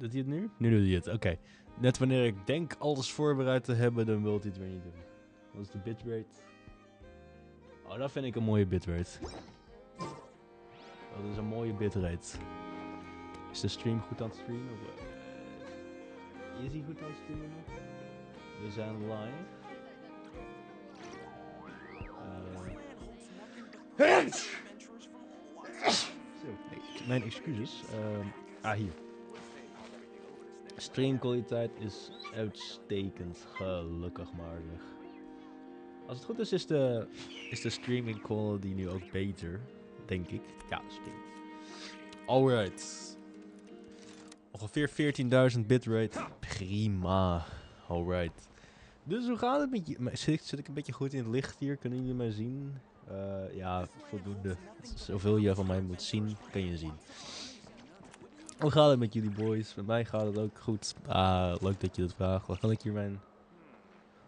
Doet hij het nu? Nu doet hij het, oké. Net wanneer ik denk alles voorbereid te hebben, dan wil hij het weer niet doen. Wat is de bitrate? Oh, dat vind ik een mooie bitrate. Dat is een mooie bitrate. Is de stream goed aan het streamen? Is hij goed aan het streamen? We zijn live. Zo, mijn excuses. Hier. Streamkwaliteit is uitstekend, gelukkig maar. Als het goed is, is de streaming quality nu ook beter, denk ik. Ja, stream. Alright. Ongeveer 14.000 bitrate. Prima. Alright. Dus hoe gaat het met je? Zit ik een beetje goed in het licht hier? Kunnen jullie mij zien? Ja, voldoende. Zoveel je van mij moet zien, kan je zien. Hoe gaat het met jullie boys? Met mij gaat het ook goed. Leuk dat je dat vraagt. Wat kan ik hier mijn...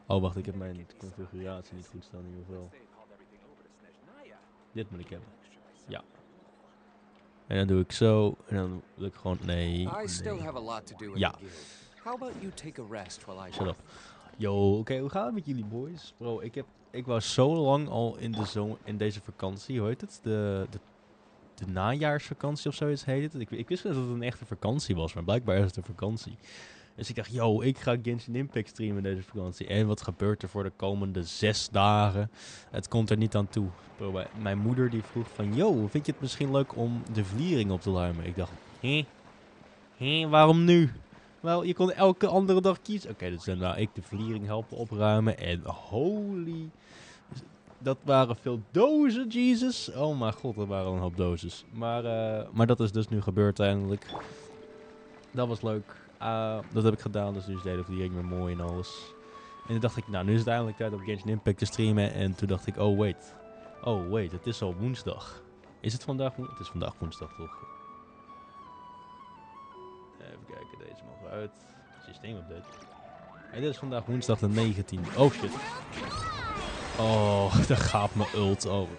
Oh, wacht, ik heb mijn configuratie niet goed staan in ieder geval. Dit moet ik hebben. Ja. En dan doe ik zo. En dan doe ik gewoon... Nee. Ja. Shut up. Yo, oké, hoe gaat het met jullie boys? Bro, ik was zo lang al in deze vakantie. Hoe heet het? De najaarsvakantie of zoiets heet het. Ik wist niet dat het een echte vakantie was, maar blijkbaar is het een vakantie. Dus ik dacht, yo, ik ga Genshin Impact streamen deze vakantie. En wat gebeurt er voor de komende 6 dagen? Het komt er niet aan toe. Bro, mijn moeder die vroeg van, yo, vind je het misschien leuk om de vliering op te ruimen? Ik dacht, waarom nu? Wel, je kon elke andere dag kiezen. Oké, dus dan nou ik de vliering helpen opruimen. En holy... Dat waren veel dozen, Jesus. Oh mijn god, dat waren een hoop dozes. Maar dat is dus nu gebeurd eindelijk. Dat was leuk. Dat heb ik gedaan, dus nu is de hele vliering weer mooi en alles. En toen dacht ik, nou, nu is het eindelijk tijd om Genshin Impact te streamen. En toen dacht ik, oh wait, het is al woensdag. Is het vandaag woensdag? Het is vandaag woensdag, toch? Even kijken, deze mag uit. Systeemupdate. En dit is vandaag woensdag de 19e. Oh shit. Oh, daar gaat mijn ult over.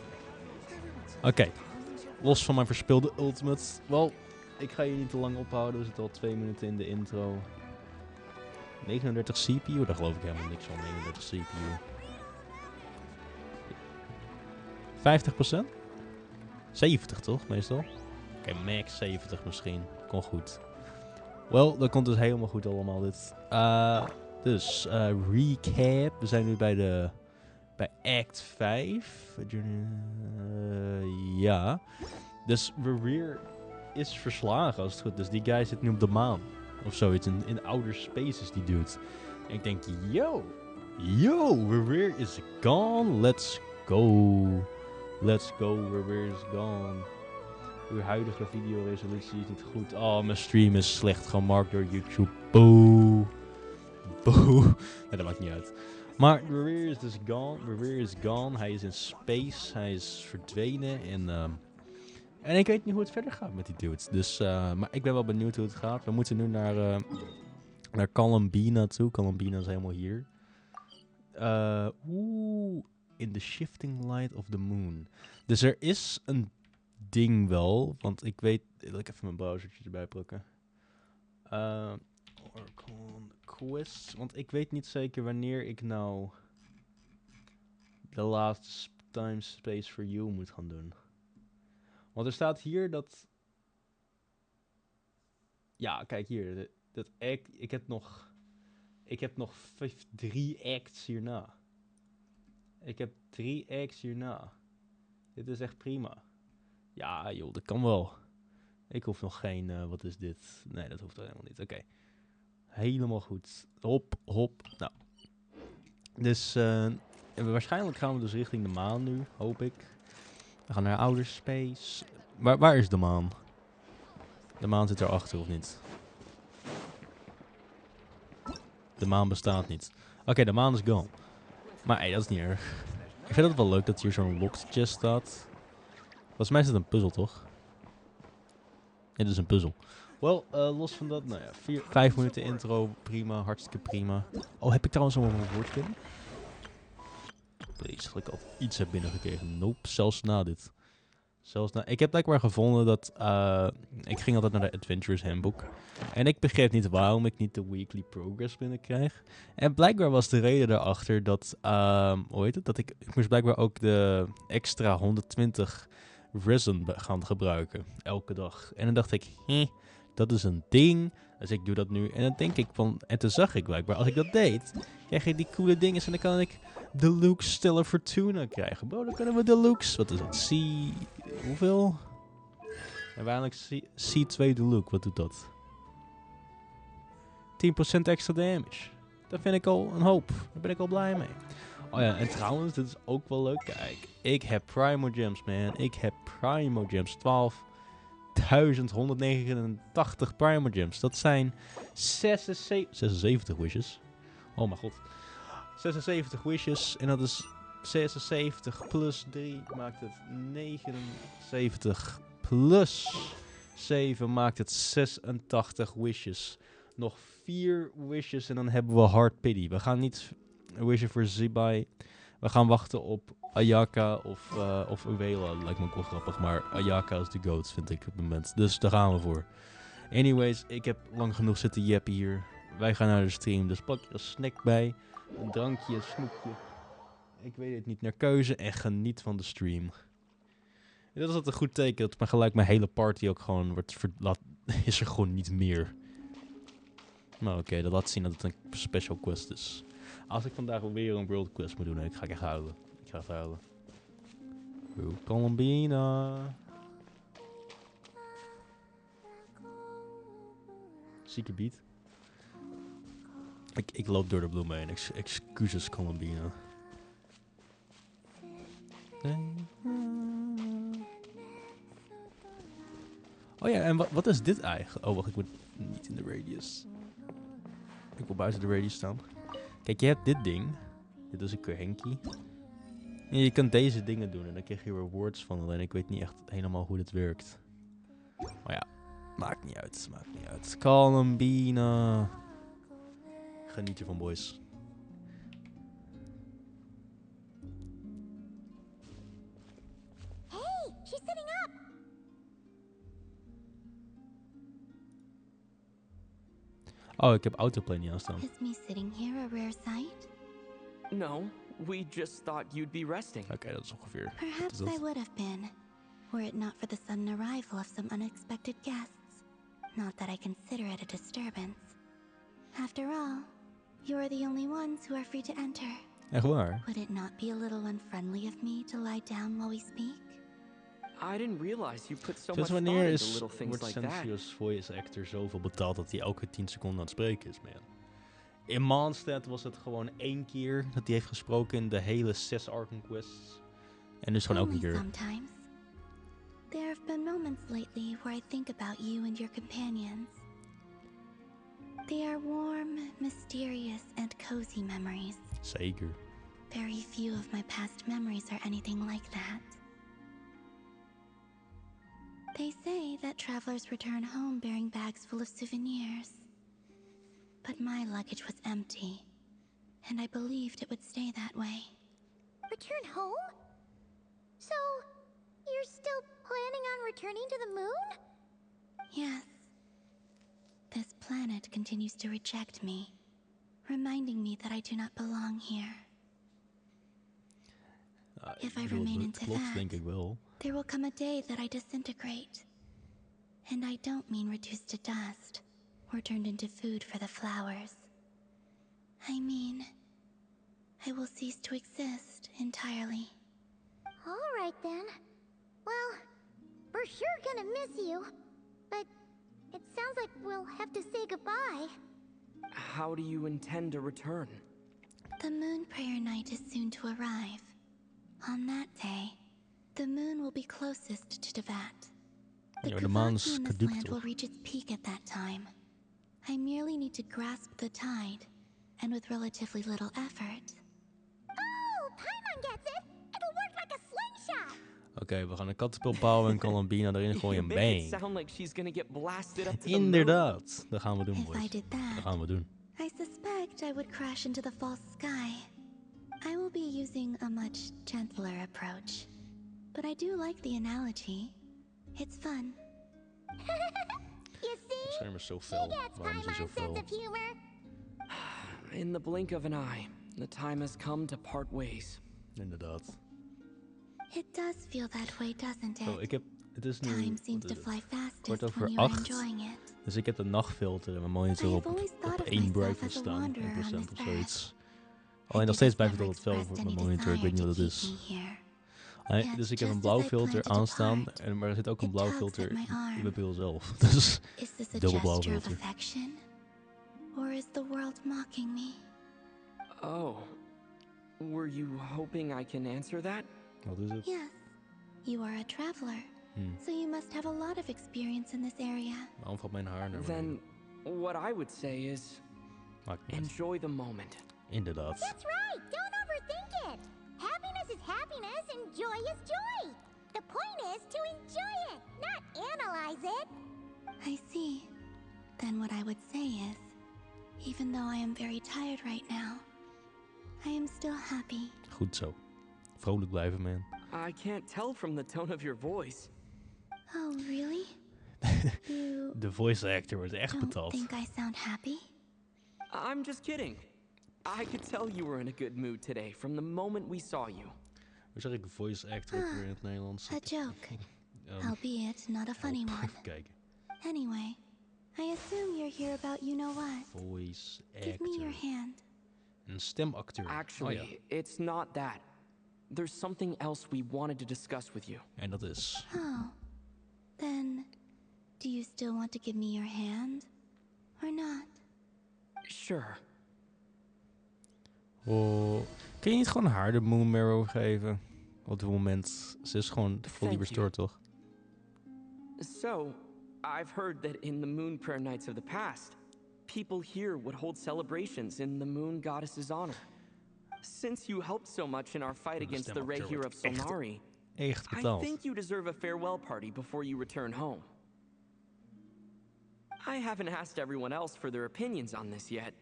Oké. Los van mijn verspilde ultimate. Wel, ik ga je niet te lang ophouden. We zitten al 2 minuten in de intro. 39 CPU? Daar geloof ik helemaal niks van. 39 CPU. 50%? 70 toch, meestal? Oké, max 70 misschien. Kon goed. Wel, dat komt dus helemaal goed allemaal dit. Recap. We zijn nu bij Act 5. Ja. Dus Verweer is verslagen als het goed is. Die guy zit nu op de maan. Of zoiets. In outer spaces, die dude. En ik denk, yo, Verweer is gone. Let's go, Verweer is gone. Uw huidige videoresolutie is niet goed. Oh, mijn stream is slecht gemaakt door YouTube. Boe. Ja, dat maakt niet uit. Maar Verweer is dus gone. Hij is in space. Hij is verdwenen. En ik weet niet hoe het verder gaat met die dudes. Dus, maar ik ben wel benieuwd hoe het gaat. We moeten nu naar Columbina toe. Columbina is helemaal hier. In the shifting light of the moon. Dus er is een ding wel. Want ik weet... Laat ik even mijn browsertje erbij pakken. Archon Quest. Want ik weet niet zeker wanneer ik nou... The last time space for you moet gaan doen. Want er staat hier dat... Ja, kijk hier. Dat act, ik heb nog 3 acts hierna. Ik heb 3 acts hierna. Dit is echt prima. Ja, joh, dat kan wel. Ik hoef nog geen... wat is dit? Nee, dat hoeft helemaal niet. Oké. Helemaal goed. Hop. Nou. Dus... waarschijnlijk gaan we dus richting de maan nu, hoop ik. We gaan naar outer space. Waar is de maan? De maan zit erachter, of niet? De maan bestaat niet. Oké, de maan is gone. Maar hey, dat is niet erg. Ik vind het wel leuk dat hier zo'n locked chest staat. Volgens mij is het een puzzel, toch? Ja, dit is een puzzel. Wel, los van dat, nou ja, 5 minuten intro, prima, hartstikke prima. Oh, heb ik trouwens nog een woordje? Please, dat ik al iets heb binnengekregen. Nope, zelfs na dit. Zelfs ik heb blijkbaar gevonden dat... ik ging altijd naar de Adventurers Handbook. En ik begreep niet waarom ik niet de weekly progress binnenkrijg. En blijkbaar was de reden daarachter dat... hoe heet het? Dat ik moest blijkbaar ook de extra 120 resin gaan gebruiken. Elke dag. En dan dacht ik... dat is een ding. Dus ik doe dat nu. En dan denk ik van... En toen zag ik blijkbaar, als ik dat deed... krijg je die coole dingen. En dan kan ik... Deluxe Stellar Fortuna krijgen. Bro, dan kunnen we Deluxe... Wat is het? Hoeveel? En waarschijnlijk C2 Deluxe. Wat doet dat? 10% extra damage. Dat vind ik al een hoop. Daar ben ik al blij mee. Oh ja, en trouwens, dit is ook wel leuk. Kijk, ik heb Primo Gems, man. Ik heb Primo Gems. 12.189 Primo Gems. Dat zijn 76 wishes. Oh mijn god. 76 wishes. En dat is 76 plus 3 maakt het 79. Plus 7 maakt het 86 wishes. Nog 4 wishes en dan hebben we Hard Pity. We gaan niet wishen voor Zibai. We gaan wachten op Ayaka of Uwela. Dat lijkt me ook wel grappig. Maar Ayaka is de goat, vind ik op het moment. Dus daar gaan we voor. Anyways, ik heb lang genoeg zitten jeppen hier. Wij gaan naar de stream. Dus pak je een snack bij. Een drankje, een snoepje. Ik weet het niet. Naar keuze en geniet van de stream. En dat is altijd een goed teken. Dat maar gelijk mijn hele party ook gewoon wordt is er gewoon niet meer. Nou oké, dat laat zien dat het een special quest is. Als ik vandaag weer een world quest moet doen, dan ga ik echt huilen. Ik ga echt huilen. Colombina. Zieke beat. Ik loop door de bloemen heen. Excuses, Colombina. Oh ja, en wat is dit eigenlijk? Oh, wacht, ik moet niet in de radius. Ik wil buiten de radius staan. Kijk, je hebt dit ding. Dit is een Henky. En je kan deze dingen doen en dan krijg je rewards van. Alleen ik weet niet echt helemaal hoe dit werkt. Maar ja, maakt niet uit. Maakt niet uit. Colombina. Geniet ervan, boys. Hey, she's sitting up. Oh, ik heb autoplay niet aanstaan. Is me sitting here a rare sight? No, we just thought you'd be resting. Oké, dat is ongeveer. Perhaps I would have been, were it not for the sudden arrival of some unexpected guests. Not that I consider it a disturbance. After all, you are the only ones who are free to enter. Echt waar? Would it not be a little unfriendly of me to lie down while we speak? I didn't realize you put so Sinds much thought wanneer into little things wordt like that. Sensio's voice actor zoveel betaald dat hij elke 10 seconden aan het spreken is, man? In Mondstadt was het gewoon 1 keer dat hij heeft gesproken in de hele 6 Archon Quests. En dus gewoon elke Only keer. sometimes. There have been moments lately where I think about you and your companions. They are warm, mysterious, and cozy memories. Zeker. Very few of my past memories are anything like that. They say that travelers return home bearing bags full of souvenirs. But my luggage was empty, and I believed it would stay that way. Return home? So, you're still planning on returning to the moon? Yes. This planet continues to reject me, reminding me that I do not belong here. If I remain in Klopt, denk ik wel. there will come a day that I disintegrate. And I don't mean reduced to dust, or turned into food for the flowers. I mean, I will cease to exist entirely. Alright then. Well, we're sure gonna miss you. But it sounds like we'll have to say goodbye. How do you intend to return? The moon prayer night is soon to arrive. On that day, the moon will be closest to Devat. The Ja, de maan Kavaki is in this caduc, land will toch? reach its peak at that time. I merely need to grasp the tide, and with relatively little effort. Oh, Paimon gets it! It'll work like a slingshot! Oké, we gaan een kattenspel bouwen en Colombina erin gooien en You make it bang. sound like she's gonna get blasted up to the moon. Inderdaad. Dat gaan we doen, If I boys. did Dat that, gaan we doen. I suspect I would crash into the false sky. I will be using a much gentler approach. but I do like the analogy. It's fun. You see? Scherm is zo She fel. gets Waarom is hij zo Paimon's sense fel? of humor. In the blink of an eye, the time has come to part ways. Inderdaad. It does feel that way, doesn't it? Oh, het is nu... Time seems wat to is fly het? fastest Kwart over when you're 8. enjoying it. Dus ik heb de nachtfilter en mijn monitor I op, have always thought op of 1 myself brightness as a staan. wanderer 1% on of this zoiets. earth. Alleen nog It steeds blijft never het altijd fel expressed voor mijn any monitor. Ik weet niet desire wat het to is. keep me here. Nee, dus ik heb een Just blauw as I plan filter to aanstaan, depart, maar er zit ook een it blauw tugs filter at my in arm. mijn bril zelf. Dus Is this a dubbel blauw gesture of filter. affection? Or is the world mocking me? Oh. Were you hoping I can answer that? Wat is het? Yes. You are a traveler, so you must have a lot of experience in this area. Waarom valt mijn haar naar Then, beneden? what I would say is, Maakt niet uit. enjoy the moment. Inderdaad. That's right. Don't overthink it. Happiness is happiness and joy is joy. The point is to enjoy it, not analyze it. I see. Then what I would say is, even though I am very tired right now, I am still happy. Goed zo. Vrolijk blijven, man. I can't tell from the tone of your voice. Oh, really? You De voice actor wordt echt don't betaald. think I sound happy? I'm just kidding. I could tell you were in a good mood today from the moment we saw you. Hoe zeg ik voice actor ook weer in het Nederlands? A joke, Um, albeit not a funny one. Even kijken. Anyway, I assume you're here about you know what. Voice Give me your actor. hand. Een stemacteur. Actually, Oh ja. it's not that. There's something else we wanted to discuss with you. En dat is... Oh, then do you still want to give me your hand? Or not? Sure. Oh, kun je niet gewoon haar de Moon Marrow geven? Op dit moment, ze is gewoon fully Thank you. restored, toch? So, I've heard that in the moon prayer nights of the past, people here would hold celebrations in the moon goddess's honor. Since you helped so much in our fight against the Ray here of Solnari, Echt I betaald. think you deserve a farewell party before you return home. I haven't asked everyone else for their opinions on this yet,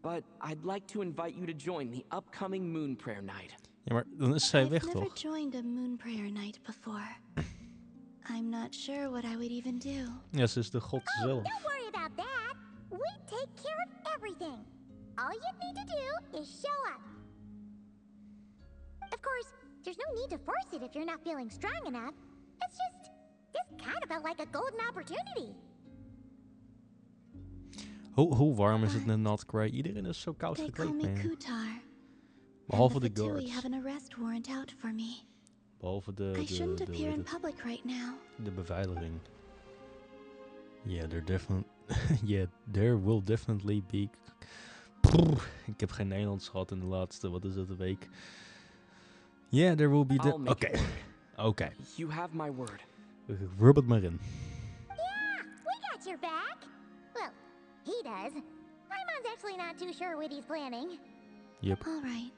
but I'd like to invite you to join the upcoming moon prayer night. Ja, maar dan is zij I've weg, never toch? joined a moon prayer night before. I'm not sure what I would even do. Ja, ze is de god Oh, zelf. don't worry about that. We take care of everything. All you need to do is show up. Of course, there's no need to force it if you're not feeling strong enough. It's just, this kind of felt like a golden opportunity. Hoe warm is het in Notcry? Iedereen is zo koud They call gekleed, me man. Kutar. Behalve and de the Fatui guards. have an arrest warrant out for me. Behalve de, I shouldn't de, appear in de, public right now. de beveiliging. Yeah, there will definitely be... Ik heb geen Nederlands gehad in de laatste, wat is het, een week. Yeah, there will be... I'll make it Oké. Oké. You have my word. Rub het maar in. Yeah, we got your back. Well, he does. Paimon's actually not too sure what he's planning. Yep. All right,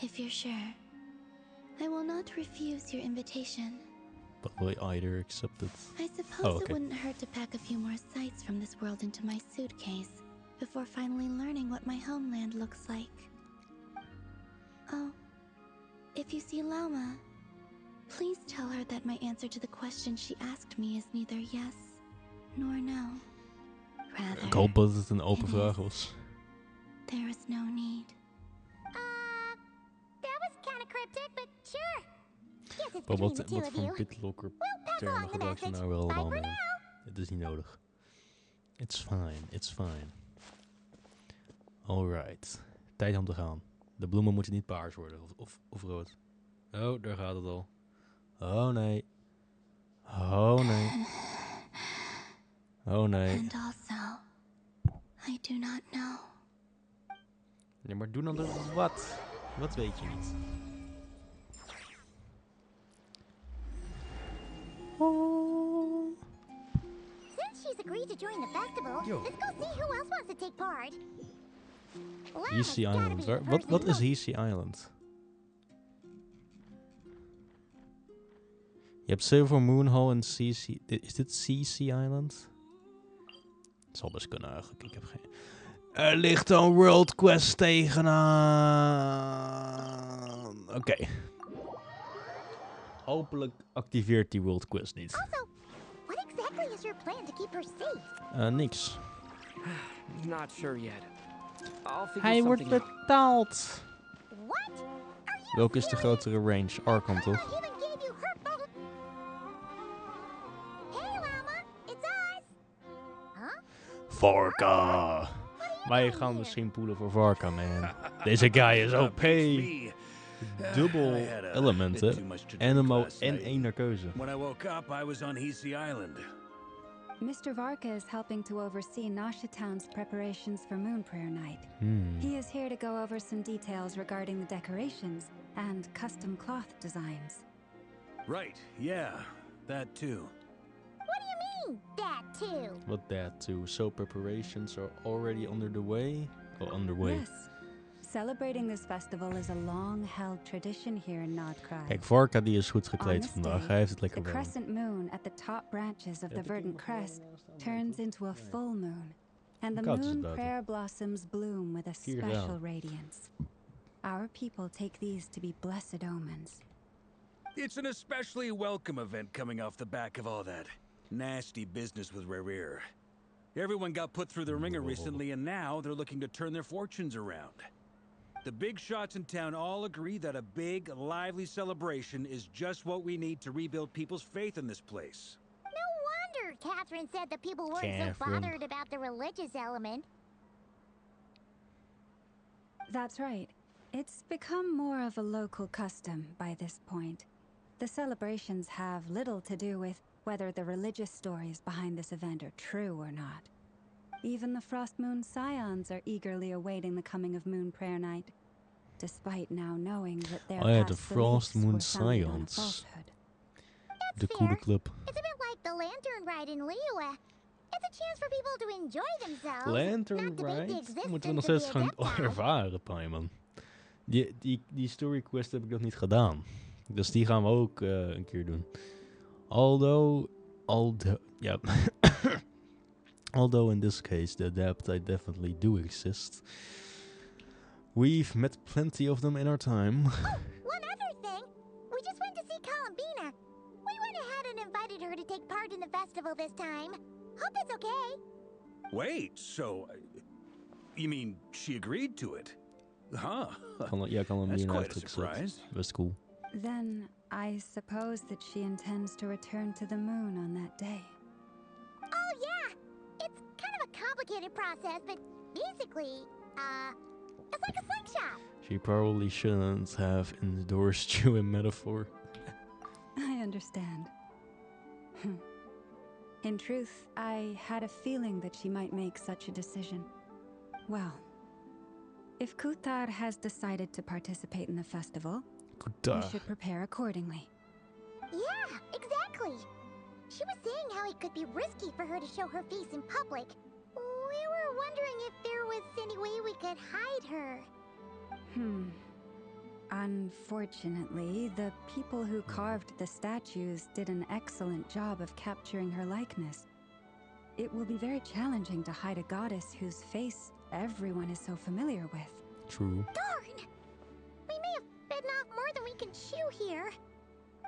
if you're sure. I will not refuse your invitation. But will either accept it? I suppose okay. it wouldn't hurt to pack a few more sights from this world into my suitcase before finally learning what my homeland looks like. Oh, if you see Lauma, please tell her that my answer to the question she asked me is neither yes nor no. Rather, Ik hoop dat het een open it vraag is. was. There is no need. That was kind of cryptic, but sure. Guess it's Maar between the wat two of voor you. BitLocker We'll pass termen along the gebruik je message. nou wel Bye allemaal, for man? now. Het is niet nodig. It's fine, it's fine. Alright. Tijd om te gaan. De bloemen moeten niet paars worden of rood. Oh, daar gaat het al. Oh nee. Oh nee. Oh nee. And also, I do not know. Ja, maar doe dan dus wat? Wat weet je niet? Oh. Since she's agreed to join the festival, Yo. let's go see who else wants to take part. Lama's Easy gotta Island. be the Wat person is who- Easy Island? Je hebt Silver Moon Hall en CC... Is dit CC Island? Het zal best kunnen eigenlijk. Ik heb geen... Er ligt een World Quest tegenaan. Oké. Hopelijk activeert die World Quest niet. Also, what exactly is your plan to keep her safe? Niks. Not sure yet. I'll figure Hij wordt something out. betaald. What? Are you Welke is de grotere range? Archon, Mama toch? even gave you her phone. Hey, Llama, it's us. Huh? Varka. Wij gaan misschien poelen voor Varka, man. Deze guy is OP. Dubbel elementen. Animal en één naar keuze. When I woke up, I was on Heasy Island. Mr. Varka is helping to oversee Nasha Town's preparations for Moon Prayer Night. He is here to go over some details regarding the decorations and custom cloth designs. Right, yeah, that too. What do you mean, that too? What that too? So preparations are already underway? Or underway. Yes. Celebrating this festival is a long-held tradition here in Nordkrai. Kijk, Varka die is goed On gekleed this vandaag. day, Hij heeft het the lekker warm. crescent moon at the top branches of the verdant crest turns into a full moon, and the Hoe koud is het moon buiten? prayer blossoms bloom with a 4 special graden. radiance. Our people take these to be blessed omens. It's an especially welcome event coming off the back of all that nasty business with Rare. Everyone got put through the ringer recently, and now they're looking to turn their fortunes around. The big shots in town all agree that a big, lively celebration is just what we need to rebuild people's faith in this place. No wonder Catherine said that people weren't so Catherine. bothered about the religious element. That's right. It's become more of a local custom by this point. The celebrations have little to do with whether the religious stories behind this event are true or not. Even the Frost Moon Scions are eagerly awaiting the coming of Moon Prayer Night, despite now knowing that their Oh ja, de past Frost beliefs Moon were founded on a Scions. falsehood. De That's coole fair. club. It's a bit like the lantern ride in Liyue. It's a chance for people to enjoy themselves. Lantern not debate the Ride? Moeten we existence nog of steeds the gaan Adepti. ervaren, Paimon. Die story quest heb ik nog niet gedaan. Dus die gaan we ook een keer doen. Although in this case the Adepti definitely do exist. We've met plenty of them in our time. One other thing. We just went to see Columbina. We went ahead and invited her to take part in the festival this time. Hope it's okay. Wait, so... you mean she agreed to it? Huh. Ja, kan hem That's hier quite naar a surprise. Best cool. Then I suppose that she intends to return to the moon on that day. Oh, yeah. It's kind of a complicated process, but basically, it's like a slingshot. She probably shouldn't have endorsed you in metaphor. I understand. In truth, I had a feeling that she might make such a decision. Well, if Kutar has decided to participate in the festival, we should prepare accordingly. Yeah, exactly. She was saying how it could be risky for her to show her face in public. We were wondering if there was any way we could hide her. Unfortunately, the people who carved the statues did an excellent job of capturing her likeness. It will be very challenging to hide a goddess whose face everyone is so familiar with. True. Darn! We may have bitten off more than we can chew here.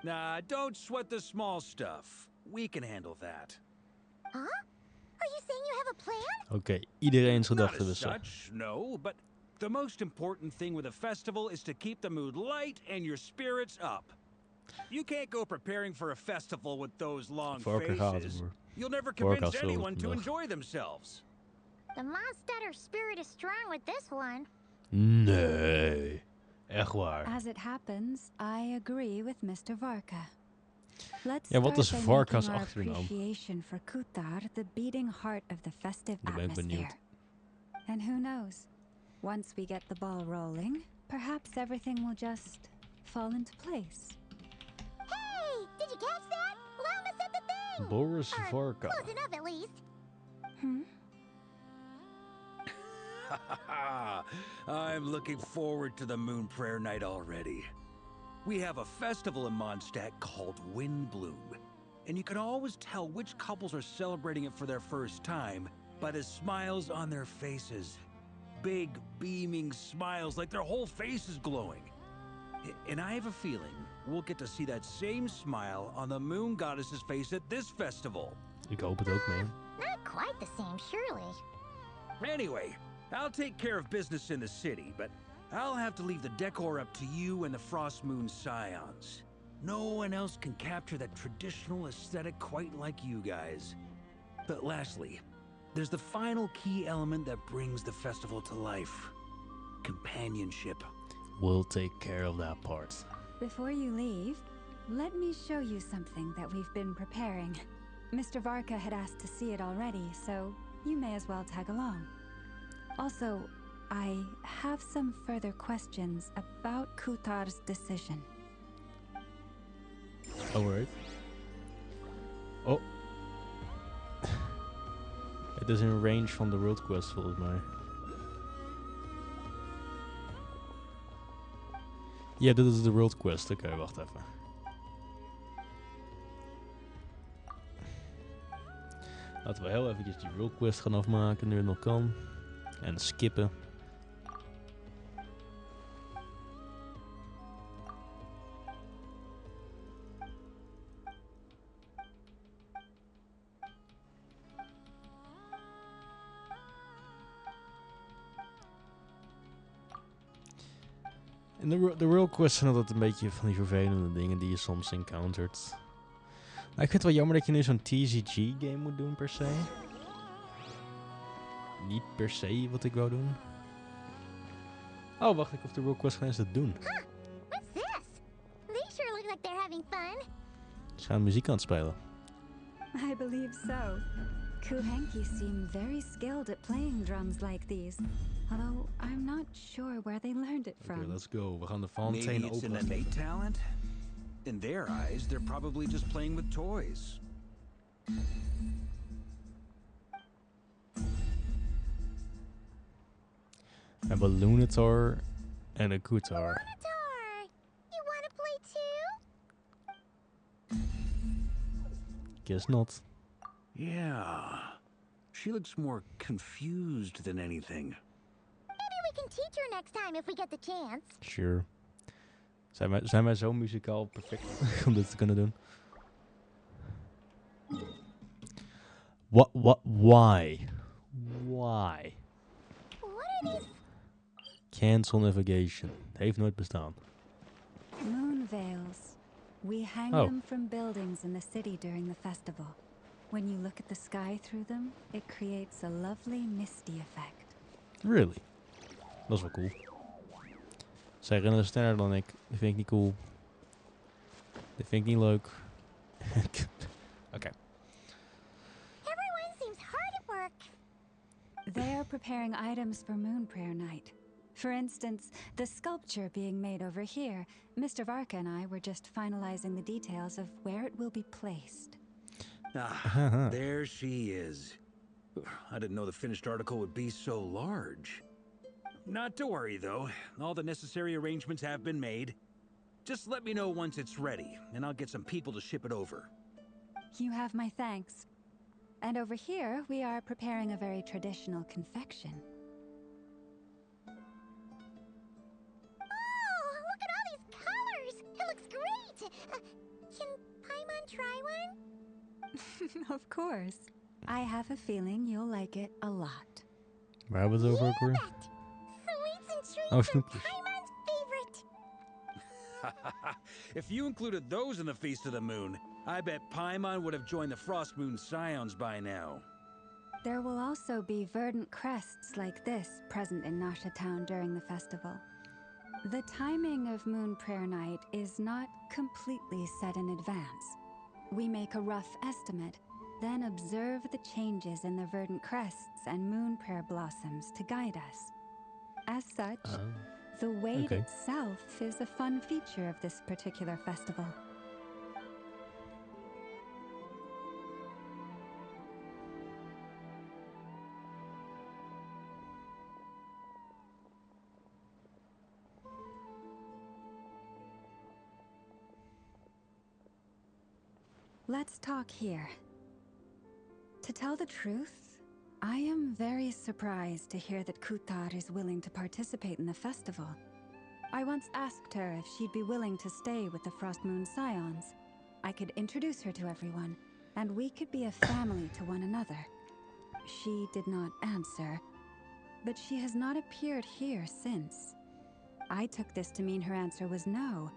Nah, don't sweat the small stuff. We can handle that. Huh? Are you saying you have a plan? Oké, iedereen zijn Not gedachten as wisselen. such, no, but the most important thing with a festival is to keep the mood light and your spirits up. You can't go preparing for a festival with those long Varka gaat faces. hoor. You'll never Varka convince speelt anyone to vandaag. enjoy themselves. The monster spirit is strong with this one. Nee. Echt waar. As it happens, I agree with Mr. Varka. Let's Ja, wat start is by Varka's making our achternaam? appreciation for Kutar the beating heart of the festive Nu ben ik atmosphere. benieuwd. And who knows? Once we get the ball rolling, perhaps everything will just fall into place. Hey! Did you catch that? Llama said the thing! Boris Or Varka. close enough, at least. I'm looking forward to the Moon Prayer Night already. We have a festival in Mondstadt called Windbloom, and you can always tell which couples are celebrating it for their first time by the smiles on their faces. Big, beaming smiles like their whole face is glowing. And I have a feeling we'll get to see that same smile on the moon goddess's face at this festival. Ik hoop het ook, man. Not quite the same, surely. Anyway, I'll take care of business in the city, but I'll have to leave the decor up to you and the Frost Moon Scions. No one else can capture that traditional aesthetic quite like you guys. But lastly, there's the final key element that brings the festival to life. Companionship. We'll take care of that part. Before you leave, let me show you something that we've been preparing. Mr. Varka had asked to see it already, so you may as well tag along. Also, I have some further questions about Kutar's decision. Alright. Oh. Het is in range van de World Quest volgens mij. Ja, dit is de World Quest. Oké, wacht even. Laten we heel eventjes die World Quest gaan afmaken, nu het nog kan. En skippen. En de World Quest zijn altijd een beetje van die vervelende dingen die je soms encountert. Maar ik vind het wel jammer dat je nu zo'n TCG-game moet doen per se. Niet per se wat ik wou doen. Oh, wacht, ik hoef de World Quest geen eens te doen. Huh, what's this? They sure look like they're having fun. Ze gaan muziek aan het spelen. I believe so. Kuhenki seem very skilled at playing drums like these. Although I'm not sure where they learned it from. Oké, let's go. We gaan de Maybe fontein it's an openen. innate talent? In their eyes, they're probably just playing with toys. We hebben een Lunatar en een Kutar. Lunatar! You wanna play too? Guess not. Yeah. She looks more confused than anything. Maybe we can teach her next time if we get the chance. Sure. Zijn wij zo muzikaal perfect om dit te kunnen doen? Why? Why? What are these? Cancel navigation. Heeft nooit bestaan. Moon veils. We hang Oh. them from buildings in the city during the festival. When you look at the sky through them, it creates a lovely misty effect. Really? Dat is wel cool. Zij rennen sneller dan ik. Die vind ik niet cool. Die vind ik niet leuk. Oké. Everyone seems hard at work. They are preparing items for Moon Prayer Night. For instance, the sculpture being made over here, Mr. Varka and I were just finalizing the details of where it will be placed. Ah, there she is. I didn't know the finished article would be so large. Not to worry, though. All the necessary arrangements have been made. Just let me know once it's ready, and I'll get some people to ship it over. You have my thanks. And over here, we are preparing a very traditional confection. Oh, look at all these colors! It looks great! Can Paimon try one? Of course. I have a feeling you'll like it a lot. Waar hebben we het over ook weer? Bet. Sweets and treats Oh, are snoepjes. Paimon's favorite. If you included those in the Feast of the Moon, I bet Paimon would have joined the Frost Moon Scions by now. There will also be verdant crests like this present in Nasha Town during the festival. The timing of Moon Prayer Night is not completely set in advance. We make a rough estimate, then observe the changes in the verdant crests and moon prayer blossoms to guide us. As such, the wait okay. itself is a fun feature of this particular festival. Let's talk here. To tell the truth, I am very surprised to hear that Kutar is willing to participate in the festival. I once asked her if she'd be willing to stay with the Frost Moon Scions. I could introduce her to everyone, and we could be a family to one another. She did not answer, but she has not appeared here since. I took this to mean her answer was no,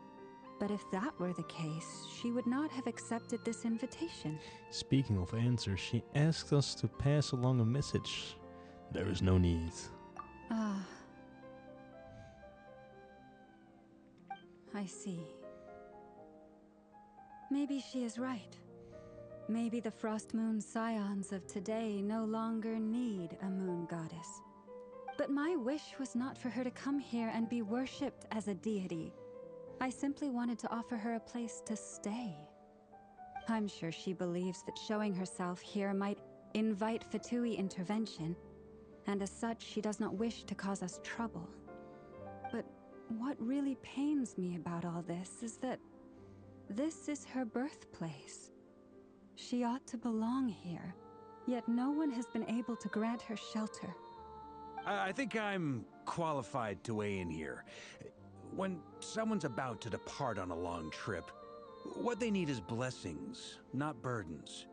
but if that were the case, she would not have accepted this invitation. Speaking of answers, she asked us to pass along a message. There is no need. Ah. I see. Maybe she is right. Maybe the Frost Moon Scions of today no longer need a moon goddess. But my wish was not for her to come here and be worshipped as a deity. I simply wanted to offer her a place to stay. I'm sure she believes that showing herself here might invite Fatui intervention, and as such she does not wish to cause us trouble. But what really pains me about all this is that this is her birthplace. She ought to belong here, yet no one has been able to grant her shelter. I think I'm qualified to weigh in here. When someone's about to depart on a long trip, what they need is blessings, not burdens.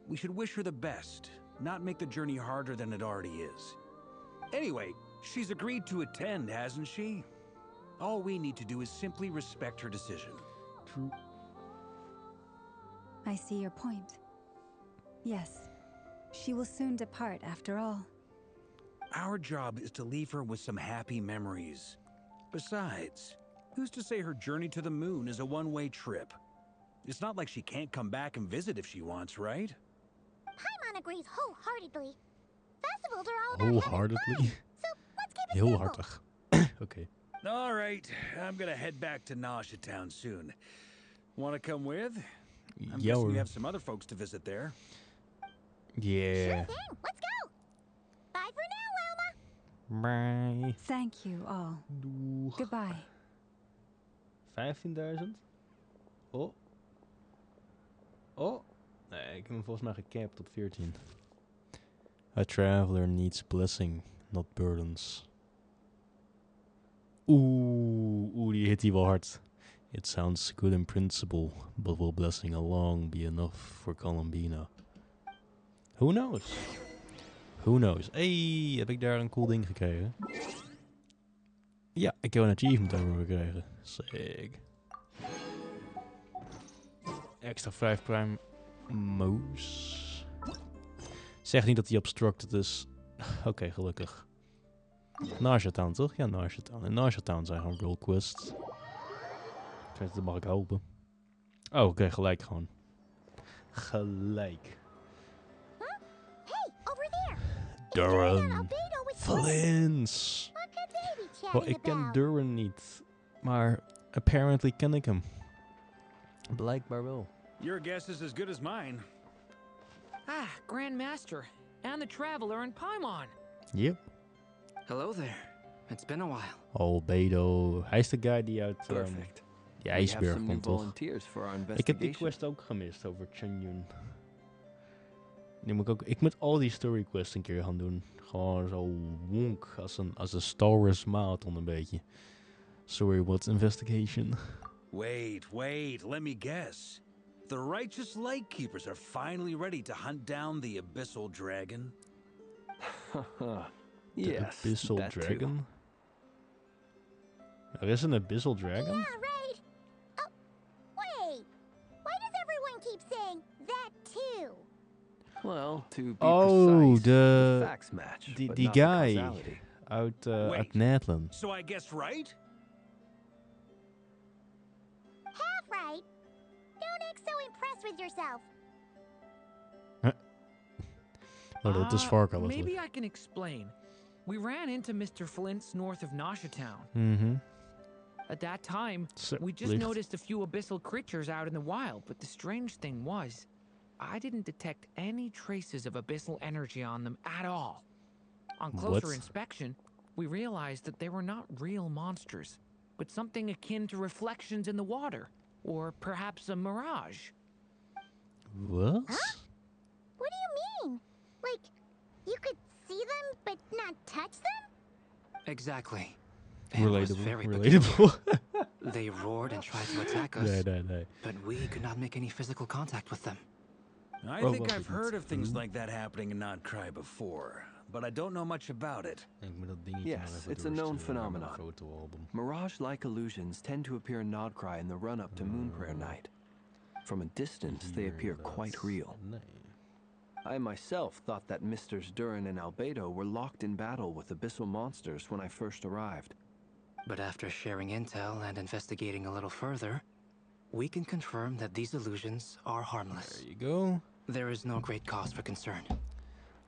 We should wish her the best, not make the journey harder than it already is. Anyway, she's agreed to attend, hasn't she? All we need to do is simply respect her decision. True. I see your point. Yes, she will soon depart after all. Our job is to leave her with some happy memories. Besides, who's to say her journey to the moon is a one-way trip? It's not like she can't come back and visit if she wants, right? Paimon agrees wholeheartedly. Festivals are all about having Wholeheartedly? fun, so let's keep it Heel simple. hartig. Okay. All right, I'm gonna head back to Nasha Town soon. Want to come with? I'm Yeah, guessing you have some other folks to visit there. Yeah. Sure thing, let's go. Bye for now, Wilma. Bye. Thank you all. Doeg. Goodbye. 15.000. Oh. Oh. Nee, ik heb hem volgens mij gecapt op 14. A traveler needs blessing, not burdens. Oeh, die hit hij wel hard. It sounds good in principle, but will blessing alone be enough for Columbina? Who knows? Who knows? Hey, heb ik daar een cool ding gekregen? Ja, ik heb een achievement over gekregen. Sick. Extra 5 prime moose. Zeg niet dat die obstructed is. Oké, gelukkig. Nasha Town, toch? Ja, Nasha Town. En Nasha Town zijn gewoon world quests. Dat mag ik hopen. Oh, oké, gelijk gewoon. Gelijk. Hey, over there. Duran. Flins. What could they be Wel, chatting ik ken about? Duran niet. Maar apparently ken ik hem. Blijkbaar wel. Your guess is as good as mine. Ah, Grand Master, and the Traveler in Paimon. Yep. Hello there. It's been a while. Albedo. Hij is de guy die uit Perfect. die We have ijsberg some new komt, toch? volunteers for our Ik heb die investigation. quest ook gemist over Chunyun. Die moet ik moet al die story quests een keer gaan doen. Gewoon zo wonk. Als een Star Wars marathon een beetje. Sorry, what's investigation? Wait, let me guess. The righteous Lightkeepers are finally ready to hunt down the Abyssal Dragon? Yes, Abyssal that too. Dragon? Er is een Abyssal Dragon? Yeah, right. Oh, wait. Why does everyone keep saying that too? Well, to be Oh, precise, the facts match, die but not the guy causality. uit Wait. Natlan. So I guess right? Half right. Don't act so impressed with yourself. Oh, dat is Varka was Maybe het. I can explain. We ran into Mr. Flint's north of Nasha Town. Mhm. At that time, Zo, we just licht. noticed a few abyssal creatures out in the wild, but the strange thing was, I didn't detect any traces of abyssal energy on them at all. On closer What? inspection, we realized that they were not real monsters, but something akin to reflections in the water, or perhaps a mirage. Wat? What do you mean? Like, you could see them but not touch them? Exactly. and was Relatable. very peculiar. Relatable. They roared and tried to attack us, Nee. but we could not make any physical contact with them. I Oh, think was I've het heard niet? of things Hm? like that happening in Not Cry before, but I don't know much about it. Ik moet dat dingetje Yes, maar even it's a known doorsturen naar mijn phenomenon. fotoalbum. Mirage-like illusions tend to appear in Nodcry in the run-up to Moon Prayer Night. From a distance, they Hier appear inderdaad. quite real. Nee. I myself thought that Misters Durin and Albedo were locked in battle with abyssal monsters when I first arrived. But after sharing intel and investigating a little further, we can confirm that these illusions are harmless. There you go. There is no great cause for concern.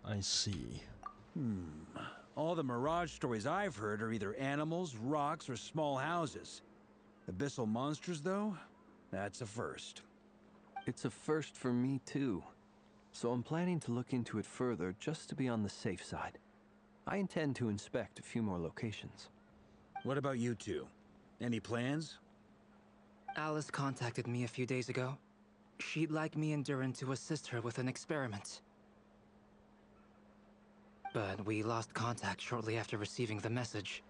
I see. All the Mirage stories I've heard are either animals, rocks, or small houses. Abyssal monsters, though? That's a first. It's a first for me too. So I'm planning to look into it further just to be on the safe side. I intend to inspect a few more locations. What about you two? Any plans? Alice contacted me a few days ago. She'd like me and Durin to assist her with an experiment. But we lost contact shortly after receiving the message.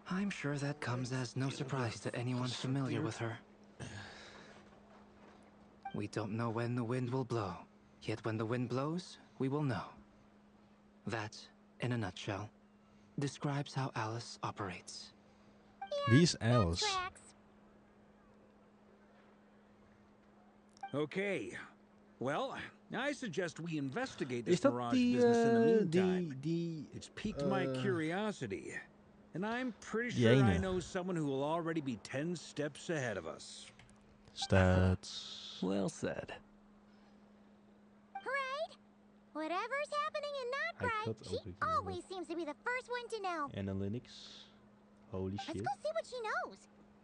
I'm sure that comes as no surprise to anyone familiar with her. We don't know when the wind will blow, yet when the wind blows, we will know. That, in a nutshell, describes how Alice operates. Wie is Alice? Tracks. Okay. Well, I suggest we investigate Is this dat Mirage die, business in the meantime. die... It's piqued my curiosity. And I'm pretty die sure I ene. know someone who will already be 10 steps ahead of us. Stats. Well said. Right? Whatever's happening in Hij Nodcry, gaat she ook even always seems to be the first one to know. Analytics. Holy Let's shit. go see what she knows.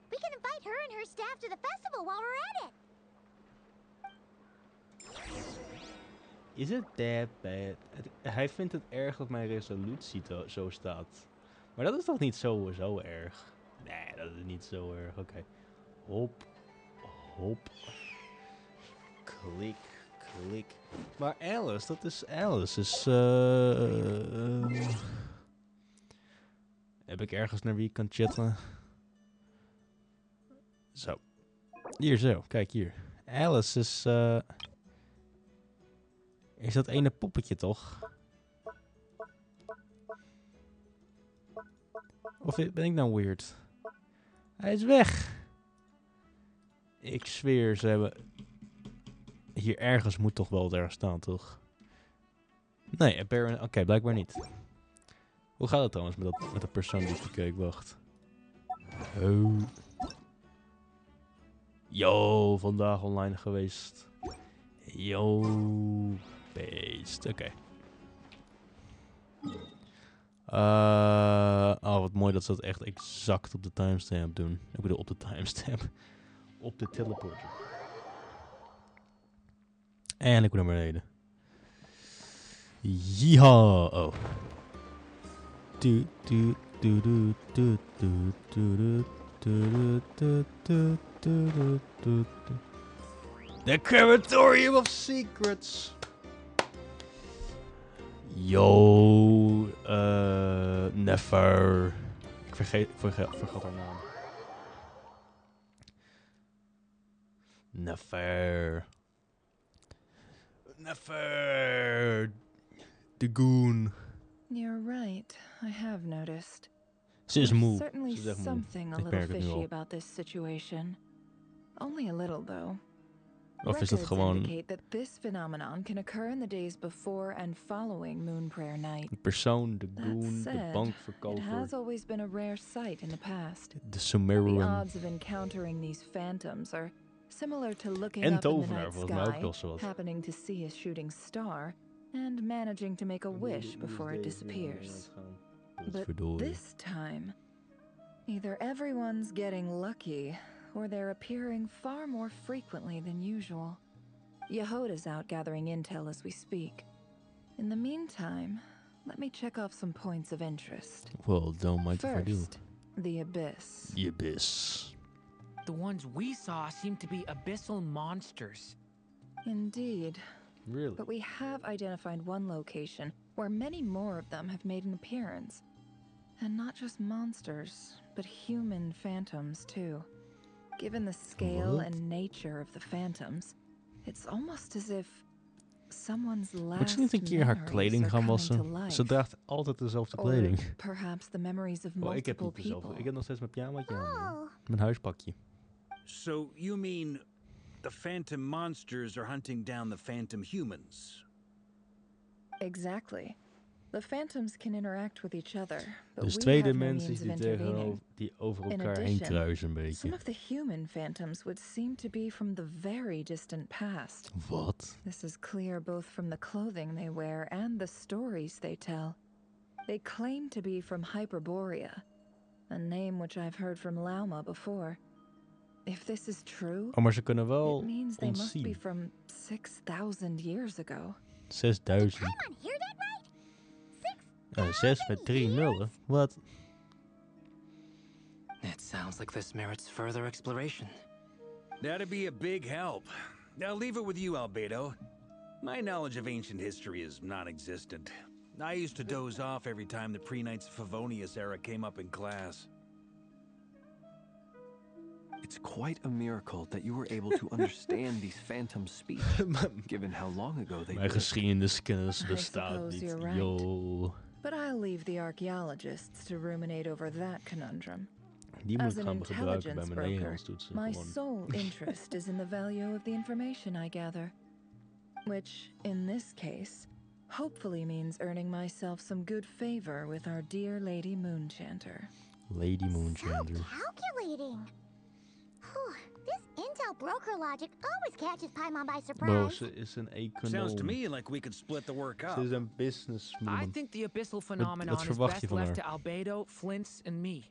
We can invite her and her staff to the festival while we're at it. Is het that bad? Hij vindt het erg dat mijn resolutie zo staat. Maar dat is toch niet zo erg? Nee, dat is niet zo erg. Oké. Hop. Hop. Klik. Klik. Maar Alice, dat is Alice. Is, heb ik ergens naar wie ik kan chatten? Zo. Hier zo. Kijk hier. Alice is... is dat ene poppetje toch? Of ben ik nou weird? Hij is weg. Ik zweer, ze hebben... Hier ergens moet toch wel daar staan, toch? Nee, oké, blijkbaar niet. Hoe gaat het trouwens met de persoon die ik bekeek? Wacht. Oh. Yo, vandaag online geweest. Yo, beest. Oké. Oh, wat mooi dat ze dat echt exact op de timestamp doen. Ik bedoel, op de timestamp. Op de teleporter. En ik moet naar beneden. Yeehaw. Oh. Do do do do do do do do do do do do. The Crematorium of Secrets. Yo, never. Ik vergat haar naam. Never. Never. The Goon. You're right. I have noticed. Ze is There's moe. certainly Ze is echt moe. something a Ik little merk het nu fishy al. about this situation. Only a little, though. Of is het Records gewoon indicate that this phenomenon can occur in the days before and following Moon Prayer Night. een persoon, de That Goon, de said, it bankverkoper, has always been a rare sight in the past. de The Sumerian. odds of encountering these phantoms are similar to looking En up in the tovenaar, night volgens mij ook sky, wel zowat. happening to see a shooting star, and managing to make a wish before it disappears. But Potverdorie. this time, either everyone's getting lucky, or they're appearing far more frequently than usual. Yehoda's out gathering intel as we speak. In the meantime, let me check off some points of interest. Well, don't mind if I do. First, the Abyss. The Abyss. The ones we saw seem to be abyssal monsters. Indeed. Really? But we have identified one location where many more of them have made an appearance. And not just monsters, but human phantoms too. Given the scale What? and nature of the phantoms, it's almost as if someone's Moet last ze niet een keer haar memories kleding are gaan coming to wassen? life. Ze draagt altijd dezelfde Or kleding. perhaps the memories of Oh, ik heb multiple niet dezelfde. people. Ik heb nog steeds mijn pyjamaatje aan. Oh, Mijn huispakje. So you mean the phantom monsters are hunting down the phantom humans? Exactly. The phantoms can interact with each other, but Dus we twee have no dimensies means of die, intervening. die over In elkaar heen addition, kruisen een Some beetje. of the human phantoms would seem to be from the very distant past. Wat? This is clear both from the clothing they wear and the stories they tell. They claim to be from Hyperborea, a name which I've heard from Lauma before. If this is true, Oh, maar ze kunnen it wel means they must be ontzien. from 6,000 years ago. 6000. Paimon, hear that right? 6 met 3 nullen. Wat? It sounds like this merits further exploration. That'd be a big help. I'll leave it with you, Albedo. My knowledge of ancient history is non-existent. I used to doze off every time the pre-Knights Favonius era came up in class. It's quite a miracle that you were able to understand these phantoms' speech, given how long ago they Mijn lived. geschiedeniskennis I bestaat suppose niet. you're right. Yo. But I'll leave the archaeologists to ruminate over that conundrum. Die moet As ik an gaan gebruiken bij intelligence mijn broker, Nederlands toetsen. my Gewoon. sole interest is in the value of the information I gather. Which, in this case, hopefully means earning myself some good favor with our dear Lady Moonchanter. Lady So Moonchander. calculating. Whew, this intel broker logic always catches Paimon by Bro, surprise. ze is een Sounds to econoom. me like we could split the work up. Ze is een I businesswoman. think the abyssal phenomenon is verwacht best je van left to haar? Albedo, Flint's, and me.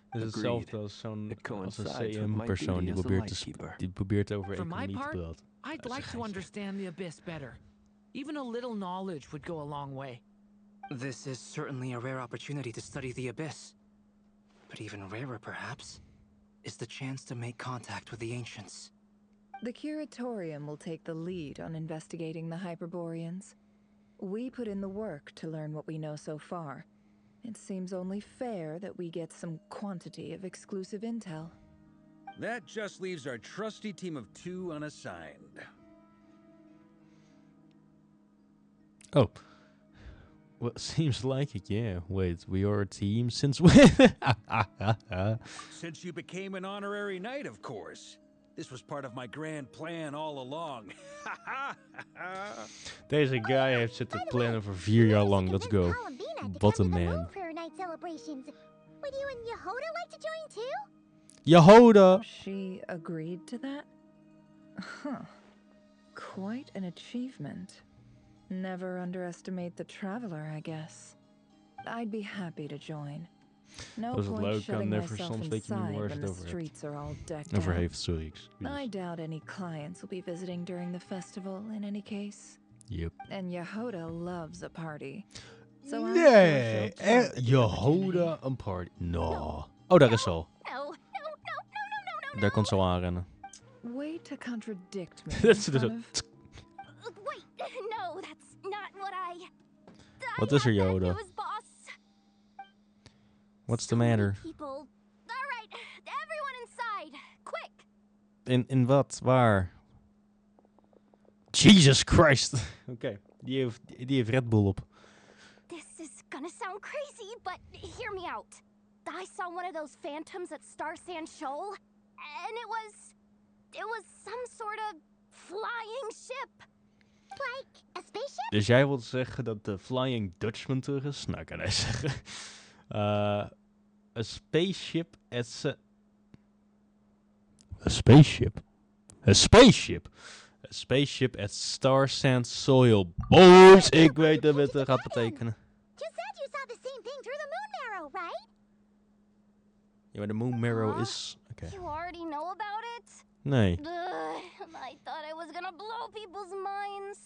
Het is hetzelfde als zo'n It als een coincides with my CM-persoon duty die as a probeert, lightkeeper. die probeert over For my economie te part, praten. I'd Dat is like een to geintje. understand the abyss better. Even a little knowledge would go a long way. This is certainly a rare opportunity to study the abyss. But even rarer, perhaps, is the chance to make contact with the ancients. The Curatorium will take the lead on investigating the Hyperboreans. We put in the work to learn what we know so far. It seems only fair that we get some quantity of exclusive intel. That just leaves our trusty team of 2 unassigned. Oh. Well, seems like it, yeah. Wait, we are a team since when? Since you became an honorary knight, of course. This was part of my grand plan all along. Deze guy heeft zitten plannen voor 4 jaar lang. Let's go. What a man. Night celebrations. Would you and Yehoda like to join too? Yehoda! She agreed to that? Huh. Quite an achievement. Never underestimate the traveler, I guess. I'd be happy to join. No Dat is het point leuke aan shutting Never, myself soms weet je niet inside waar when ze the het over heeft. streets are all decked Over out. heeft, sorry. Excuses. I doubt any clients will be visiting during the festival in any case. Yep. And Yehoda loves a party. So I'm Nee, sure she'll jump at the Yehoda een party. No. Oh, daar is ze al. No. Daar komt ze al aanrennen. Way to contradict me. Dat in is dus front een... of- Wait, no, that's not what I. Wat is er, I thought Yoda? it was boss. What's the So many matter? People. All right, everyone inside, quick. In wat? Waar? Jesus Christ. Oké, die heeft Red Bull op. This is gonna sound crazy, but hear me out. I saw one of those phantoms at Star Sand Shoal, and it was some sort of flying ship. Like a spaceship? Dus jij wilt zeggen dat de Flying Dutchman terug is? Nou, kan hij zeggen. A spaceship at... A spaceship? A spaceship? A spaceship at Star Sand Soil. Boys, ik weet wat het gaat betekenen. You said you saw the same thing through the moon marrow, right? Ja, maar de Moon Marrow is... Oké. You already know about it? Nee, I thought I was gonna blow people's minds.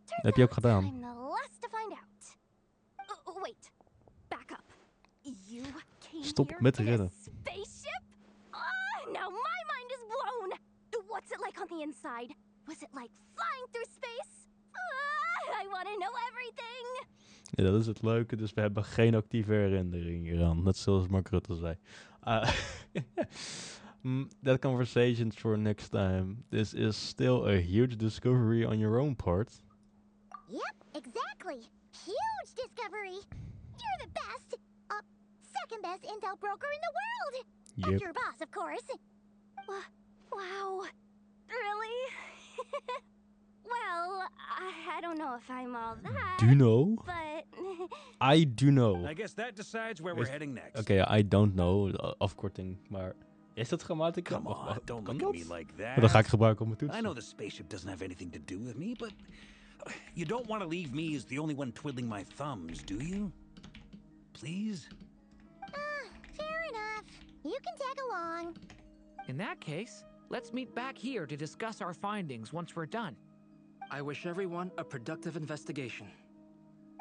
Turns heb je ook out gedaan. I'm the last to find out. Wait, back up. You came Stop here met in rennen. a spaceship? Now my mind is blown. What's it like on the inside? Was it like flying through space? I want to know everything. ja, dat is het leuke. Dus we hebben geen actieve herinnering hieraan. Net zoals Mark Rutte zei. That conversation's for next time. This is still a huge discovery on your own part. Yep, exactly. Huge discovery. You're the best. Second best intel broker in the world. Yep. After your boss, of course. Wow. Really? Well, I don't know if I'm all that. Do you know? But I do know. I guess that decides where we're heading next. Okay, I don't know. Afkorting, maar... Is dat grammatica? Come on, don't look at me like that. Maar dan ga ik gebruiken op mijn toets. I know the spaceship doesn't have anything to do with me, but you don't want to leave me as the only one twiddling my thumbs, do you? Please? fair enough. You can tag along. In that case, let's meet back here to discuss our findings once we're done. I wish everyone a productive investigation.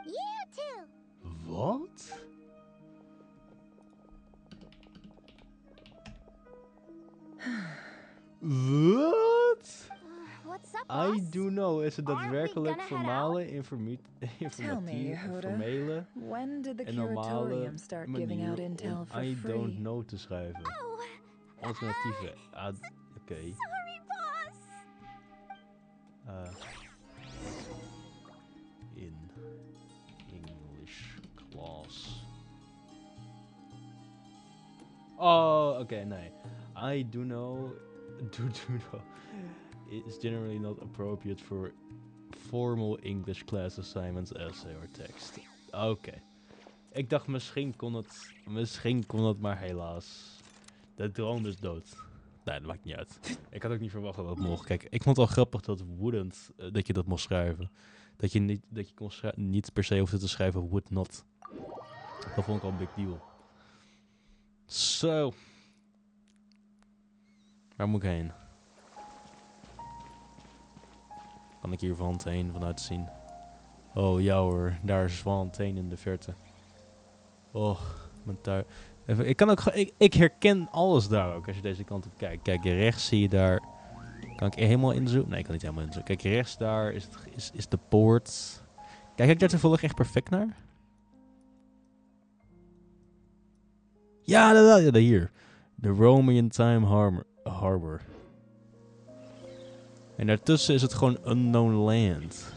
You too. Wat? Wat? What's up, boss? I do know. Is het Aren't we daadwerkelijk gonna head formale, Tell me, Yehuda, formele when did the en normale curatorium start giving out manier intel om for I free? don't know te schrijven? Oh, Alternatieven. Oké. sorry, boss. In English class. Oh, okay, nee. I do know. Do know. It's generally not appropriate for formal English class assignments, essay or text. Oké. Ik dacht misschien kon het, maar helaas. De droom is dood. Nee, dat maakt niet uit. Ik had ook niet verwacht dat het mocht. Kijk, ik vond het al grappig dat wouldn't, dat je dat mocht schrijven. Dat je niet per se hoefde te schrijven would not. Dat vond ik al een big deal. Zo. Waar moet ik heen? Kan ik hier van heen vanuit zien? Oh ja hoor, daar is Valentijn in de verte. Oh, mijn tuin. Even, ik herken alles daar ook als je deze kant op kijkt. Kijk, rechts zie je daar. Kan ik helemaal inzoomen? Nee, ik kan niet helemaal inzoomen. Kijk, rechts daar is de poort. Kijk ik daar toevallig echt perfect naar? Ja, hier. De Roman Time Harbor. En daartussen is het gewoon unknown land.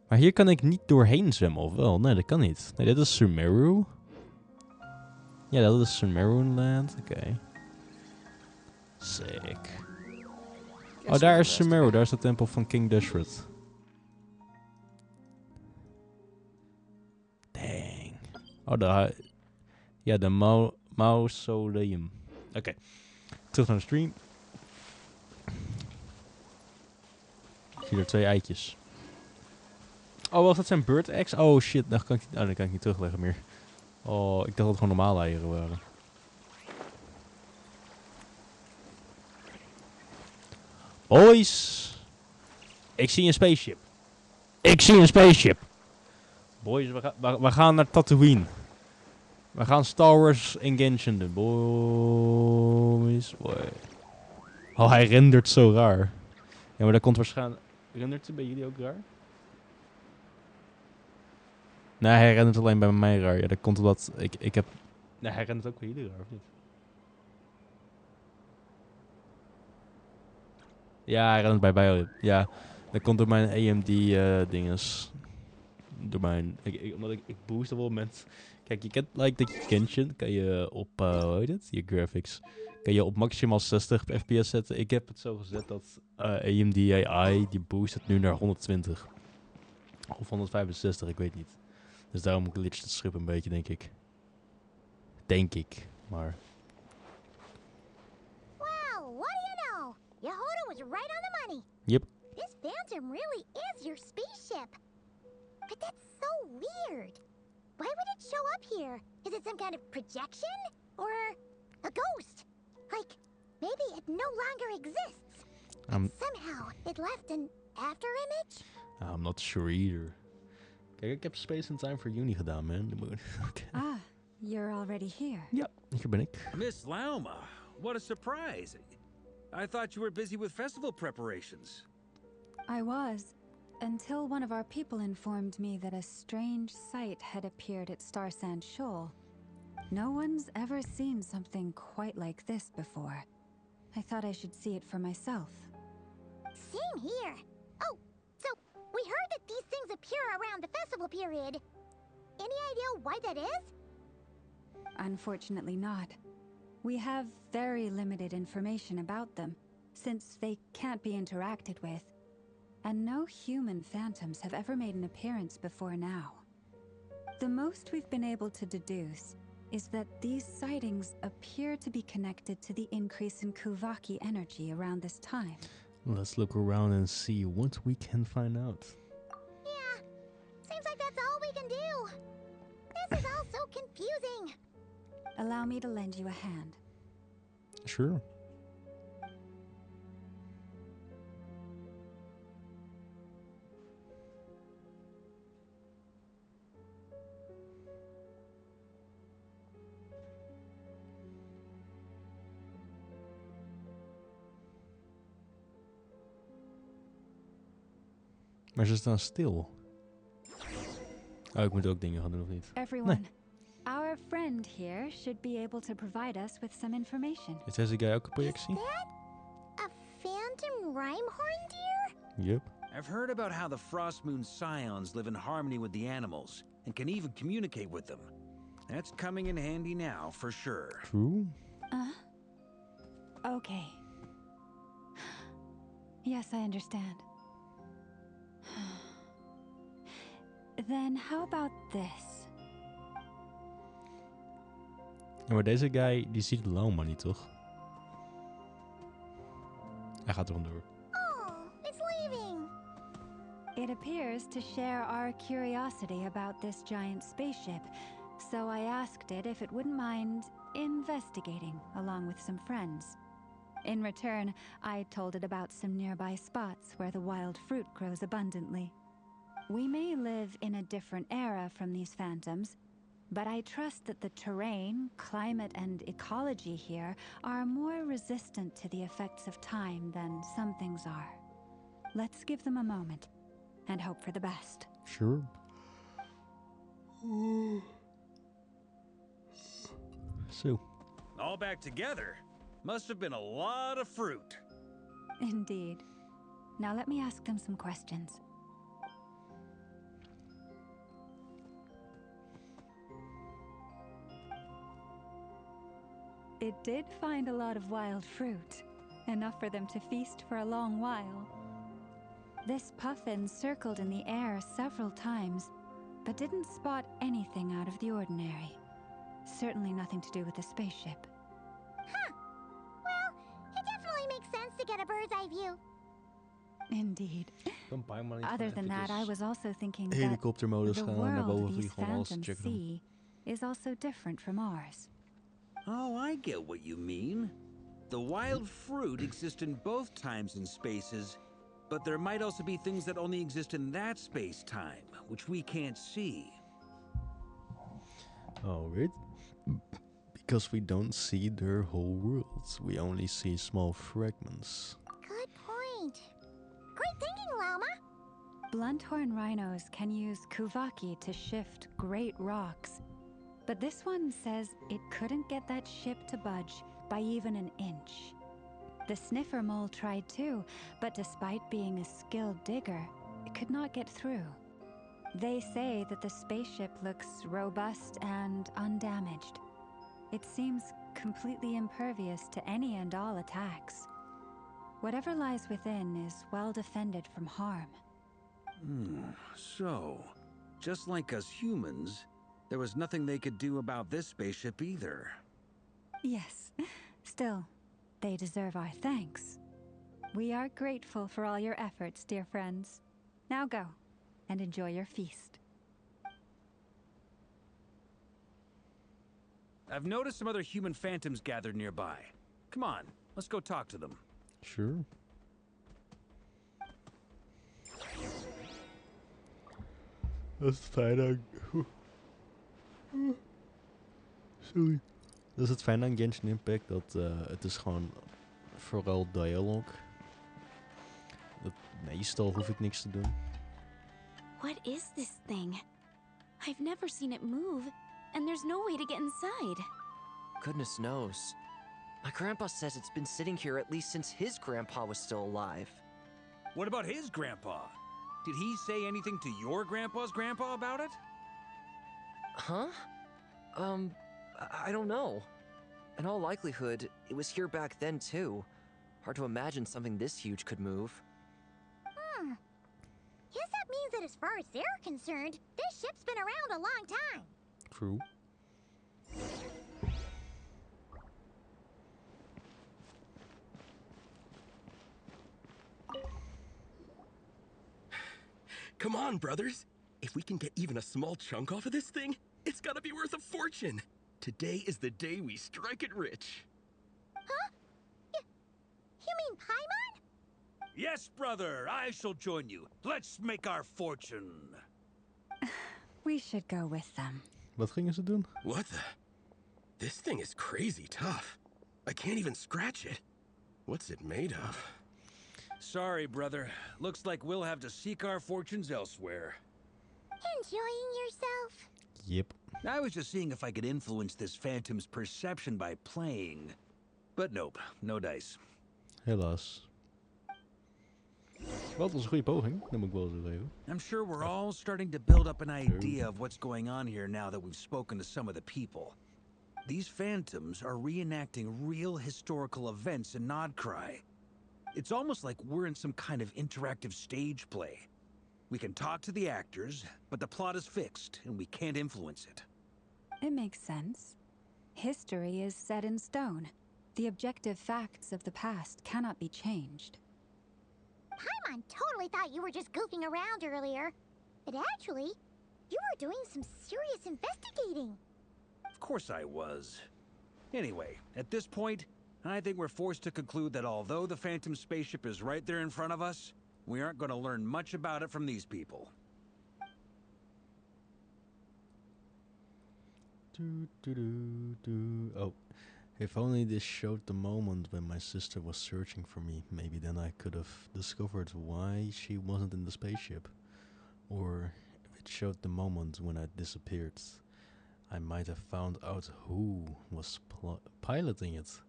Maar hier kan ik niet doorheen zwemmen, of wel? Nee, dat kan niet. Nee, dit is Sumeru. Ja, dat is Sumeru land. Oké. Sick. Oh, daar is Sumeru. Daar is de tempel van King Dashwood. Dang. Oh, de mausoleum. Oké. Terug naar de stream. Ik zie er 2 eitjes. Oh, wacht, dat zijn bird eggs? Oh shit, dan kan ik niet terugleggen meer. Oh, ik dacht dat het gewoon normale eieren waren. Boys! Ik zie een spaceship. Boys, we gaan naar Tatooine. We gaan Star Wars in Genshin doen. Boys. Boy. Oh, hij rendert zo raar. Ja, maar dat komt waarschijnlijk... Rendert het bij jullie ook raar? Nee, hij rendert alleen bij mij raar. Ja, dat komt omdat ik heb... Nee, hij rendert ook bij jullie raar, of niet? Ja, hij rendert bij mij. Ja, dat komt door mijn AMD dinges. Door mijn... Omdat ik boost op het moment... Kijk, je kent dat je Genshin, kan je op, hoe heet het? Je graphics. Kan je op maximaal 60 fps zetten. Ik heb het zo gezet dat AMD AI, die boost het nu naar 120. Of 165, ik weet niet. Dus daarom glitcht het schip een beetje, denk ik. Maar... Wow, what do you know? Yehuda was right on the money. Yep. This phantom really is your spaceship. But that's so weird. Why would it show up here? Is it some kind of projection? Or a ghost? Like, maybe it no longer exists. Somehow, it left an after image? I'm not sure either. Kijk, ik heb Space and Time for Uni gedaan, man. Ah, you're already here. Ja, hier ben ik. Miss Lauma, what a surprise. I thought you were busy with festival preparations. I was, until one of our people informed me that a strange sight had appeared at Star Sand Shoal. No one's ever seen something quite like this before. I thought I should see it for myself. Same here. Oh, so we heard that these things appear around the festival period. Any idea why that is? Unfortunately not. We have very limited information about them, since they can't be interacted with. And no human phantoms have ever made an appearance before now. The most we've been able to deduce is that these sightings appear to be connected to the increase in Kuvaki energy around this time. Let's look around and see what we can find out. Yeah, seems like that's all we can do. This is all so confusing. Allow me to lend you a hand. Sure. Maar ze staan stil. Oh, ik moet ook dingen gaan doen, of niet? Everyone, our friend here should be able to provide us with some information. Is deze guy ook een projectie? Is that a phantom rhymehorn deer? Yep. I've heard about how the Frost Moon scions live in harmony with the animals, and can even communicate with them. That's coming in handy now, for sure. True. Okay. Yes, I understand. Then how about this? Ja, maar deze guy, die ziet Lauma niet, toch? Hij gaat er vandoor. Oh, it's leaving. It appears to share our curiosity about this giant spaceship, so I asked it if it wouldn't mind investigating along with some friends. In return, I told it about some nearby spots where the wild fruit grows abundantly. We may live in a different era from these phantoms, but I trust that the terrain, climate, and ecology here are more resistant to the effects of time than some things are. Let's give them a moment and hope for the best. Sure. So. All back together? Must have been a lot of fruit. Indeed. Now let me ask them some questions. It did find a lot of wild fruit, enough for them to feast for a long while. This puffin circled in the air several times, but didn't spot anything out of the ordinary. Certainly nothing to do with the spaceship. Huh. Well, it definitely makes sense to get a bird's eye view. Indeed. Other than that, I was also thinking that helikoptermodus the gaan naar world boven these vliegen om alles te phantoms checken. see is also different from ours. Oh, I get what you mean. The wild fruit exist in both times and spaces, but there might also be things that only exist in that space-time, which we can't see. Oh, right. Because we don't see their whole worlds. We only see small fragments. Good point. Great thinking, Lauma. Blunthorn rhinos can use Kuvaki to shift great rocks. But this one says it couldn't get that ship to budge by even an inch. The sniffer mole tried too, but despite being a skilled digger, it could not get through. They say that the spaceship looks robust and undamaged. It seems completely impervious to any and all attacks. Whatever lies within is well defended from harm. So, just like us humans, there was nothing they could do about this spaceship either. Yes. Still, they deserve our thanks. We are grateful for all your efforts, dear friends. Now go, and enjoy your feast. I've noticed some other human phantoms gathered nearby. Come on, let's go talk to them. Sure. Dat is het fijn aan... Sorry. Dat is het fijn aan Genshin Impact, dat het is gewoon vooral dialoog. Dat, meestal hoef ik niks te doen. What is this thing? I've never seen it move, and there's no way to get inside. Goodness knows. My grandpa says it's been sitting here at least since his grandpa was still alive. What about his grandpa? Did he say anything to your grandpa's grandpa about it? Huh? I don't know. In all likelihood, it was here back then too. Hard to imagine something this huge could move. Guess that means that as far as they're concerned, this ship's been around a long time. True. Come on, brothers. If we can get even a small chunk off of this thing, it's gotta be worth a fortune. Today is the day we strike it rich. Huh? You mean Paimon? Yes, brother, I shall join you. Let's make our fortune. We should go with them. Wat gingen ze doen? What the? This thing is crazy tough. I can't even scratch it. What's it made of? Sorry, brother. Looks like we'll have to seek our fortunes elsewhere. Enjoying yourself? Yep. I was just seeing if I could influence this phantom's perception by playing. But nope, no dice. Helaas. Wel, dat was een goede poging, dat moet ik wel zo zeggen. I'm sure we're all starting to build up an idea of what's going on here now that we've spoken to some of the people. These phantoms are reenacting real historical events in Nodcry. It's almost like we're in some kind of interactive stage play. We can talk to the actors, but the plot is fixed, and we can't influence it. It makes sense. History is set in stone. The objective facts of the past cannot be changed. Paimon totally thought you were just goofing around earlier. But actually, you were doing some serious investigating. Of course I was. Anyway, at this point, I think we're forced to conclude that although the Phantom spaceship is right there in front of us, we aren't going to learn much about it from these people. Oh, if only this showed the moment when my sister was searching for me. Maybe then I could have discovered why she wasn't in the spaceship. Or if it showed the moment when I disappeared, I might have found out who was piloting it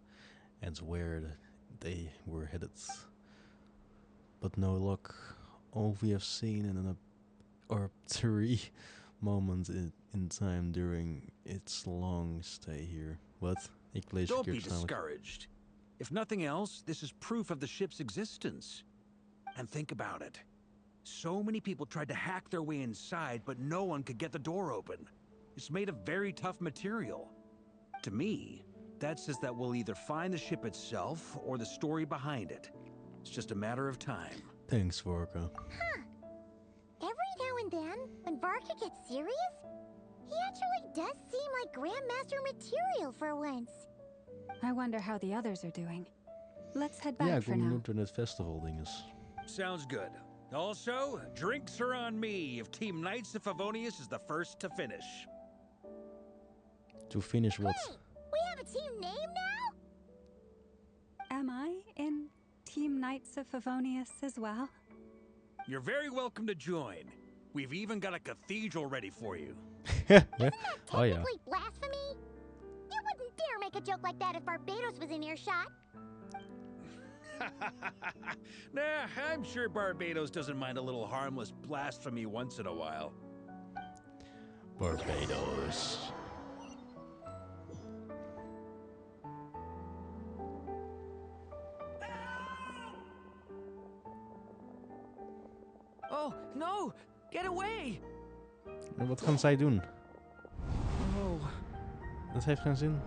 and where they were headed. But no luck. All we have seen in an arbitrary moment in time during its long stay here. What? Don't be discouraged. If nothing else, this is proof of the ship's existence. And think about it. So many people tried to hack their way inside, but no one could get the door open. It's made of very tough material. To me, that says that we'll either find the ship itself or the story behind it. It's just a matter of time. Thanks, Vorka. Huh. Every now and then, when Varka gets serious, he actually does seem like Grandmaster material for once. I wonder how the others are doing. Let's head back Ja, for ik now. moet naar het festival dinges. Sounds good. Also, drinks are on me if Team Knights of Favonius is the first to finish. To finish what? Wait, we have a team name now? Am I in Team Knights of Favonius as well? You're very welcome to join. We've even got a cathedral ready for you. Isn't that Oh yeah. technically blasphemy? You wouldn't dare make a joke like that if Barbados was in earshot. Nah, I'm sure Barbados doesn't mind a little harmless blasphemy once in a while. Barbados. Oh, no! Get away! En wat gaan zij doen? Oh. Dat heeft geen zin.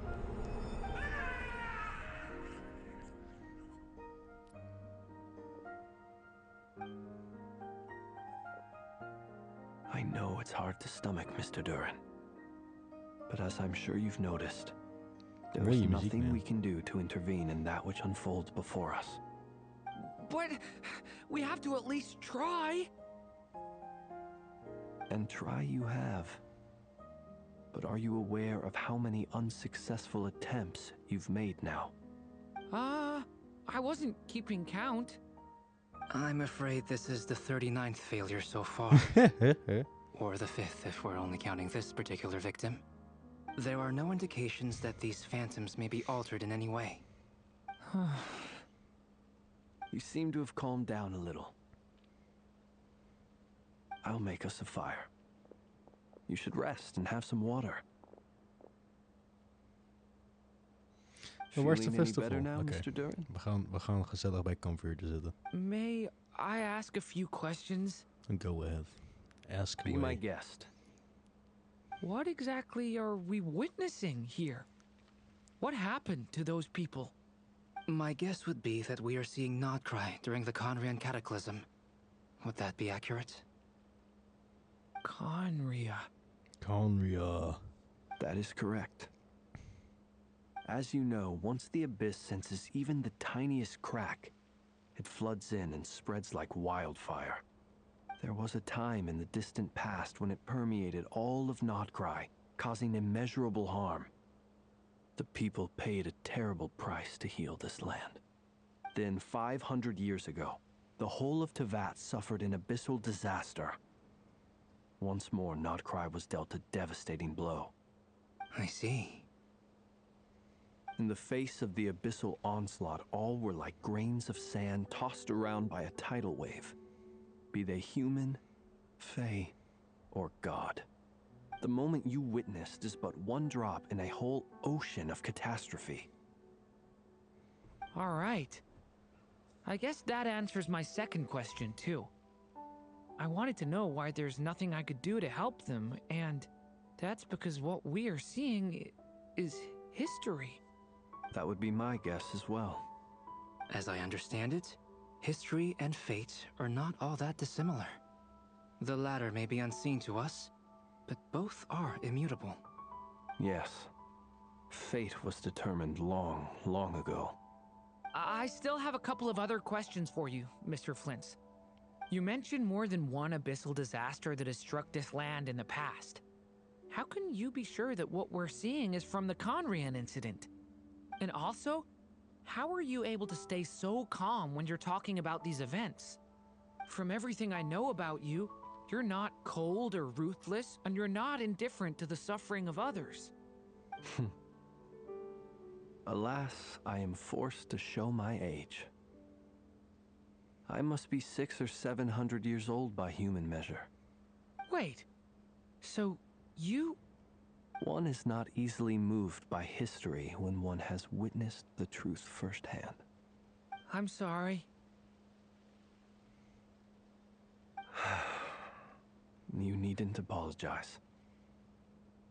I know it's hard to stomach, Mr. Duran. But as I'm sure you've noticed, there is nothing we can do to intervene in that which unfolds before us. But we have to at least try. And try you have. But are you aware of how many unsuccessful attempts you've made now? I wasn't keeping count. I'm afraid this is the 39th failure so far. Or the 5th if we're only counting this particular victim. There are no indications that these phantoms may be altered in any way. You seem to have calmed down a little. I'll make us a fire. You should rest and have some water. Where's the Feeling any festival? better now, Oké. Mr. Durin? We gaan gezellig bij kampvuur zitten. May I ask a few questions? Go ahead. Ask Be away. my guest. What exactly are we witnessing here? What happened to those people? My guess would be that we are seeing Nodcry during the Conrian Cataclysm. Would that be accurate? Conria. That is correct. As you know, once the Abyss senses even the tiniest crack, it floods in and spreads like wildfire. There was a time in the distant past when it permeated all of Nodcry, causing immeasurable harm. The people paid a terrible price to heal this land. Then, 500 years ago, the whole of Teyvat suffered an abyssal disaster. Once more, Nodcry was dealt a devastating blow. I see. In the face of the abyssal onslaught, all were like grains of sand tossed around by a tidal wave. Be they human, fae, or god. The moment you witnessed is but one drop in a whole ocean of catastrophe. All right. I guess that answers my second question, too. I wanted to know why there's nothing I could do to help them, and that's because what we are seeing is history. That would be my guess as well. As I understand it, history and fate are not all that dissimilar. The latter may be unseen to us, but both are immutable. Yes. Fate was determined long, long ago. I still have a couple of other questions for you, Mr. Flintz. You mentioned more than one abyssal disaster that has struck this land in the past. How can you be sure that what we're seeing is from the Conrian incident? And also, how are you able to stay so calm when you're talking about these events? From everything I know about you, you're not cold or ruthless, and you're not indifferent to the suffering of others. Alas, I am forced to show my age. I must be 600 or 700 years old by human measure. Wait, so you... One is not easily moved by history when one has witnessed the truth firsthand. I'm sorry. You needn't apologize.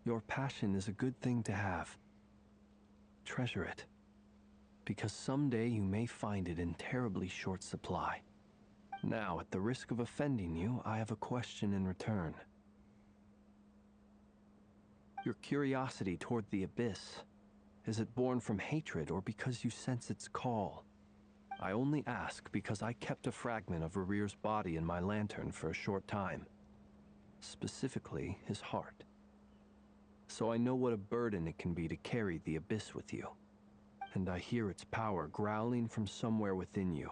Your passion is a good thing to have. Treasure it, because someday you may find it in terribly short supply. Now, at the risk of offending you, I have a question in return. Your curiosity toward the Abyss, is it born from hatred or because you sense its call? I only ask because I kept a fragment of Rerear's body in my lantern for a short time. Specifically, his heart. So I know what a burden it can be to carry the Abyss with you. And I hear its power growling from somewhere within you.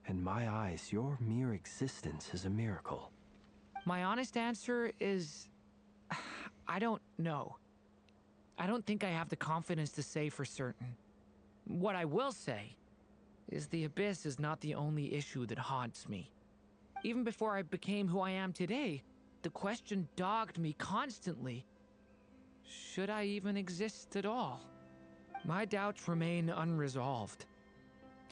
In my eyes, your mere existence is a miracle. My honest answer is... I don't know. I don't think I have the confidence to say for certain. What I will say is the Abyss is not the only issue that haunts me. Even before I became who I am today, the question dogged me constantly. Should I even exist at all? My doubts remain unresolved.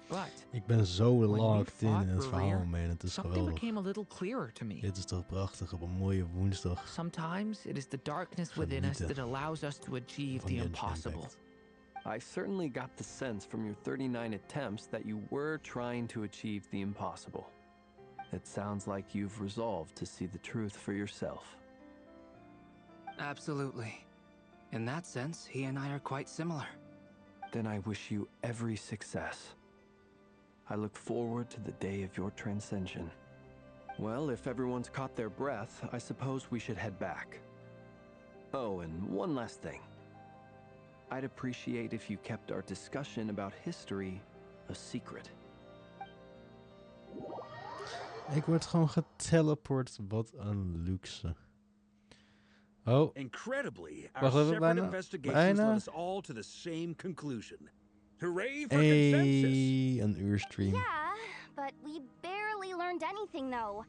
But Ik ben zo when we locked in fought het verhaal, Rerear, man. Het is something geweldig. became a little clearer to me. Dit is toch prachtig op een mooie woensdag. Sometimes it is the darkness within us that allows us to achieve the impossible. I certainly got the sense from your 39 attempts that you were trying to achieve the impossible. It sounds like you've resolved to see the truth for yourself. Absolutely. In that sense, he and I are quite similar. Then I wish you every success. I look forward to the day of your transcension. Well, if everyone's caught their breath, I suppose we should head back. Oh, and one last thing. I'd appreciate if you kept our discussion about history a secret. Ik word gewoon geteleport. Wat een luxe. Oh. Incredibly, our Wacht even, separate bijna. investigations led us all to the same conclusion. Hooray for consensus! Een uurstream. Yeah, but we barely learned anything though.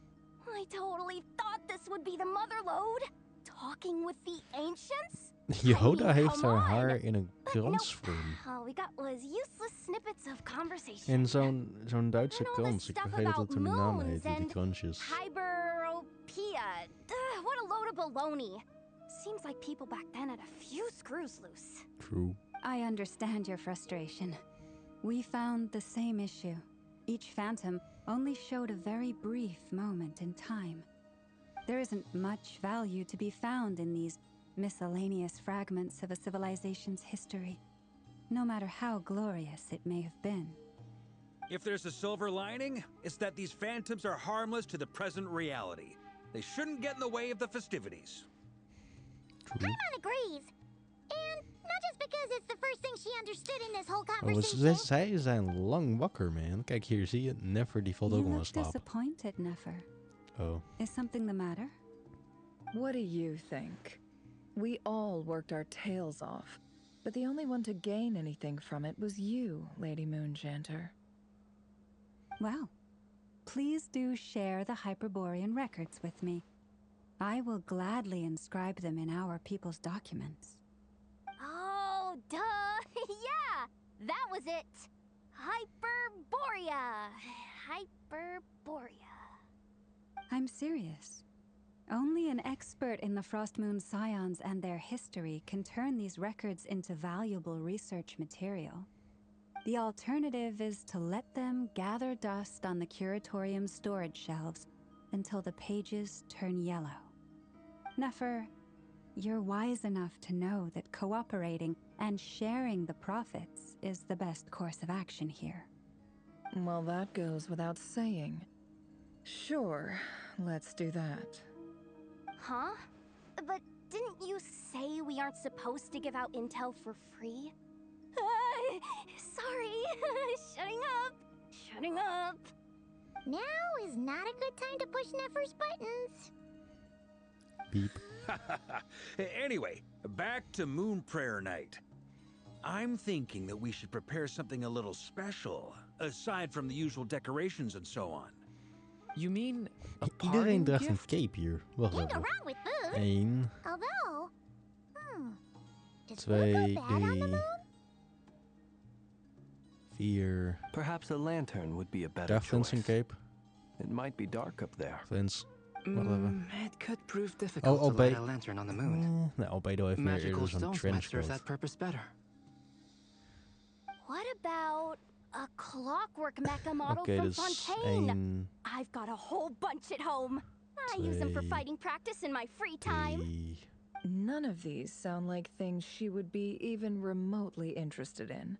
I totally thought this would be the mother lode. Talking with the ancients? Yoda heeft come haar on. haar in een kransvorm. All we got was useless snippets of conversation. In zo'n Duitse krans. Ik stuff vergeet wat about hun naam moons heet, die and kransjes. Hyperopia. What a load of baloney. Seems like people back then had a few screws loose. True. I understand your frustration. We found the same issue. Each phantom only showed a very brief moment in time. There isn't much value to be found in these miscellaneous fragments of a civilization's history, no matter how glorious it may have been. If there's a silver lining, it's that these phantoms are harmless to the present reality. They shouldn't get in the way of the festivities. True. Paimon agrees. And not just because it's the first thing she understood in this whole conversation. Oh, zij zijn lang wakker, man. Kijk, hier zie je. Nefer, die valt ook al in slaap. Disappointed, Nefer. Oh. Is something the matter? What do you think? We all worked our tails off, but the only one to gain anything from it was you, Lady Moonjanter. Well, please do share the Hyperborean records with me. I will gladly inscribe them in our people's documents. Oh, duh! Yeah! That was it! Hyperborea! Hyperborea. I'm serious. Only an expert in the Frostmoon Scions and their history can turn these records into valuable research material. The alternative is to let them gather dust on the Curatorium's storage shelves until the pages turn yellow. Nefer, you're wise enough to know that cooperating and sharing the profits is the best course of action here. Well, that goes without saying. Sure, let's do that. Huh? But didn't you say we aren't supposed to give out intel for free? Sorry. Shutting up. Now is not a good time to push Nefer's buttons. Beep. Anyway, back to Moon Prayer Night. I'm thinking that we should prepare something a little special, aside from the usual decorations and so on. You mean a Iedereen draagt een gift? cape hier. Wacht Can't go even. wrong with food. 1, Although, does 2, food go bad on the 3, moon? 4. Perhaps a lantern would be a better Draagt Flint choice. zijn cape? It might be dark up there. Flint. Wacht even. It could prove difficult to light a lantern on the moon. Nee, Albedo heeft meer Magical eerder zo'n stones might serve trenchcoat. that purpose better. What about a clockwork mecha model Oké, from dus Fontaine? 1, I've got a whole bunch at home. I use them for 2, fighting practice in my free time. 3. None of these sound like things she would be even remotely interested in.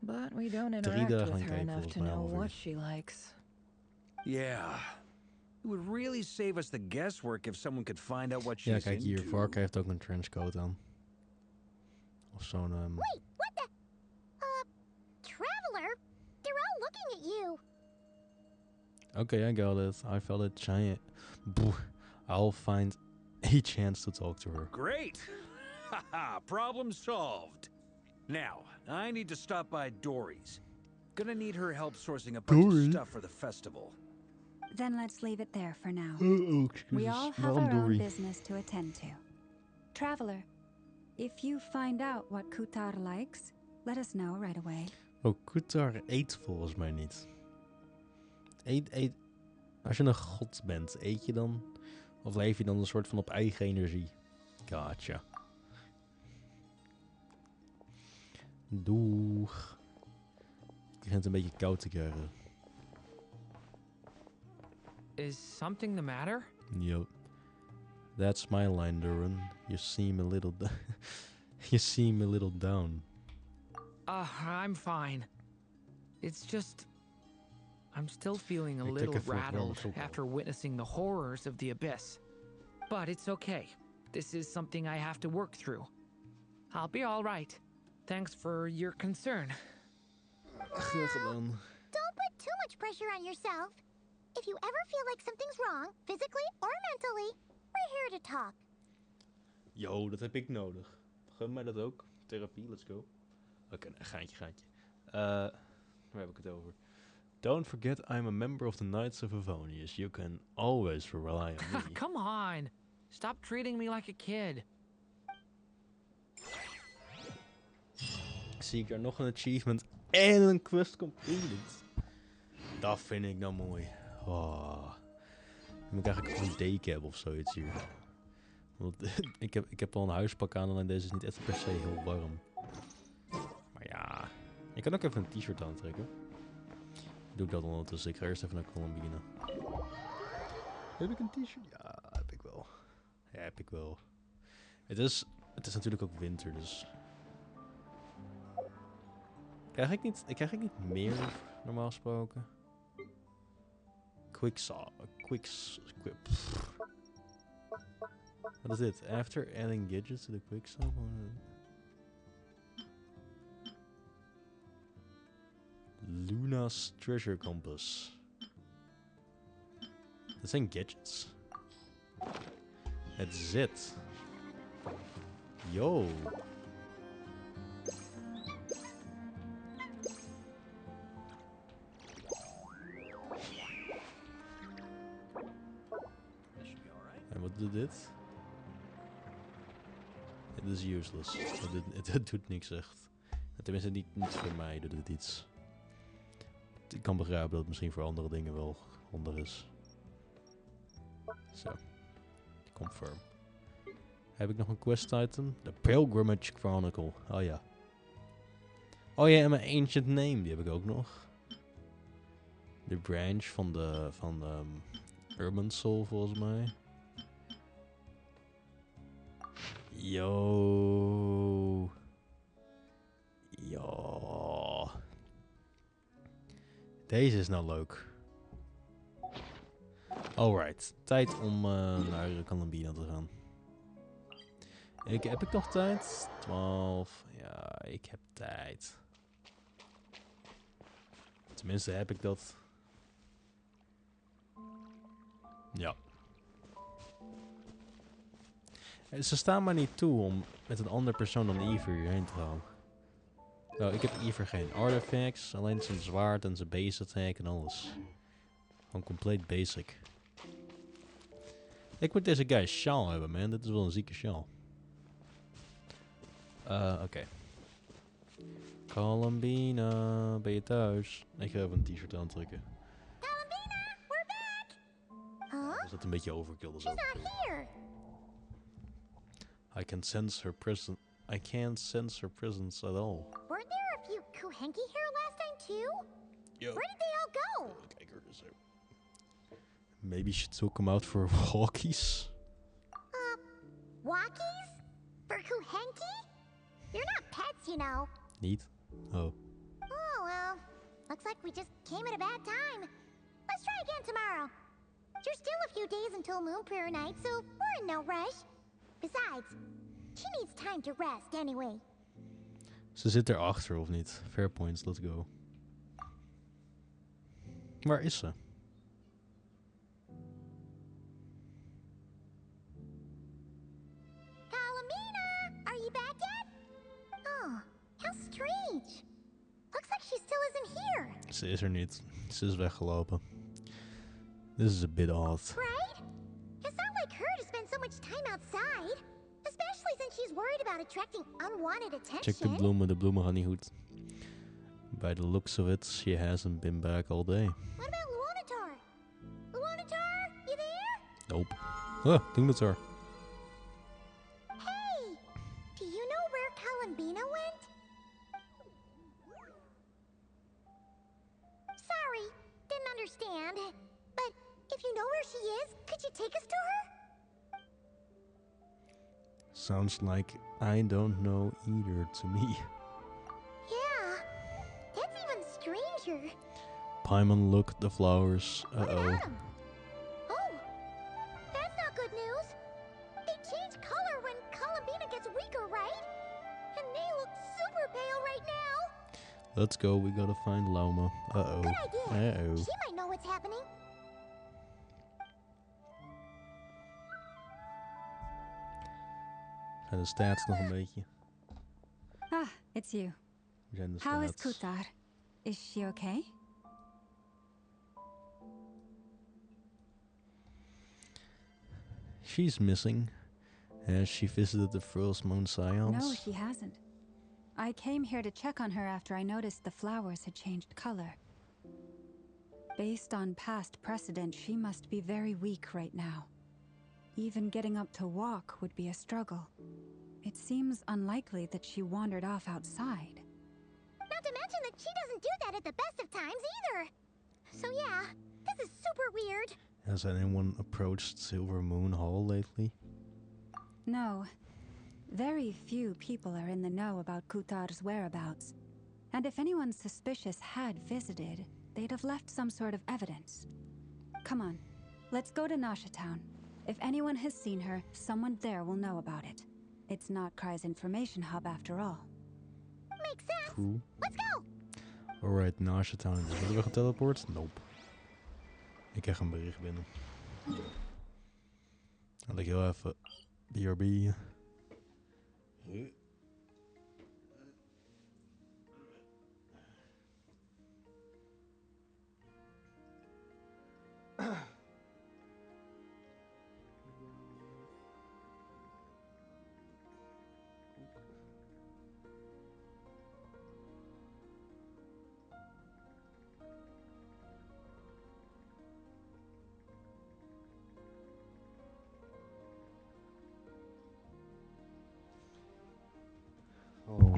But we don't interact dagen with her cape enough volgens to mij know ongeveer. what she likes. Yeah. It would really save us the guesswork if someone could find out what she's Ja, kijk hier. into. Varken heeft ook een trenchcoat aan. Of zo'n... Wait, what the? Traveler? They're all looking at you. Okay, I got it. I felt it giant. I'll find a chance to talk to her. Great! Haha, problem solved. Now, I need to stop by Dory's. Gonna need her help sourcing a bunch of stuff for the festival. Then let's leave it there for now. Oh, We all have our own business to attend to. Traveler, if you find out what Kutar likes, let us know right away. Oh, Kutar eet volgens mij niet. Eet. Als je een god bent, eet je dan? Of leef je dan een soort van op eigen energie? Gotcha. Doeg. Ik begin het een beetje koud te krijgen. Is something the matter? Yo. That's my line, Duran. You seem a little... you seem a little down. I'm fine. It's just... I'm still feeling a Ik little trek even wat rattled warmers op. after witnessing the horrors of the abyss. But it's okay. This is something I have to work through. I'll be all right. Thanks for your concern. Graag gedaan. Don't put too much pressure on yourself. If you ever feel like something's wrong, physically or mentally, we're here to talk. Yo, dat heb ik nodig. Gun mij dat ook. Therapie, let's go. Oké, gaantje. Waar heb ik het over? Don't forget I'm a member of the Knights of Favonius. You can always rely on me. Come on. Stop treating me like a kid. Zie ik daar nog een achievement en een quest completed. Dat vind ik nou mooi. Oh. Dan moet ik eigenlijk gewoon een deken hebben of zoiets hier. Want ik heb al een huispak aan en deze is niet echt per se heel warm. Maar ja, ik kan ook even een t-shirt aantrekken. Doe ik dat ondertussen. Ik ga eerst even naar Colombina. Heb ik een t-shirt? Ja, heb ik wel. Ja, heb ik wel. Het is natuurlijk ook winter, dus... Krijg ik niet meer, normaal gesproken? Wat is dit? After adding gadgets to the quicksaw? Luna's treasure compass. Dat zijn gadgets. Het zit. Yo. En wat doet dit? Het is useless. Het doet niks echt. Tenminste, niet voor mij doet het iets. Ik kan begrijpen dat het misschien voor andere dingen wel handig is. Zo. Confirm. Heb ik nog een quest item? The Pilgrimage Chronicle. Oh ja. Oh ja, en mijn Ancient Name, die heb ik ook nog. De branch van Urban Soul, volgens mij. Yo. Yo. Deze is nou leuk. Alright. Tijd om naar Colombina te gaan. Heb ik nog tijd? 12. Ja, ik heb tijd. Tenminste heb ik dat. Ja. Ze staan maar niet toe om met een andere persoon dan Ivor hierheen te gaan. Nou, ik heb Ivor geen artifacts, alleen zijn zwaard en zijn base attack en alles. Gewoon compleet basic. Ik moet deze guy sjaal hebben, man. Dit is wel een zieke sjaal. Oké. Colombina, ben je thuis? Ik ga even een t-shirt aantrekken. Colombina, we're back! Huh? Is dat een beetje overkill? She's not here! I can't sense her presence at all. Weren't there a few Kuhenki here last time too? Yo. Where did they all go? Maybe she took them out for walkies? Walkies? For Kuhenki? You're not pets, you know. Niet? Oh. Oh, well. Looks like we just came at a bad time. Let's try again tomorrow. There's still a few days until Moon Prayer Night, so we're in no rush. Besides, she needs time to rest anyway. Ze zit erachter, of niet? Fair points, let's go. Waar is ze? Colombina, are you back yet? Oh, how strange. Looks like she still isn't here. Ze is er niet. Ze is weggelopen. This is a bit odd. Right? It's not like her to spend so much time outside. Especially since she's worried about attracting unwanted attention. Check de bloemen gaan niet goed. By the looks of it, she hasn't been back all day. What about Luanatar? Luanatar, you there? Nope. Luanatar. Hey! Do you know where Colombina went? Sorry, didn't understand. But if you know where she is, could you take us to her? Sounds like I don't know either to me. Yeah, that's even stranger. Paimon looked at the flowers. What about 'em? Oh, that's not good news. They change color when Colombina gets weaker, right? And they look super pale right now. Let's go, we gotta find Loma. Uh-oh. Good idea. Uh-oh. She might know what's happening. En de stats nog een beetje. Ah, it's you. We zijn de How is stats. Kutar? Is she okay? She's missing. Has she visited the first moon scions? No, she hasn't. I came here to check on her after I noticed the flowers had changed color. Based on past precedent, she must be very weak right now. Even getting up to walk would be a struggle. It seems unlikely that she wandered off outside. Not to mention that she doesn't do that at the best of times either. So yeah, this is super weird. Has anyone approached Silver Moon Hall lately? No. Very few people are in the know about Kutar's whereabouts. And if anyone suspicious had visited, they'd have left some sort of evidence. Come on, let's go to Nasha Town. If anyone has seen her, someone there will know about it. It's not Cry's information hub after all. Makes sense. Cool. Let's go. Alright, Nasha Town. Worden we geteleport? Nope. Ik krijg een bericht binnen. Laat ik heel even BRB.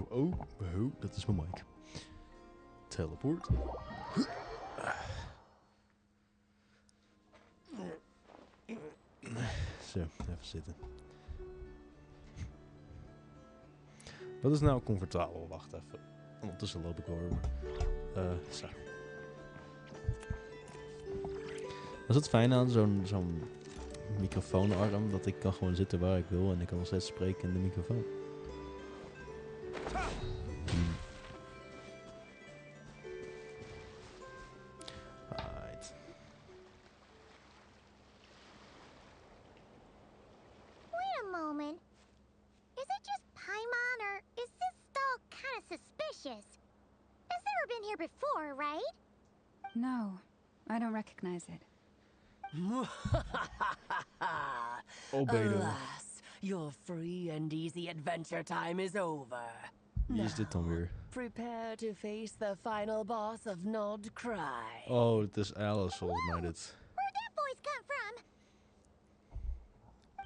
Oh, dat is mijn mic. Teleport. Zo, even zitten. Wat is nou comfortabel? Wacht even. Ondertussen loop ik over. Zo. Dat is het fijn aan zo'n microfoonarm, dat ik kan gewoon zitten waar ik wil en ik kan nog steeds spreken in de microfoon. Right. Wait a moment. Is it just Paimon, or is this stall kind of suspicious? It's never been here before, right? No, I don't recognize it. Oh, baby. Alas, your free and easy adventure time is over. Wie is dit dan weer? Prepare to face the final boss of Nod Cry. Oh, het is Alice volgens mij dit. Where'd that voice come from?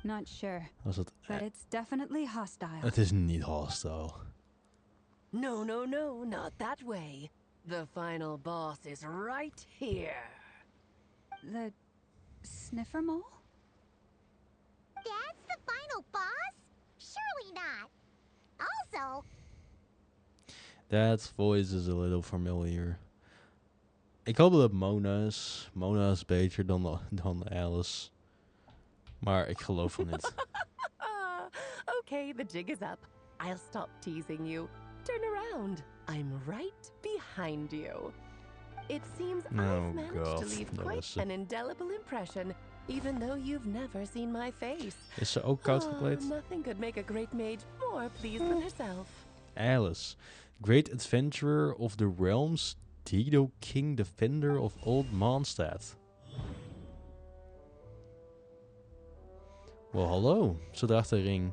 Not sure, Was het? but it's definitely hostile. Het is niet hostile. No, no, no, not that way. The final boss is right here. The sniffer mole? That's the final boss? Surely not. Also, That voice is a little familiar. Ik hoop dat het Mona is. Mona is beter dan Alice. Maar ik geloof van niet. Okay, the jig is up. I'll stop teasing you. Turn around. I'm right behind you. It seems I've managed to leave quite an indelible impression, even though you've never seen my face. Is ze ook koud gekleed? Nothing could make a great mage more pleased with herself. Alice. Great Adventurer of the Realms. Dido King Defender of Old Mondstadt. Wel, hallo. Ze draagt de ring.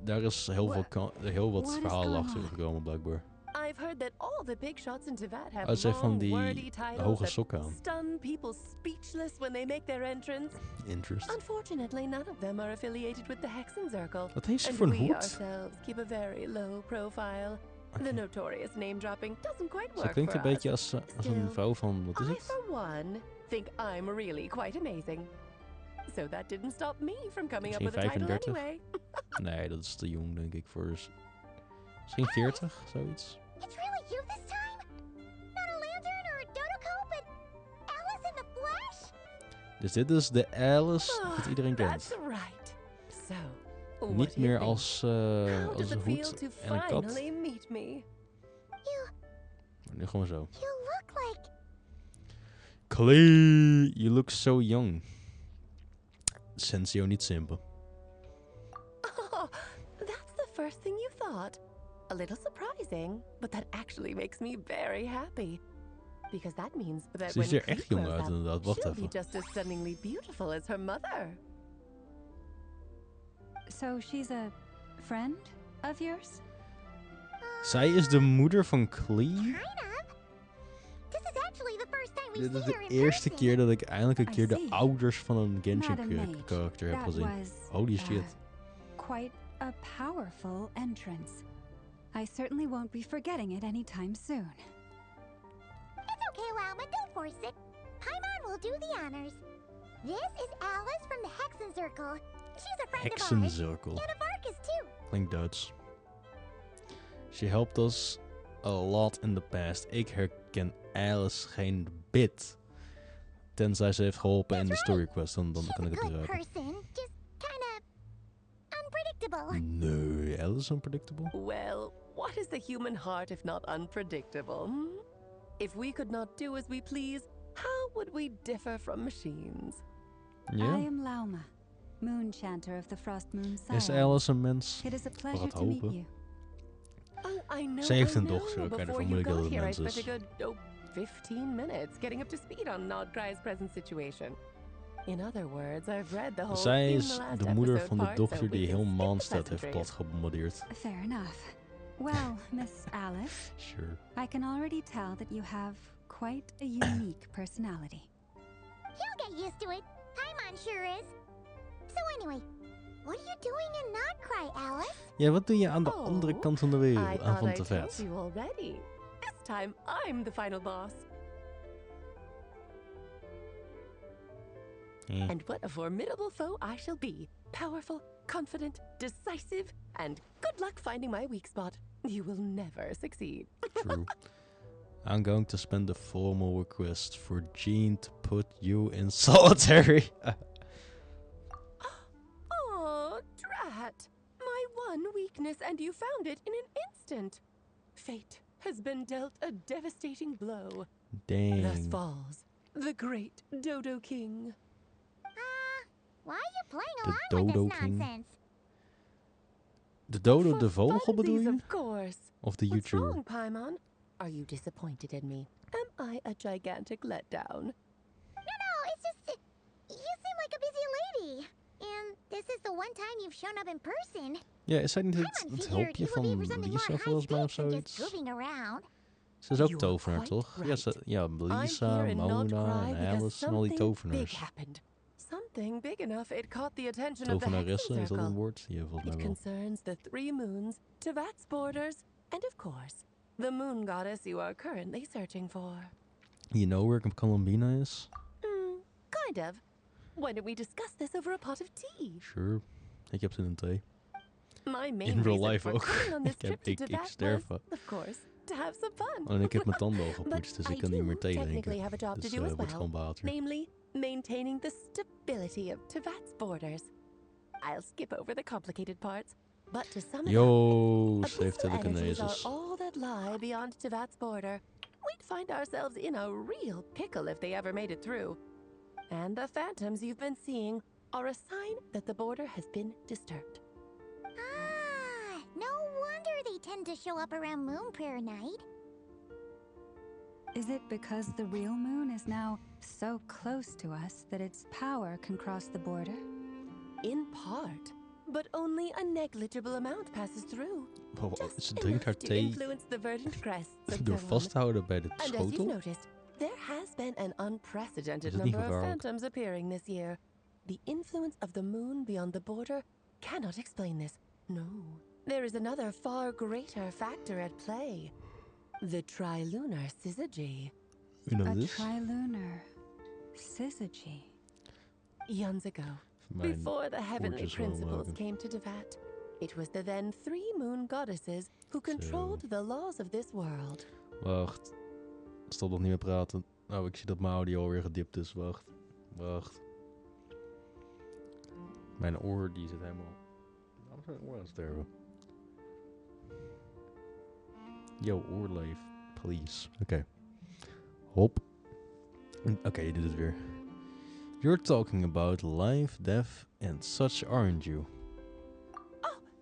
Daar is heel wat verhaal achter gekomen, blijkbaar. I've heard that all the big shots in Teyvat have Ze heeft van die wordy titles hoge that sokken aan. stun people speechless when they make their entrance. Interest. Unfortunately, none of them are affiliated with the Hexen Circle. Wat heeft ze and voor een we hoed? ourselves keep a very low profile. The notorious name-dropping doesn't quite Ze work klinkt for een beetje us. als een vrouw van, wat is I, het? for one, think I'm really quite amazing. So that didn't stop me from coming up Misschien with a title 35? anyway. Nee, dat is te jong, denk ik, voor... Misschien 40, zoiets. it's really you this time? Not a lantern or a dodo but Alice in the flesh? Dus dit is de Alice dat iedereen kent. That's right. So, what Niet do you meer think? als How een does it feel hoed to en een kat. finally meet me? Nu gewoon zo. You look like... Clay, you look so young. Sensio niet simpel. first thing you thought. A little surprising, but that actually makes me very happy. Because that means that Ze when ziet er Klee echt jong grows uit up, inderdaad. Wacht she'll be even. just as stunningly beautiful as her mother. So she's a friend of yours? Zij is de moeder van Klee. Kind of. This is actually the first time we've Dit is seen her de in eerste person. keer dat ik eindelijk een I keer de see. ouders van een Genshin Not a mage. karakter heb That gezien. was, Holy shit. Quite a powerful entrance. I certainly won't be forgetting it anytime soon. It's okay, Lauma, don't force it. Paimon will do the honors. This is Alice from the Hexen Circle. She's a friend of ours. Hexencirkel. And of Arcus, too. Klinkt Duits. She helped us a lot in the past. Ik herken Alice geen bit. Tenzij ze heeft geholpen in de story quest, dan kan ik het Good begrijpen. person, just kind of unpredictable. Nee, Alice is unpredictable. Well, what is the human heart if not unpredictable? If we could not do as we please, how would we differ from machines? Ja. I am Lauma, Moon Chanter of the Frost Moon Is Scion. Alice een mens? It is a pleasure Wat to meet hopen. you. Oh, I know. Ze heeft een I know. dochter, ook Before vermoed you ik dat got het here, I mens spent is. a good 15 minutes getting up to speed on Nodgry's present situation. In other words, I've read the whole Zij thing in is the last de moeder episode van de part, dochter so we die can heel skip the Mondstadt heeft pleasantries. platgebombardeerd. Fair enough. Well, Miss Alice, Sure. I can already tell that you have quite a unique personality. He'll get used to it. Paimon sure is. So anyway, what are you doing in Nodcry, Alice? Ja, wat doe je aan de andere kant van de I wereld? Aan thought van I te told vet. you already. This time I'm the final boss. And what a formidable foe I shall be. Powerful, confident, decisive, and good luck finding my weak spot. You will never succeed. True. I'm going to spend a formal request for Jean to put you in solitary. Oh, drat. My one weakness, and you found it in an instant. Fate has been dealt a devastating blow. Dang. Thus falls the great Dodo King. Why are you playing The along with Dodo this King. nonsense? De dodo, For de vogel bedoel funsies, je? of course. Of de What's YouTuber? wrong, Paimon? Are you disappointed in me? Am I a gigantic letdown? No, it's just you seem like a busy lady. And this is the one time you've shown up in person. Ja, is zij niet het Paimon figured hulpje you would be van for something Lisa more volgens mij of high stakes than zoiets? just goofing around. Ze is ook You're tovenaar, quite toch? Ja, right. ja, I'm Lisa, here in Mona Nodcry en because Alice en al die something big tovenaars. happened. Something big enough it caught the attention of the Tovenaressen, Hexen is dat een Circle. woord? Ja, volgens mij It wel. concerns the three moons, Tevat's borders, and of course, the moon goddess you are currently searching for. You know where Columbina is? Kind of. Why don't we discuss this over a pot of tea? Sure. Ik heb zin in thee. My main In real reason life for ook. coming on this trip to ik Tevat sterf. was, of course, to have some fun. En ik heb mijn tanden al gepoetst, dus I ik kan niet meer do thee technically drinken. have a job to Dus do as wordt gewoon well, water. namely maintaining the stability of Tevat's borders. I'll skip over the complicated parts, but to sum it Yo, up, ze heeft abyssal energies telekinesis. are all that lie beyond Tevat's border. We'd find ourselves in a real pickle if they ever made it through. And the phantoms you've been seeing are a sign that the border has been disturbed. No wonder they tend to show up around Moon Prayer Night. Is it because the real moon is now so close to us that its power can cross the border? In part, but only a negligible amount passes through. Wow, Just ze drinkt haar enough to thee influence the verdant crests of door Dawn. vast te houden bij de And as schotel. you've noticed, there has been an unprecedented Is het niet number of gevaarlijk? phantoms appearing this year. The influence of the moon beyond the border cannot explain this. No. There is another far greater factor at play. The trilunar syzygy. You know A this? trilunar syzygy. Eons ago, Mijn before the heavenly oortjes wel principles lopen. came to Tevat, it was the then three moon goddesses who controlled the laws of this world. Wacht. Stop nog niet meer praten. Oh, ik zie dat mijn audio alweer gedipt is. Wacht. Wacht. Mijn oor die zit helemaal... Waarom is mijn oor aan het sterven? Yo, oorleef. Please. Oké. Hop. Oké, je doet het weer. You're talking about life, death and such, aren't you?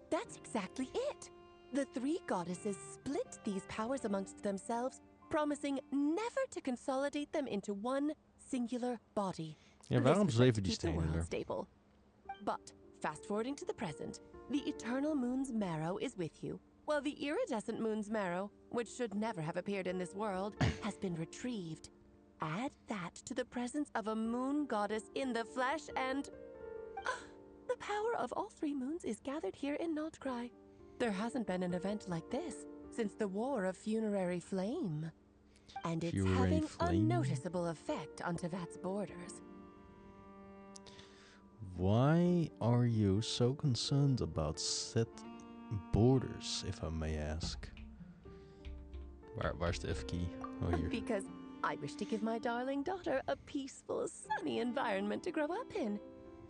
That's exactly it. The three goddesses split these powers amongst themselves, promising never to consolidate them into one singular body. Ja, waarom zweven die stenen er? Stable. But, fast forwarding to the present, the eternal moon's marrow is with you, while the iridescent moon's marrow, which should never have appeared in this world, has been retrieved. Add that to the presence of a moon goddess in the flesh and... the power of all three moons is gathered here in Notcry. There hasn't been an event like this since the War of Funerary Flame. And it's having a noticeable effect on Tevat's borders. Why are you so concerned about set borders, if I may ask? Where's the F key? Oh, here. Because I wish to give my darling daughter a peaceful, sunny environment to grow up in.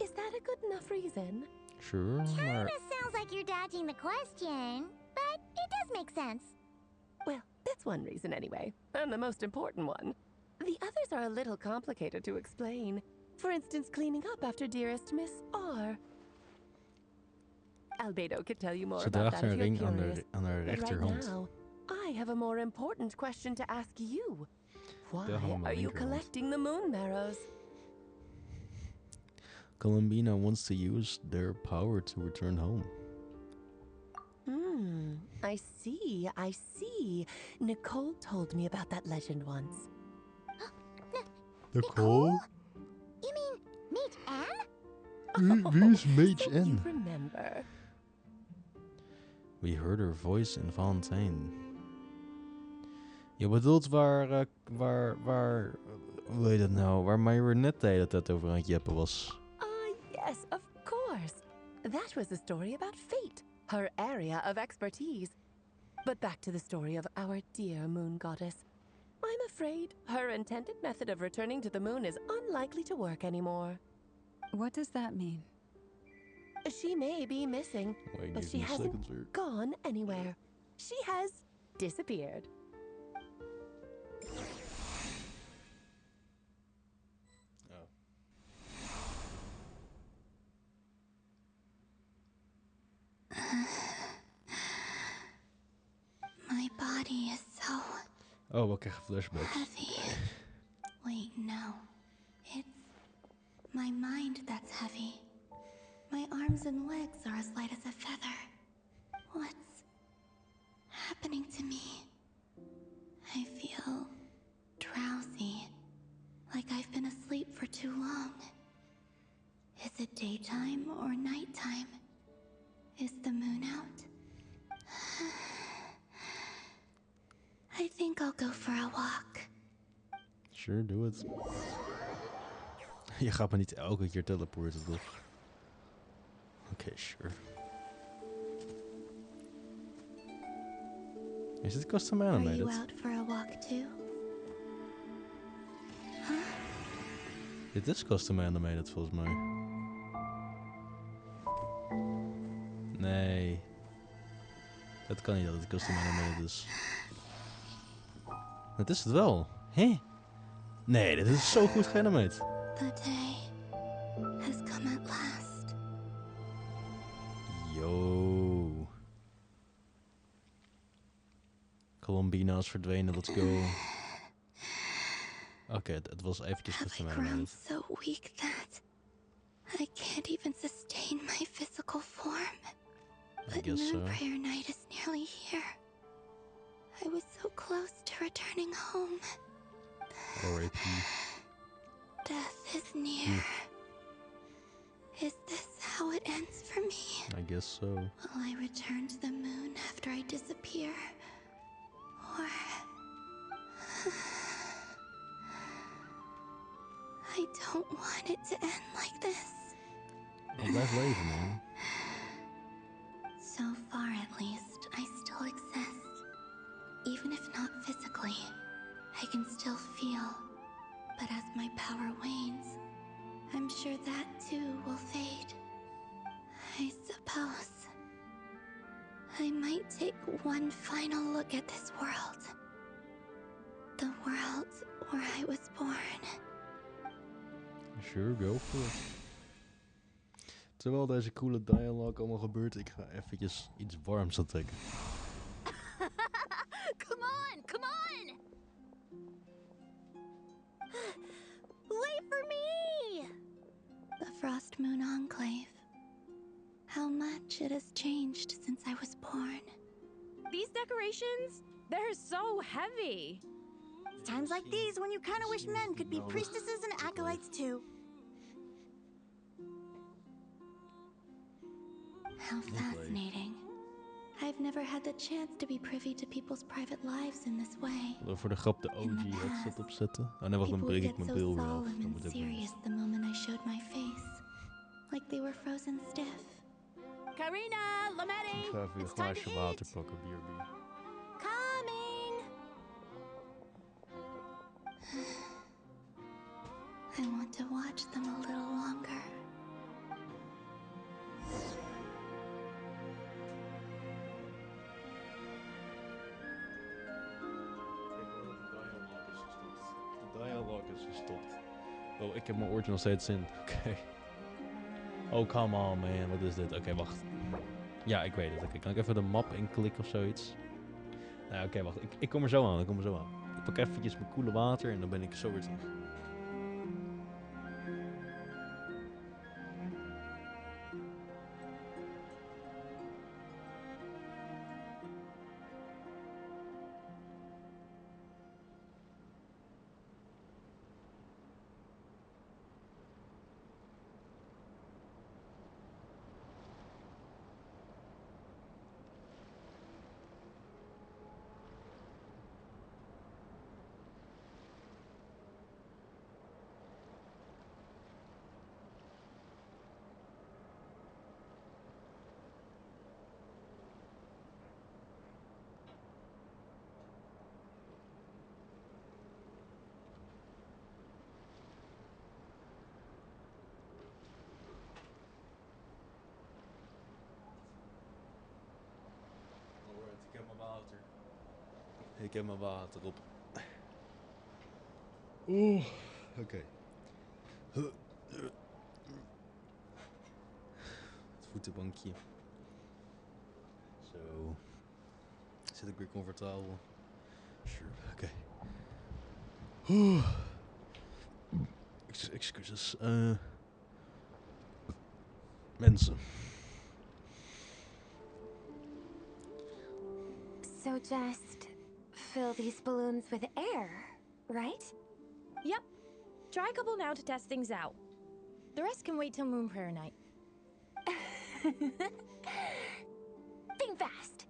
Is that a good enough reason? Sure. Kinda sounds like you're dodging the question, but it does make sense. Well, that's one reason anyway, and the most important one. The others are a little complicated to explain. For instance, cleaning up after dearest Miss R. Albedo could tell you more about that if you're curious. But right now, I have a more important question to ask you. Why are you collecting the moon marrows? Columbina wants to use their power to return home. I see. Nicole told me about that legend once. Nicole? You mean Mage Anne? Wie is Mage So Anne? you remember. We heard her voice in Valentijn. Je bedoelt waar, hoe heet het nou? Waar Myra net de hele tijd over aan het jeppen was. Yes, of course. That was the story about fate, her area of expertise. But back to the story of our dear moon goddess. I'm afraid her intended method of returning to the moon is unlikely to work anymore. What does that mean? She may be missing, but she hasn't gone anywhere. She has disappeared. My body is so Oh, we krijgen flashbacks. heavy. Wait, no. It's my mind that's heavy. My arms and legs are as light as a feather. What's happening to me? I feel drowsy, like I've been asleep for too long. Is it daytime or nighttime? Is the moon out? I think I'll go for a walk. Sure, do it. Je gaat me niet elke keer teleporten, toch? Oké, sure. Is dit custom animated? Are you out for a walk too? Huh? Dit is custom animated volgens mij. Nee. Dat kan niet dat het custom animated is. Dat is het wel. Hé? Nee, dit is zo goed geanimeerd. The day has come at last. Yo. Columbina is verdwenen, let's go. Oké, het was eventjes custom Have I grown animated. so weak that I can't even sustain my physical form? But guess Moon so. Prayer Night is nearly here. I was so close to returning home. R.I.P. Death is near. Is this how it ends for me? I guess so. Will I return to the moon after I disappear? Or... I don't want it to end like this. Blijf leven, man. So far, at least, I still exist. Even if not physically, I can still feel. But as my power wanes, I'm sure that too will fade. I suppose I might take one final look at this world. The world where I was born. Sure, go for it. Terwijl deze coole dialoog allemaal gebeurt, ik ga eventjes iets warms aantrekken. Come on, come on! Wait for me! The Frost Moon Enclave. How much it has changed since I was born. These decorations, they're so heavy. Times like these when you kind of wish men could be priestesses and acolytes too. How fascinating. I've never had the chance to be privy to people's private lives in this way. Voor de grap de OG headset opzetten. Oh nee, wacht, dan breek ik mijn bril weer af. Dat moet serious the moment I showed my face. Like they were frozen stiff. Karina, Lametti, ik ga even een glaasje water pakken, bier. Coming! I want to watch them a little longer. De dialoog is gestopt. Oh, ik heb mijn oortje nog steeds in. Oké. Oh, come on man, wat is dit? Oké, wacht. Ja, ik weet het. Oké, kan ik even de map inklikken of zoiets? Nou, oké, wacht. Ik kom er zo aan, Ik pak eventjes mijn koele water en dan ben ik zo weer terug. Ik heb mijn water op. Oeh, oké. Het voetenbankje. Zo. Zit ik weer comfortabel? Sure, oké. Excuses. Mensen. So just fill these balloons with air, right? Yep. Try a couple now to test things out. The rest can wait till Moon Prayer Night. Think fast.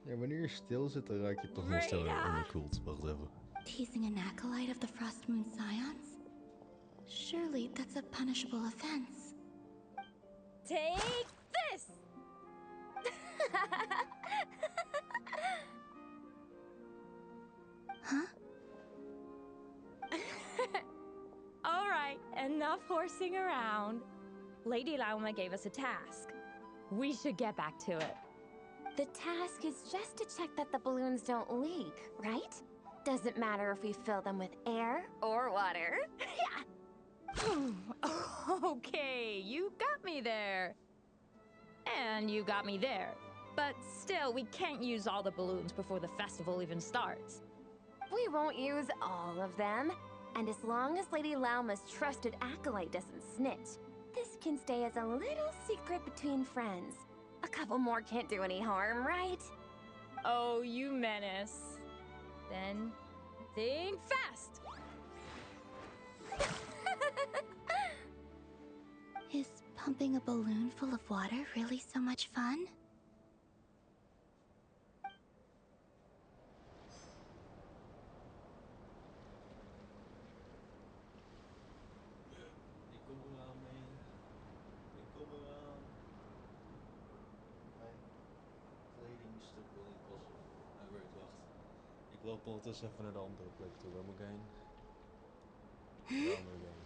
Ja, wanneer je stil zit, dan raak je toch nog sneller onderkoeld. Wacht even. Teasing an acolyte of the Frost Moon Scions? Surely that's a punishable offense. Take this! Huh? All right, enough horsing around. Lady Lauma gave us a task. We should get back to it. The task is just to check that the balloons don't leak, right? Doesn't matter if we fill them with air or water. Yeah. Okay, you got me there. And you got me there. But still, we can't use all the balloons before the festival even starts. We won't use all of them. And as long as Lady Lauma's trusted acolyte doesn't snitch, this can stay as a little secret between friends. A couple more can't do any harm, right? Oh, you menace. Then, think fast! Is pumping a balloon full of water really so much fun? Ik loop ondertussen even naar de andere plek toe. Waar moet ik heen? Daar moet ik heen.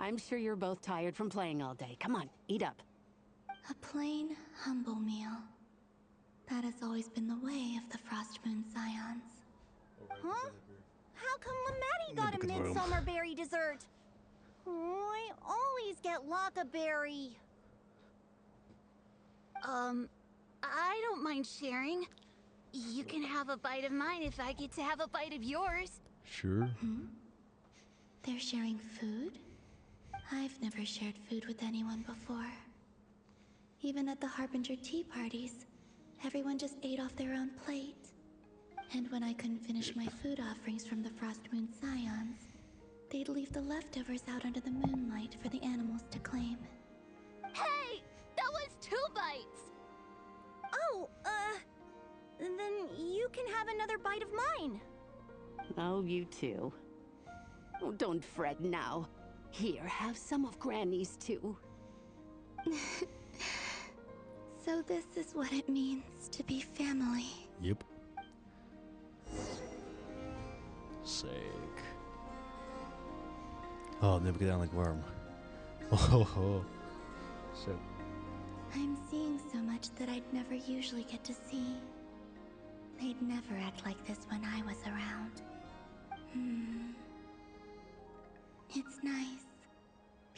I'm sure you're both tired from playing all day. Come on, eat up. A plain, humble meal. That has always been the way of the Frost Moon Scions. Huh? How come Lametti got a midsummer berry dessert? Oh, I always get Lockaberry. I don't mind sharing. You can have a bite of mine if I get to have a bite of yours. Sure. They're sharing food? I've never shared food with anyone before. Even at the Harbinger tea parties, everyone just ate off their own plate. And when I couldn't finish my food offerings from the Frost Moon Scions, they'd leave the leftovers out under the moonlight for the animals to claim. Hey! That was 2 bites! Oh, then you can have another bite of mine. Oh, you too. Oh, don't fret now. Here, have some of Granny's too. So this is what it means to be family. Yep. Sick. Oh, nu heb ik het eindelijk warm. Oh. Zo. I'm seeing so much that I'd never usually get to see. They'd never act like this when I was around. It's nice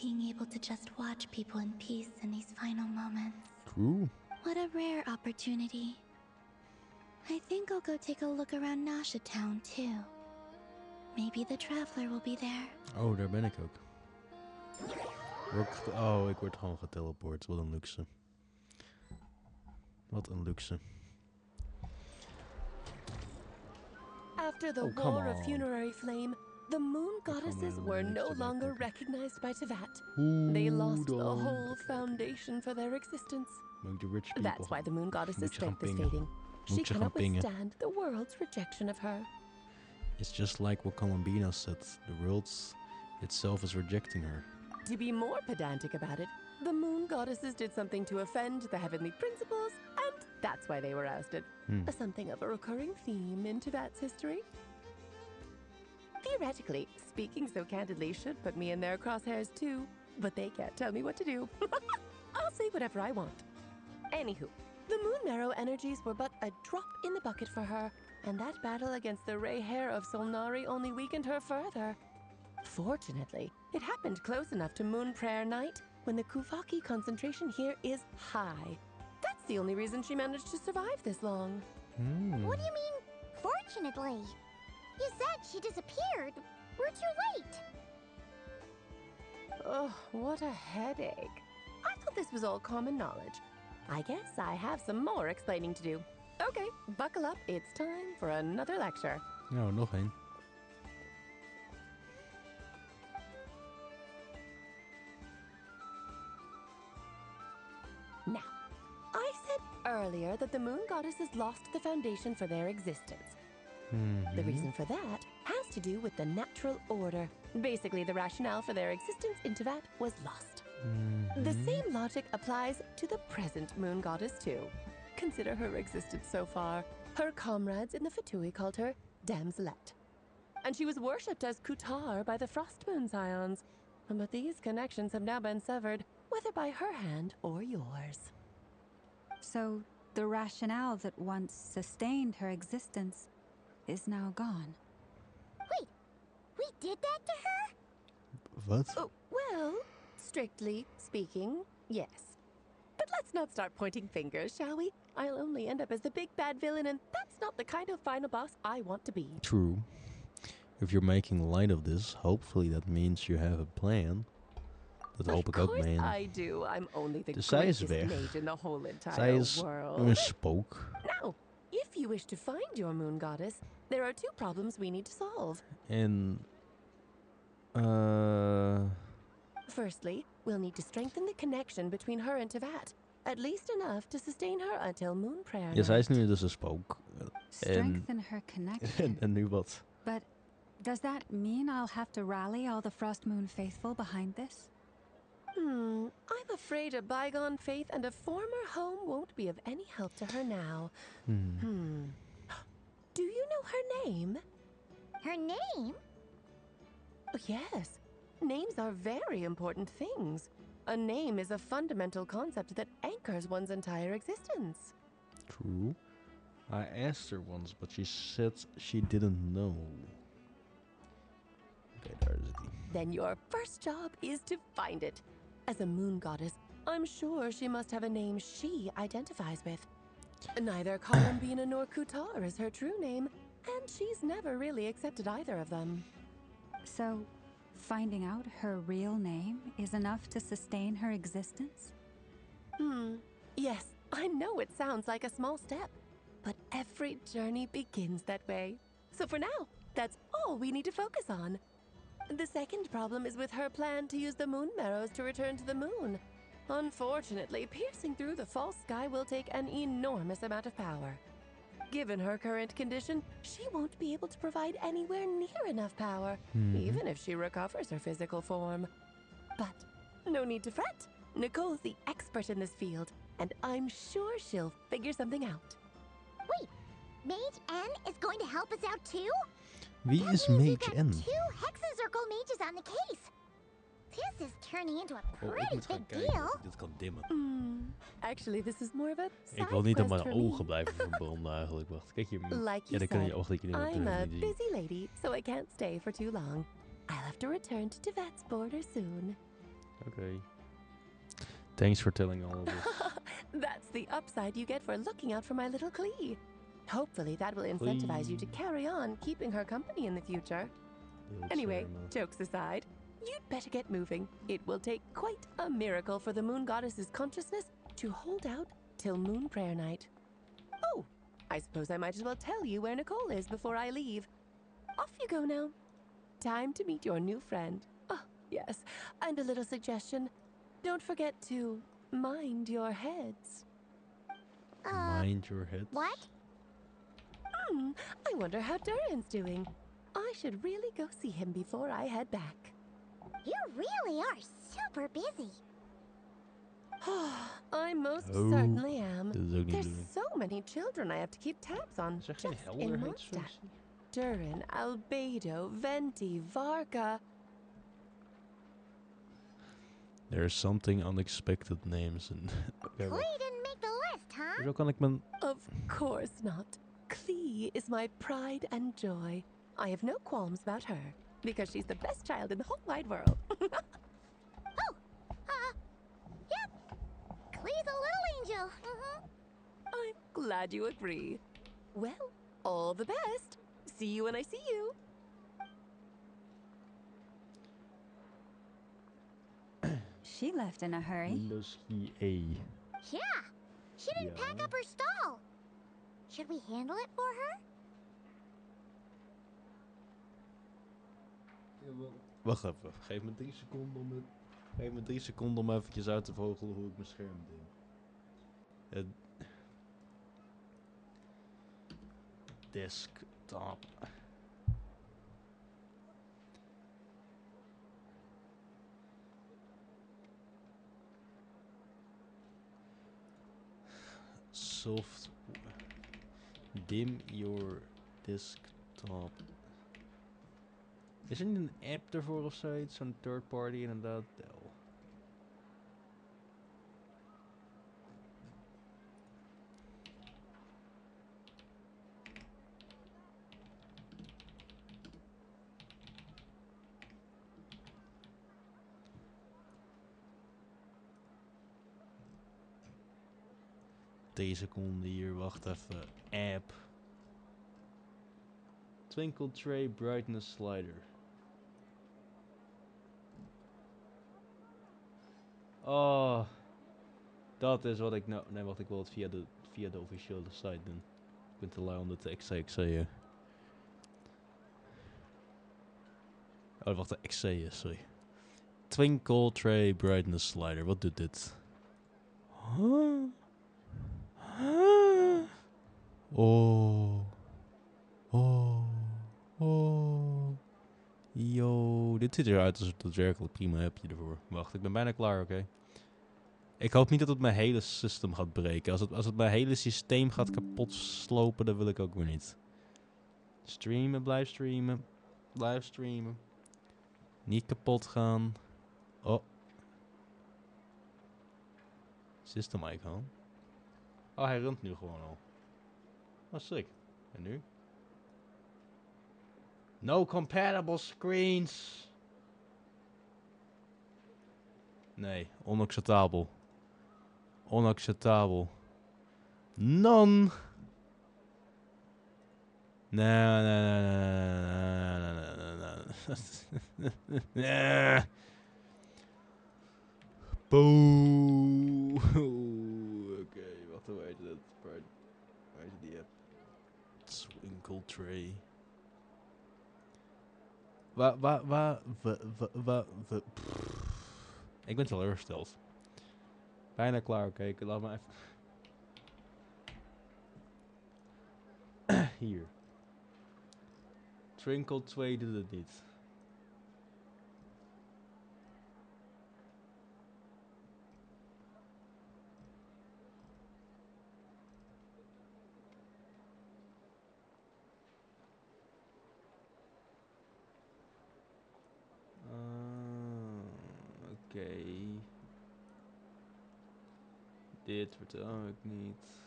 being able to just watch people in peace in these final moments. True. What a rare opportunity. I think I'll go take a look around Nasha Town too. Maybe the Traveler will be there. Oh, daar ben ik ook. Oh, ik word gewoon geteleport. Wat een luxe. Wat een luxe. After the war of funerary flame, the moon goddesses were no longer recognized by Teyvat. They lost the whole foundation for their existence. That's why the moon goddess's strength is fading. She cannot withstand the world's rejection of her. It's just like what Columbina said. The world itself is rejecting her. To be more pedantic about it, the moon goddesses did something to offend the heavenly principles, and that's why they were ousted. Something of a recurring theme in Teyvat's history. Theoretically, speaking so candidly should put me in their crosshairs too, but they can't tell me what to do. I'll say whatever I want. Anywho, the Moon Marrow energies were but a drop in the bucket for her, and that battle against the Ray Hair of Solnari only weakened her further. Fortunately, it happened close enough to Moon Prayer Night when the Kuvaki concentration here is high. That's the only reason she managed to survive this long. What do you mean, fortunately? You said she disappeared. We're too late. Oh, what a headache. I thought this was all common knowledge. I guess I have some more explaining to do. Okay, buckle up. It's time for another lecture. Nou, nog één. Now, I said earlier that the moon goddesses lost the foundation for their existence. The reason for that has to do with the natural order. Basically, the rationale for their existence in Teyvat was lost. The same logic applies to the present moon goddess too. Consider her existence so far. Her comrades in the Fatui called her Damselette. And she was worshipped as Kutar by the Frost Moon Scions. But these connections have now been severed, whether by her hand or yours. So, the rationale that once sustained her existence is now gone. Wait, we did that to her? What? Oh, well, strictly speaking, yes. But let's not start pointing fingers, shall we? I'll only end up as the big bad villain, and that's not the kind of final boss I want to be. True. If you're making light of this, hopefully that means you have a plan. Dat hoop ik ook, man. I do. I'm only the Dus zij is greatest weg. mage in the whole entire Zij is world. een spook. Now, if you wish to find your moon goddess, there are 2 problems we need to solve. En... Firstly, we'll need to strengthen the connection between her and Teyvat. At least enough to sustain her until moon prayer. Ja, zij is nu dus een spook. Strengthen her connection. En nu wat? But does that mean I'll have to rally all the Frost Moon faithful behind this? I'm afraid a bygone faith and a former home won't be of any help to her now. Do you know her name? Her name? Oh, yes. Names are very important things. A name is a fundamental concept that anchors one's entire existence. True. I asked her once, but she said she didn't know. Okay, there is it. Then your first job is to find it. As a moon goddess, I'm sure she must have a name she identifies with. Neither Columbina nor Kutar is her true name, and she's never really accepted either of them. So, finding out her real name is enough to sustain her existence? Yes, I know it sounds like a small step, but every journey begins that way. So for now, that's all we need to focus on. The second problem is with her plan to use the moon marrows to return to the moon. Unfortunately, piercing through the false sky will take an enormous amount of power. Given her current condition, she won't be able to provide anywhere near enough power, even if she recovers her physical form. But no need to fret. Nicole's the expert in this field, and I'm sure she'll figure something out. Wait, Mage N is going to help us out too? Wie is Mage N? 2 Hexacircle mages on the case. This is turning into a pretty big deal. Dit kan dimmen. Actually, this is more of a Ik wil niet op mijn ogen blijven verbranden eigenlijk. Wacht, kijk hier. Like Ja, dan you kunnen je said, ogen niet I'm a niet zien. busy lady, so I can't stay for too long. I'll have to return to Tivet's border soon. Okay. Thanks for telling all of this. That's the upside you get for looking out for my little Klee. Hopefully that will incentivize you to carry on keeping her company in the future. Anyway, jokes aside, you'd better get moving. It will take quite a miracle for the moon goddess's consciousness to hold out till moon prayer night. Oh, I suppose I might as well tell you where Nicole is before I leave. Off you go now. Time to meet your new friend. Oh, yes, and a little suggestion. Don't forget to mind your heads. Mind your heads? What? I wonder how Durin's doing. I should really go see him before I head back. You really are super busy. I most Oh, certainly am. dit is ook niet There's doen. so many children I have to keep tabs on Is er just geen in Mondstadt. helderheidsfunctie? Durin, Albedo, Venti, Varka. There's something unexpected names and. Okay, wacht. Klee didn't make the list, huh? Hoezo kan ik mijn. Of course not. Klee is my pride and joy. I have no qualms about her, because she's the best child in the whole wide world. Yep. Klee's a little angel. I'm glad you agree. Well, all the best. See you when I see you. She left in a hurry. Windows key A. Yeah. She didn't pack up her stall. Should we handle it for her? Wacht even. Geef me 3 seconden om het. Geef me 3 seconden om eventjes uit te vogelen hoe ik mijn scherm deed. Desktop. Soft. Dim your desktop. Is er niet een app ervoor of zoiets? Zo'n third party inderdaad? Dell. Deze seconde hier, wacht even. App. Twinkle tray brightness slider. Oh, dat is wat ik nou. Nee, wacht, ik wil het via de officiële site doen. Ik ben te lui om dat te exeën. Oh, wacht, de exeën, sorry. Twinkle tray brightness slider. Wat doet dit? Huh? Oh. Oh. Oh. Yo, dit ziet eruit als een daadwerkelijk prima appje ervoor. Wacht, ik ben bijna klaar, oké? Ik hoop niet dat het mijn hele systeem gaat breken. Als het mijn hele systeem gaat kapot slopen, dan wil ik ook weer niet. Streamen, blijf streamen. Blijf streamen. Niet kapot gaan. Oh. System icon. Oh, hij runt nu gewoon al. Oh, sick. En nu? No compatible screens. Nee, onacceptabel. Onacceptabel. Non. Nee, nee, nee, nee, nee, nee. Boe. Oké, wacht, hoe heet het? Waar is die app? Twinkle Tray. Ik ben teleurgesteld. Bijna klaar, oké. Laat me even... Hier. Twinkle 2 doet het niet. Oké. Dit vertel ik niet.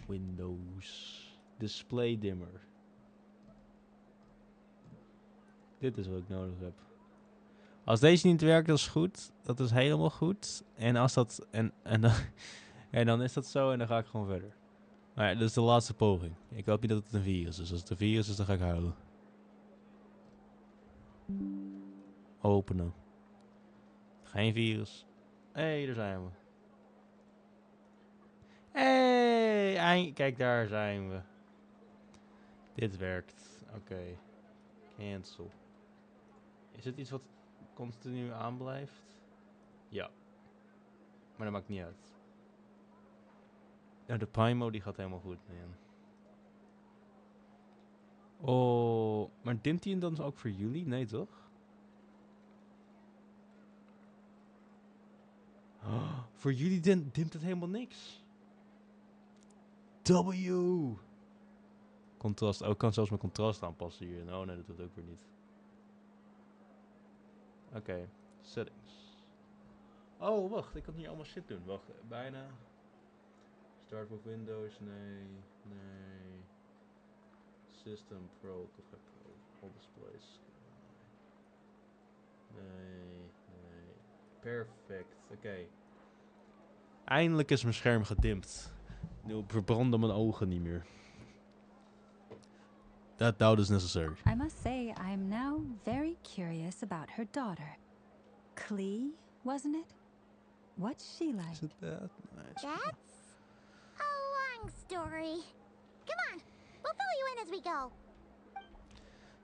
Windows. Display dimmer. Dit is wat ik nodig heb. Als deze niet werkt, dat is goed. Dat is helemaal goed. En als dat... En dan, en dan is dat zo en dan ga ik gewoon verder. Maar ja, dat is de laatste poging. Ik hoop niet dat het een virus is. Als het een virus is, dan ga ik huilen. Openen. Geen virus. Hé, daar zijn we. Hé, kijk, daar zijn we. Dit werkt. Oké. Cancel. Is het iets wat continu aanblijft? Ja. Maar dat maakt niet uit. Nou, de Pimo die gaat helemaal goed. Man. Oh, maar dimt hij hem dan ook voor jullie? Nee, toch? Oh, voor jullie dimt het helemaal niks. W. Contrast. Oh, ik kan zelfs mijn contrast aanpassen hier. Oh nee, dat doet ook weer niet. Oké, settings. Oh, wacht. Ik kan hier allemaal shit doen. Wacht, bijna. Start with Windows. Nee. System Pro. Toch heb ik all displays. Nee. Perfect. Oké. Eindelijk is mijn scherm gedimd. Nu verbranden mijn ogen niet meer. That doubt is necessary. I must say, I'm now very curious about her daughter. Klee, wasn't it? What's she like? Is it that? Nice. That's a long story. Come on, we'll fill you in as we go.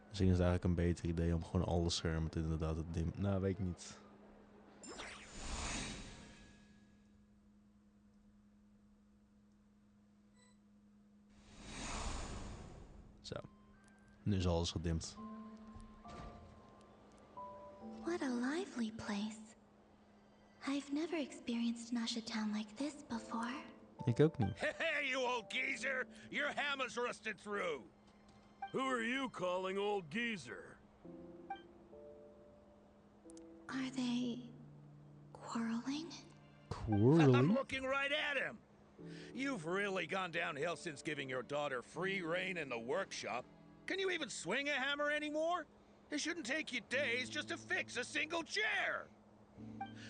Misschien is het eigenlijk een beter idee om gewoon alle schermen te inderdaad te dimmen. Nou, weet ik niet. Zo. Nu is alles gedimd. What a lively place. I've never experienced Nasha Town like this before. Ik ook niet. Hey, you old geezer! Your hammer's rusted through! Who are you calling old geezer? Are they quarreling? I'm looking right at him! You've really gone downhill since giving your daughter free rein in the workshop. Can you even swing a hammer anymore? It shouldn't take you days just to fix a single chair.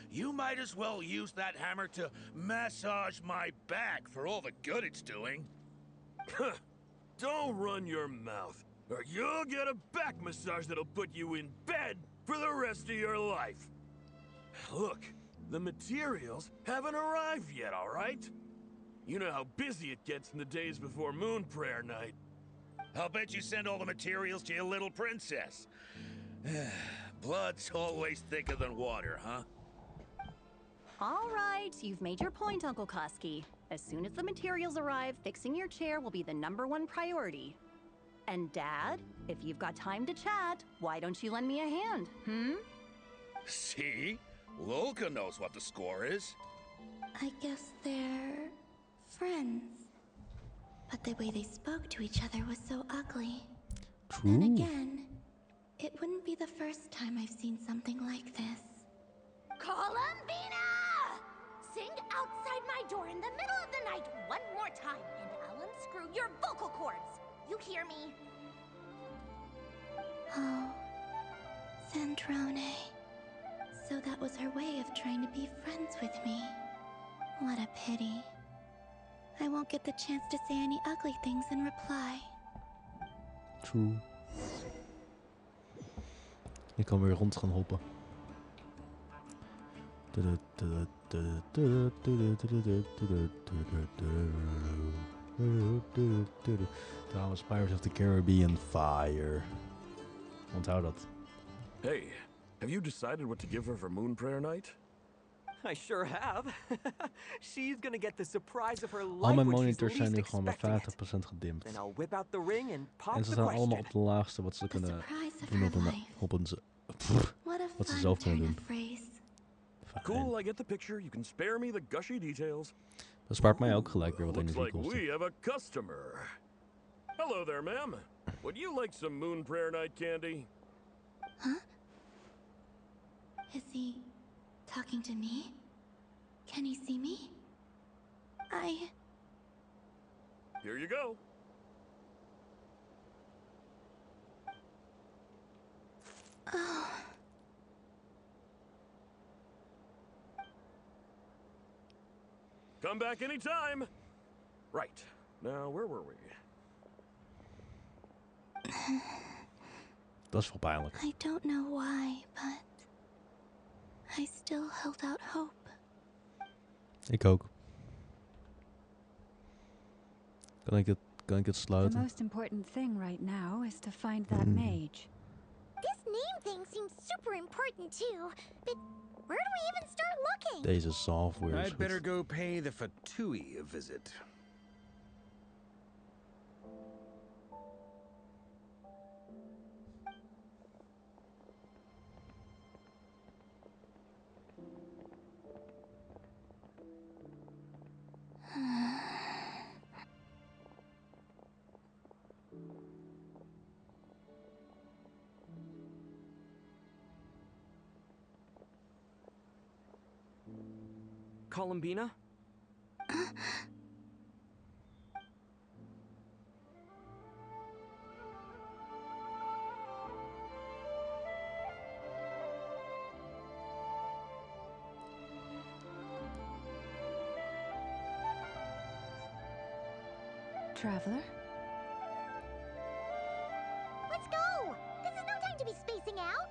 You might as well use that hammer to massage my back for all the good it's doing. Don't run your mouth, or you'll get a back massage that'll put you in bed for the rest of your life. Look, the materials haven't arrived yet, all right? You know how busy it gets in the days before Moon Prayer Night. I'll bet you send all the materials to your little princess. Blood's always thicker than water, huh? All right, you've made your point, Uncle Koski. As soon as the materials arrive, fixing your chair will be the #1 priority. And Dad, if you've got time to chat, why don't you lend me a hand, See? Lolka knows what the score is. I guess they're friends. But the way they spoke to each other was so ugly. True. And again, it wouldn't be the first time I've seen something like this. Columbina! Sing outside my door in the middle of the night one more time, and I'll unscrew your vocal cords. You hear me? Oh, Sandrone. So that was her way of trying to be friends with me. What a pity. I won't get the chance to say any ugly things in reply. True. Ik kan weer rond gaan hoppen. Trouwens, Pirates of the Caribbean Fire. Onthoud dat. Hey, have you decided what to give her for Moon Prayer Night? I sure have. She's gonna get the surprise of her life. Al mijn when she's monitors zijn least nu gewoon maar expecting it. 50% gedimd. Then I'll whip out the ring and pop En ze the staan allemaal question. op de laagste wat ze kunnen doen op een wat ze zelf kunnen doen. Cool, I get the picture. You can spare me the gushy details. Dat spaart mij ook gelijk weer wat Looks like energiekosten. we have a customer. Hello there, ma'am. Would you like some Moon Prayer Night candy? Huh? Is he talking to me? Can he see me? Here you go. Oh. Come back anytime. Right. Now, where were we? Dat is wel pijnlijk. I don't know why, but I still held out hope. Ik ook. Kan ik het The sluiten? most important thing right now is to find that mage. This name thing seems super important too, but where do we even start looking? Deze software is I'd better goed. go pay the Fatui a visit. Columbina? Traveler? Let's go! This is no time to be spacing out!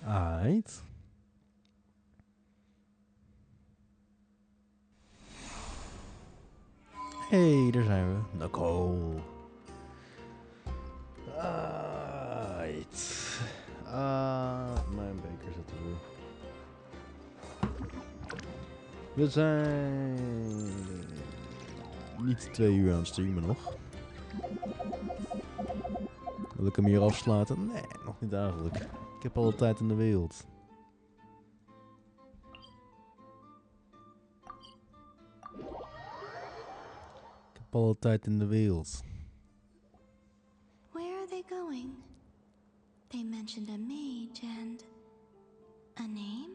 Aight. Hey, daar zijn we. Nicole. Aight. Mijn beker zit er weer. We zijn niet 2 uur aan het streamen nog. Wil ik hem hier afsluiten? Nee, nog niet eigenlijk. Ik heb alle tijd in de wereld. Ik heb alle tijd in de wereld. Where are they going? They mentioned a mage and a name?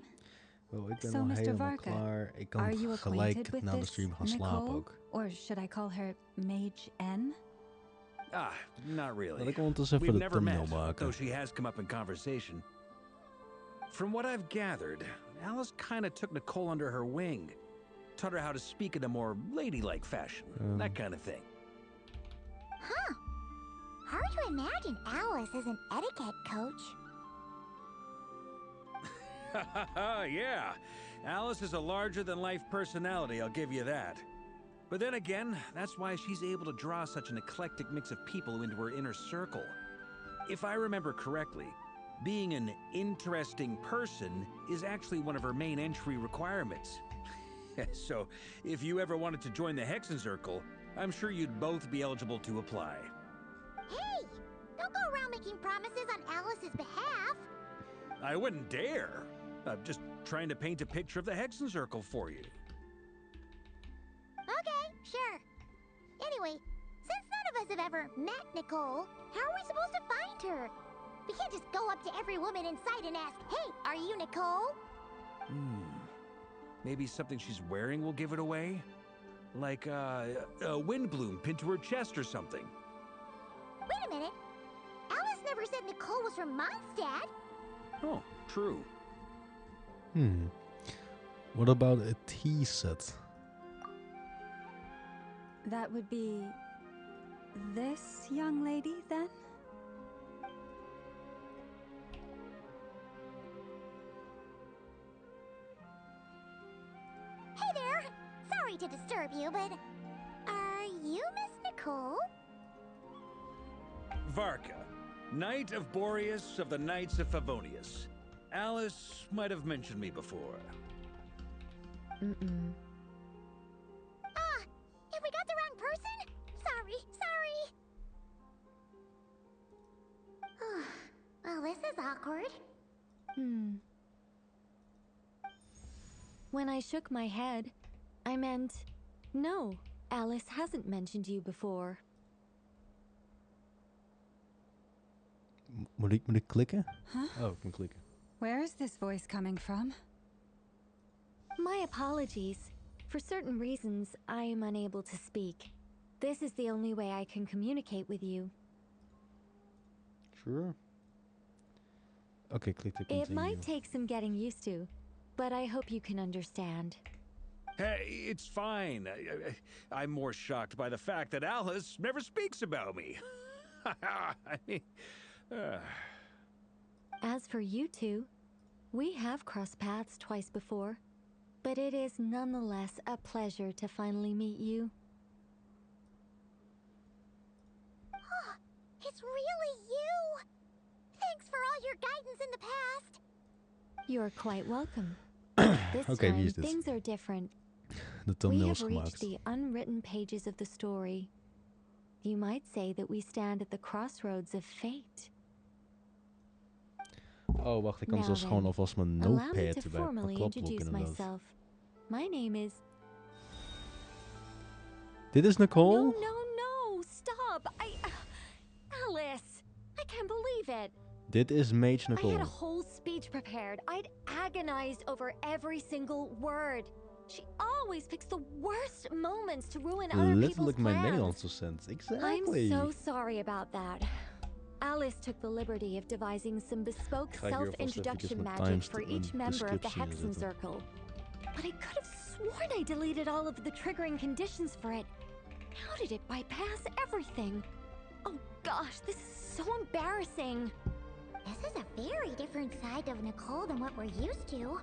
Oh, ik ben So, al Mr. helemaal Varka, klaar. Ik kan are you acquainted gelijk with na de this stream gaan slapen Nicole? ook. Or should I call her Mage N? Ah, not really. Laat ik ondertussen even We've de never thumbnail met, maken. though she has come up in conversation. From what I've gathered, Alice kind of took Nicole under her wing. Taught her how to speak in a more ladylike fashion. That kind of thing. Huh. Hard to imagine Alice as an etiquette coach. Yeah, Alice is a larger-than-life personality, I'll give you that. But then again, that's why she's able to draw such an eclectic mix of people into her inner circle. If I remember correctly, being an interesting person is actually one of her main entry requirements. So, if you ever wanted to join the Hexen Circle, I'm sure you'd both be eligible to apply. Hey! Don't go around making promises on Alice's behalf. I wouldn't dare. I'm just trying to paint a picture of the Hexen Circle for you. Okay, sure. Anyway, since none of us have ever met Nicole, how are we supposed to find her? We can't just go up to every woman in sight and ask, hey, are you Nicole? Maybe something she's wearing will give it away? Like a wind bloom pinned to her chest or something. Wait a minute. Alice never said Nicole was from Mondstadt. Oh, true. What about a tea set? That would be this young lady, then? Hey there! Sorry to disturb you, but are you Miss Nicole? Varka, Knight of Boreas of the Knights of Favonius. Alice might have mentioned me before. Ah, if we got the wrong person? Sorry. Well, this is awkward. When I shook my head, I meant, no, Alice hasn't mentioned you before. Moet ik klikken? Huh? Oh, ik kan klikken. Where is this voice coming from? My apologies. For certain reasons, I am unable to speak. This is the only way I can communicate with you. Sure. Okay, click to continue. It might take some getting used to, but I hope you can understand. Hey, it's fine. I'm more shocked by the fact that Alice never speaks about me. I mean... As for you two, we have crossed paths twice before, but it is nonetheless a pleasure to finally meet you. It's really you! Thanks for all your guidance in the past. You're quite welcome. This Okay, wie time, is dit? things are different. De We thumbnail have is reached gemaakt. the unwritten pages of the story. You might say that we stand at the crossroads of fate. Oh, wacht, ik kan Now zelfs gewoon then, alvast mijn allow me notepad to erbij. formally Mijn klapblok introduce inderdaad. myself. My name is... Dit is Nicole? No, stop! Alice! I can't believe it! Dit is Mage I had Nicole. a whole speech prepared. I'd agonized over every single word. She always picks the worst moments to ruin other people's Letterlijk mijn plans. Nederlands docent. I'm Exactly. so sorry about that. Alice took the liberty of devising some bespoke Ga ik hier alvast self-introduction eventjes mijn magic for each member of the description Hexen zetten. Circle. But I could have sworn I deleted all of the triggering conditions for it. How did it bypass everything? Oh gosh, this is so embarrassing. This is a very different side of Nicole than what we're used to.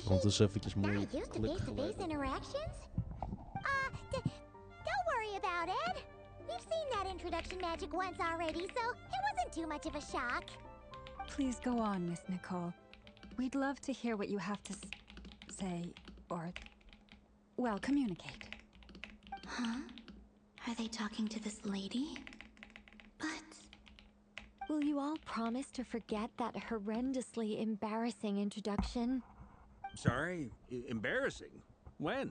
Want dus eventjes mooi Not used to face-to-face interactions? Don't worry about it. We've seen that introduction magic once already, so it wasn't too much of a shock. Please go on, Miss Nicole. We'd love to hear what you have to say, or, well, communicate. Huh? Are they talking to this lady? But... Will you all promise to forget that horrendously embarrassing introduction? Sorry? Embarrassing? When?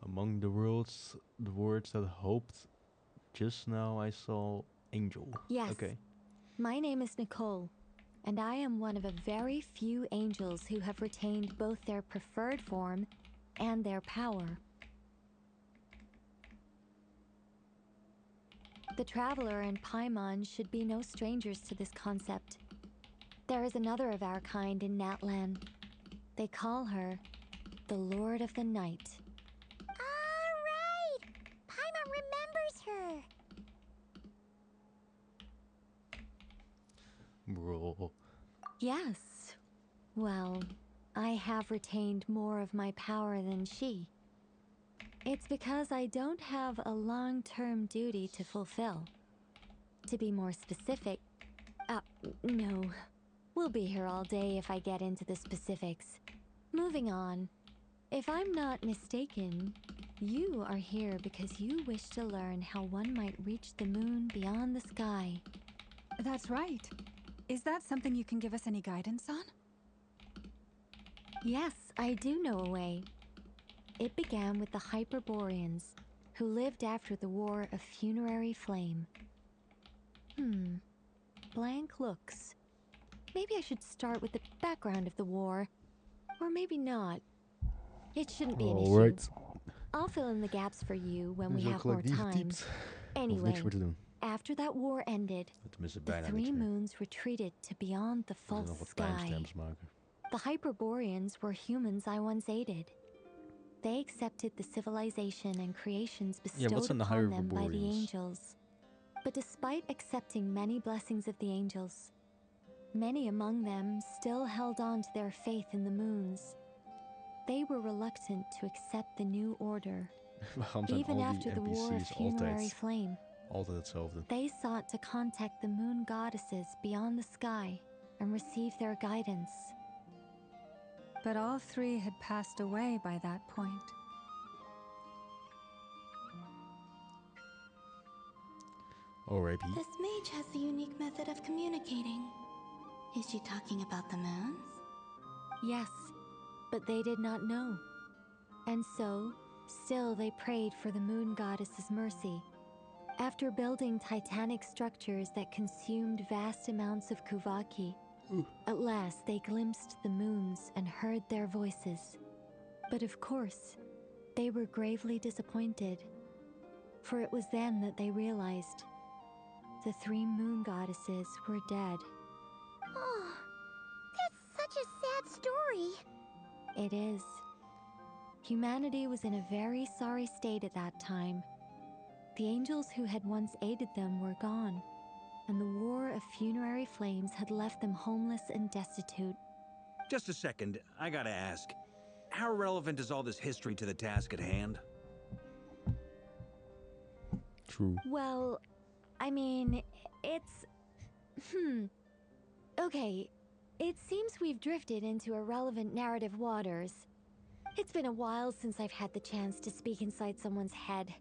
Among the words that hoped, just now I saw angel. Yes. Okay. My name is Nicole, and I am one of a very few angels who have retained both their preferred form and their power. The Traveler and Paimon should be no strangers to this concept. There is another of our kind in Natlan. They call her the Lord of the Night. All right! Paimon remembers her. Bro. Yes. Well, I have retained more of my power than she. It's because I don't have a long-term duty to fulfill. To be more specific, no. We'll be here all day if I get into the specifics. Moving on. If I'm not mistaken, you are here because you wish to learn how one might reach the moon beyond the sky. That's right. Is that something you can give us any guidance on? Yes, I do know a way. It began with the Hyperboreans, who lived after the War of Funerary Flame. Blank looks. Maybe I should start with the background of the war. Or maybe not. It shouldn't be an issue. Alright. I'll fill in the gaps for you when Dus we ook have more gelijk die time. getypt. Hoef Anyway, niks meer te doen. after that war ended, Tenminste, the bijna three niks meer. moons retreated to beyond the We zullen false nog wat sky. timestamps maken. The Hyperboreans were humans I once aided. They accepted the civilization and creations bestowed what's in the upon them by the Hyperboreans? angels. But despite accepting many blessings of the angels, many among them still held on to their faith in the moons. They were reluctant to accept the new order, Waarom zijn even al after die the War of NPC's Funerary Flame. altijd hetzelfde? They sought to contact the moon goddesses beyond the sky and receive their guidance. But all three had passed away by that point. Alright. This mage has a unique method of communicating. Is she talking about the moons? Yes, but they did not know. And so, still they prayed for the moon goddess's mercy. After building titanic structures that consumed vast amounts of Kuvaki, at last they glimpsed the moons and heard their voices. But of course, they were gravely disappointed. For it was then that they realized the three moon goddesses were dead. Oh, that's such a sad story. It is. Humanity was in a very sorry state at that time. The angels who had once aided them were gone, and the War of Funerary Flames had left them homeless and destitute. Just a second, I gotta ask. How relevant is all this history to the task at hand? True. Well, I mean, it's... Okay, it seems we've drifted into irrelevant narrative waters. It's been a while since I've had the chance to speak inside someone's head.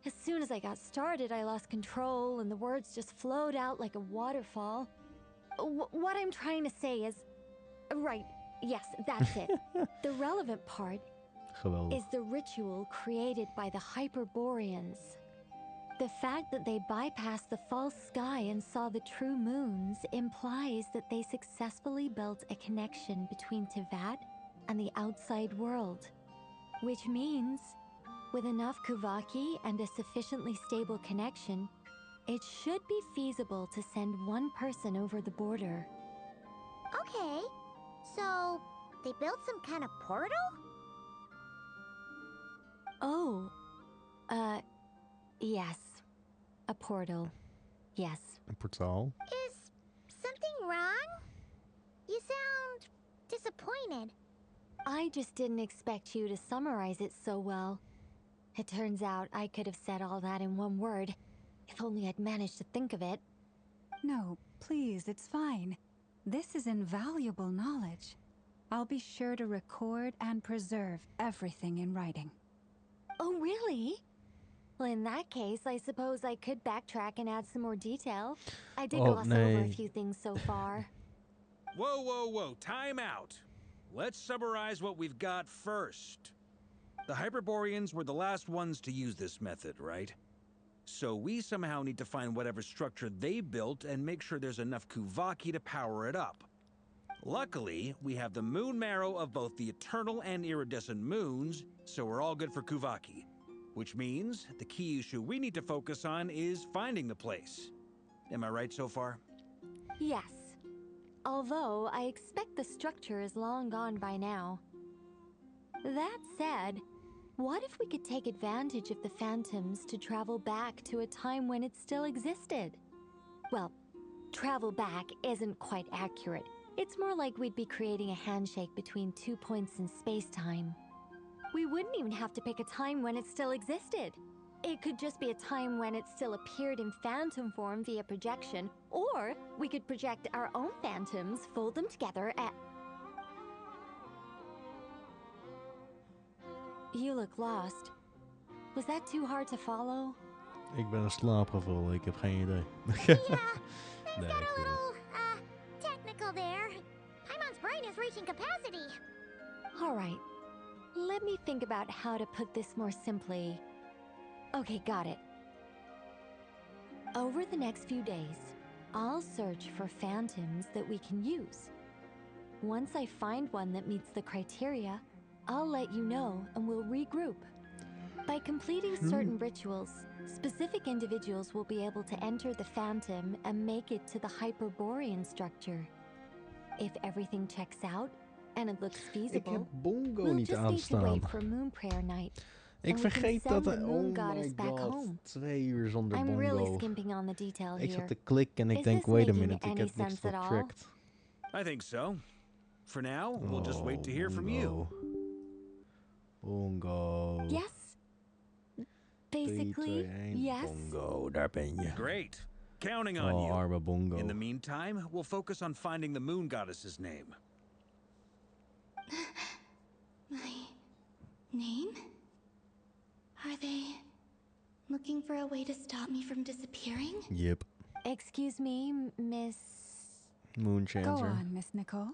As soon as I got started, I lost control and the words just flowed out like a waterfall. What I'm trying to say is... Right, yes, that's it. The relevant part is the ritual created by the Hyperboreans. The fact that they bypassed the false sky and saw the true moons implies that they successfully built a connection between Tevat and the outside world. Which means, with enough Kuvaki and a sufficiently stable connection, it should be feasible to send one person over the border. Okay, so they built some kind of portal? Oh, yes. A portal. Yes. Een portaal. Is something wrong? You sound disappointed. I just didn't expect you to summarize it so well. It turns out I could have said all that in one word, if only I'd managed to think of it. No, please, it's fine. This is invaluable knowledge. I'll be sure to record and preserve everything in writing. Oh, really? Well, in that case, I suppose I could backtrack and add some more detail. I did gloss over a few things so far. Whoa, whoa, whoa, time out. Let's summarize what we've got first. The Hyperboreans were the last ones to use this method, right? So we somehow need to find whatever structure they built and make sure there's enough Kuvaki to power it up. Luckily, we have the moon marrow of both the eternal and iridescent moons, so we're all good for Kuvaki. Which means the key issue we need to focus on is finding the place. Am I right so far? Yes. Although I expect the structure is long gone by now. That said, what if we could take advantage of the phantoms to travel back to a time when it still existed? Well, travel back isn't quite accurate. It's more like we'd be creating a handshake between 2 points in space-time. We wouldn't even have to pick a time when it still existed. It could just be a time when it still appeared in phantom form via projection, or we could project our own phantoms, fold them together, and... You look lost. Was that too hard to follow? Ik ben in slaap gevallen, ik heb geen idee. Nee, Got ik a weet het. little, technical there. Paimon's brain is reaching capacity. All right. Let me think about how to put this more simply. Okay, got it. Over the next few days, I'll search for phantoms that we can use. Once I find one that meets the criteria, I'll let you know and we'll regroup. By completing certain rituals, specific individuals will be able to enter the phantom and make it to the Hyperborean structure. If everything checks out and it looks feasible, Bongo we'll niet just need to aanstaan. wait for Moon Prayer Night. Ik and we can vergeet send dat the er... moon Oh goddess my back god. home. 2 uur zonder I'm bongo. really skimping on the detail Ik here. zat te klikken en ik Is denk, this wait a making minute, ik any heb niks sense at all? vertracked. I think so. For now, we'll just wait to hear from you. Bongo. Yes. Basically, 3, 2, 1, yes. Bongo, daar ben je. Great. Counting on Oh, you. arme bongo. In the meantime, we'll focus on finding the moon goddess's name. My name? Are they looking for a way to stop me from disappearing? Yep. Excuse me, Miss... Moonchanger. Go on, Miss Nicole.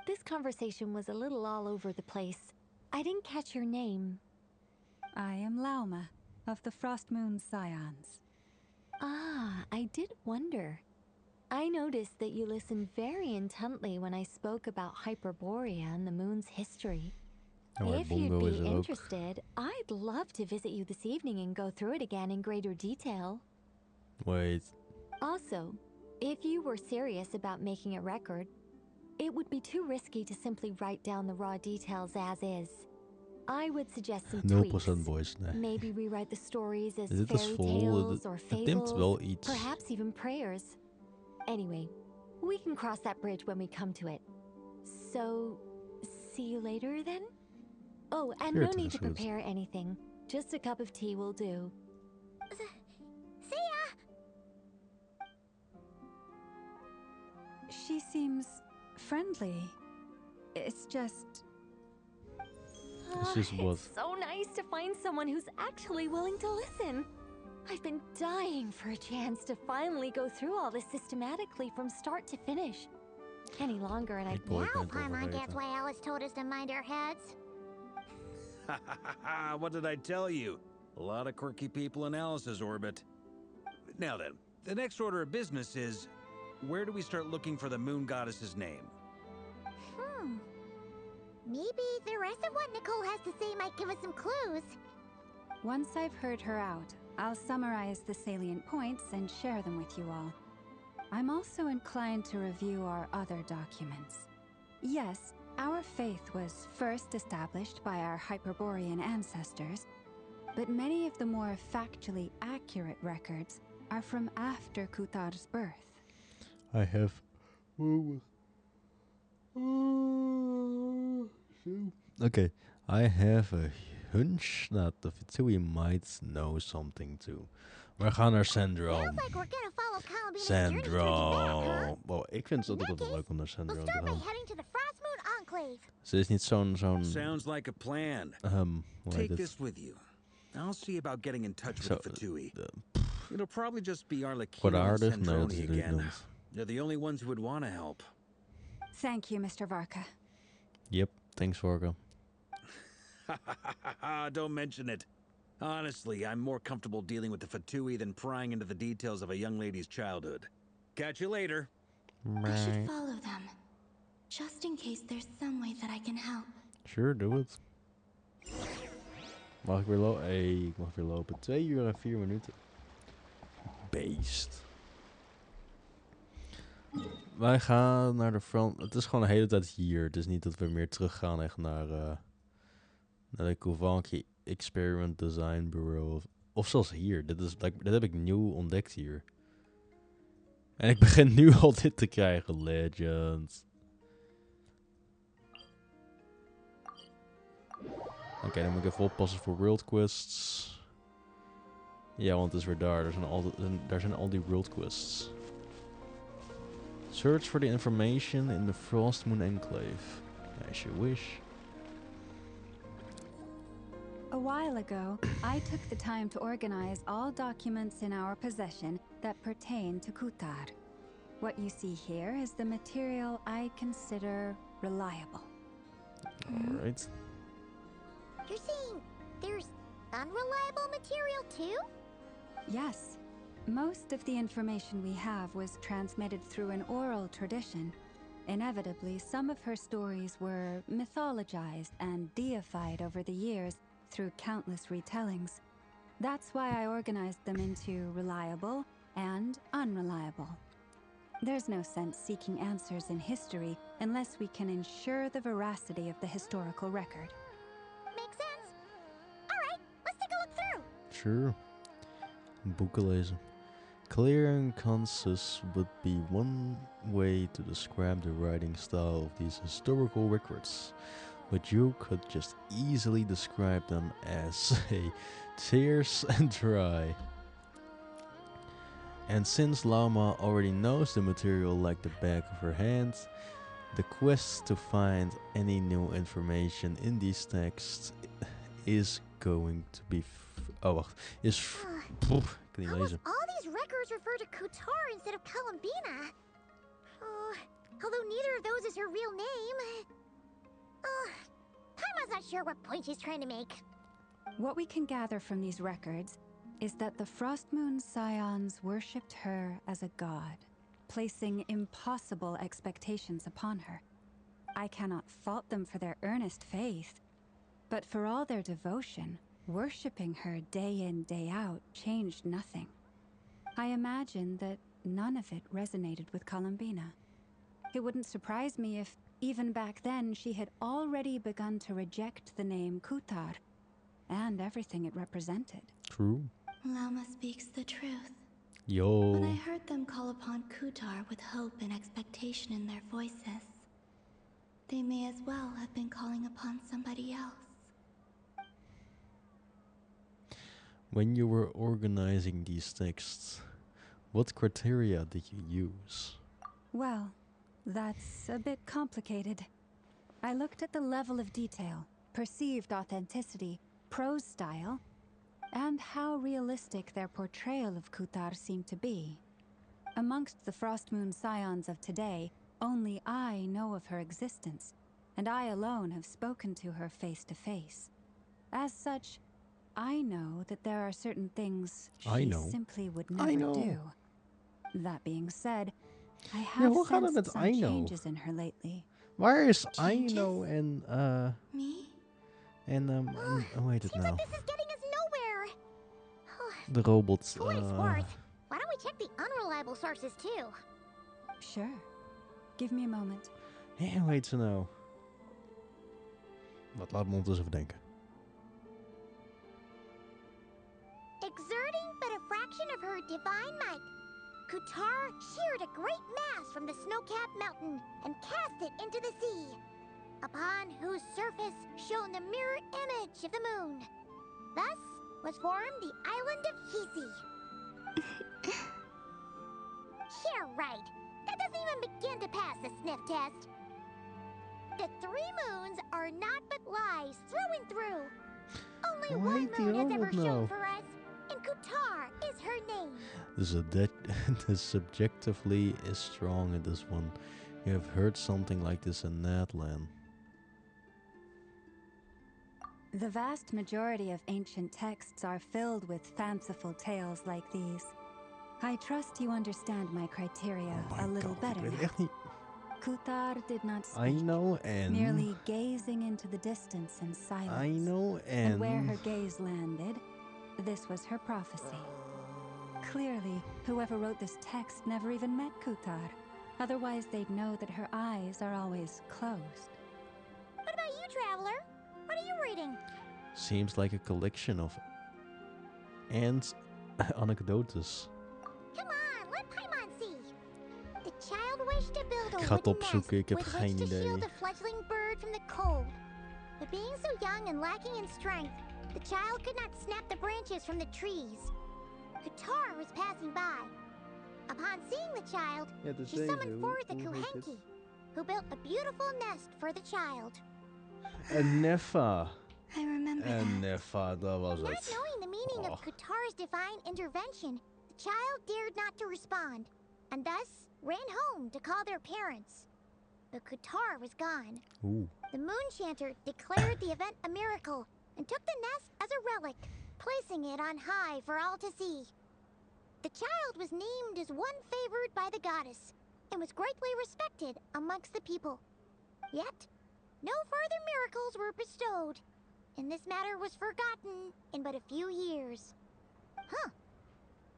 This conversation was a little all over the place. I didn't catch your name. I am Lauma, of the Frost Moon Scions. Ah, I did wonder. I noticed that you listened very intently when I spoke about Hyperborea and the moon's history. maar If you'd bongo is be er ook. interested, I'd love to visit you this evening and go through it again in greater detail. Wait. Also, if you were serious about making a record, it would be too risky to simply write down the raw details as is. I would suggest some 0% tweaks. voice, nee. Maybe rewrite the stories as Dit is fairy vol, tales or het neemt fables, wel iets. perhaps even prayers. Anyway, we can cross that bridge when we come to it. So, see you later then? Oh, and no 40 need is to goed. prepare anything. Just a cup of tea will do. See ya! She seems friendly. It's just... It's just what? It's so nice to find someone who's actually willing to listen. I've been dying for a chance to finally go through all this systematically from start to finish. Any longer and I'd... Now Paimon gets why Alice told us to mind our heads. What did I tell you? A lot of quirky people in Alice's orbit. Now then, the next order of business is, where do we start looking for the moon goddess's name? Maybe the rest of what Nicole has to say might give us some clues. Once I've heard her out, I'll summarize the salient points and share them with you all. I'm also inclined to review our other documents. Yes, our faith was first established by our Hyperborean ancestors, but many of the more factually accurate records are from after Kutar's birth. I have... Okay, I have a hunch that the Fatui might know something too. We gaan naar Sandro. Like we're gonna follow Columbina's journey through Sandro. Tibet, huh? Well, ik vind het altijd wel leuk om naar Sandro We'll te start by gaan. heading to the Frost Moon Enclave. Ze is niet zo'n... Sounds like a plan. hoe heet Take het? this with you. I'll see about getting in touch with Zo, the Fatui. It'll probably just be Arlecchino and Kwaadaardig? Nee, dat Sandroni is niet again. noemt. They're the only ones who would want to help. Thank you, Mr. Varka. Yep, thanks Varka. Don't mention it. Honestly, I'm more comfortable dealing with the Fatui than prying into the details of a young lady's childhood. Catch you later. I should follow them. Just in case there's some way that I can help. Sure, do it. Mag ik weer lopen? Hey, ik mag weer lopen. 2 uur en 4 minuten. Beest. Wij gaan naar de front. Het is gewoon de hele tijd hier. Het is niet dat we meer teruggaan echt naar de Kovanki Experiment Design Bureau. Of zelfs hier. Dit heb ik nieuw ontdekt hier. En ik begin nu al dit te krijgen. Legends. Oké, dan moet ik even oppassen voor world quests. Ja, want het is weer daar. Daar zijn al die world quests. Search for the information in the Frost Moon Enclave. As you wish. A while ago, I took the time to organize all documents in our possession that pertain to Kutar. What you see here is the material I consider reliable. Alright. You're saying there's unreliable material too? Yes. Most of the information we have was transmitted through an oral tradition. Inevitably, some of her stories were mythologized and deified over the years through countless retellings. That's why I organized them into reliable and unreliable. There's no sense seeking answers in history unless we can ensure the veracity of the historical record. Makes sense. Alright, let's take a look through. Sure. Boeken lezen. Clear and concise would be one way to describe the writing style of these historical records, but you could just easily describe them as, say, terse and dry. And since Lauma already knows the material like the back of her hand, the quest to find any new information in these texts is going to be kan niet lezen. All these records refer to Kutar instead of Columbina. Although neither of those is her real name. Paimon's not sure what point she's trying to make. What we can gather from these records is that the Frost Moon Scions worshipped her as a god, placing impossible expectations upon her. I cannot fault them for their earnest faith, but for all their devotion, worshipping her day in, day out changed nothing. I imagine that none of it resonated with Columbina. It wouldn't surprise me if, even back then, she had already begun to reject the name Kutar and everything it represented. True. Lauma speaks the truth. Yo. When I heard them call upon Kutar with hope and expectation in their voices, they may as well have been calling upon somebody else. When you were organizing these texts, what criteria did you use? Well, that's a bit complicated. I looked at the level of detail, perceived authenticity, prose style, and how realistic their portrayal of Kutar seemed to be. Amongst the Frost Moon Scions of today, only I know of her existence, and I alone have spoken to her face to face. As such, I know that there are certain things she simply would never do. That being said, I have sensed some changes in her lately. Waar is Aino en Me? En hoe heet het nou? This is getting us nowhere. De robot. For what it's worth, why don't we check the unreliable sources too? Sure. Give me a moment. Hé, hoe heet ze nou? Wat, laat me ondertussen even denken. Exerting but a fraction of her divine might, Kutar sheared a great mass from the snow-capped mountain and cast it into the sea, upon whose surface shone the mirror image of the moon. Thus was formed the island of Hisi. Yeah, right. That doesn't even begin to pass the sniff test. The three moons are not but lies through and through. Only one moon has ever shown for us, and Kutar is her name. The subjectively is strong in this one. You have heard something like this in Natlan. The vast majority of ancient texts are filled with fanciful tales like these. I trust you understand my criteria a little better now. Kutar did not speak, merely gazing into the distance in silence. And where her gaze landed, this was her prophecy. Clearly, whoever wrote this text never even met Kutar. Otherwise, they'd know that her eyes are always closed. What about you, Traveler? What are you reading? Seems like a collection of anecdotes. Come on, let Paimon see. The child wished to build a Ik ga het wooden opzoeken, ik nest heb with geen which to idee. shield the fledgling bird from the cold. But being so young and lacking in strength, the child could not snap the branches from the trees. Qatar was passing by. Upon seeing the child, she summoned forth a Kuhenki, who built a beautiful nest for the child. Een Neffa. I remember that. Een Neffa, dat was Not het. knowing the meaning of Qatar's divine intervention, the child dared not to respond, and thus ran home to call their parents. But Qatar was gone. Ooh. The moon chanter declared the event a miracle and took the nest as a relic, placing it on high for all to see. The child was named as one favored by the goddess and was greatly respected amongst the people. Yet, no further miracles were bestowed, and this matter was forgotten in but a few years. Huh.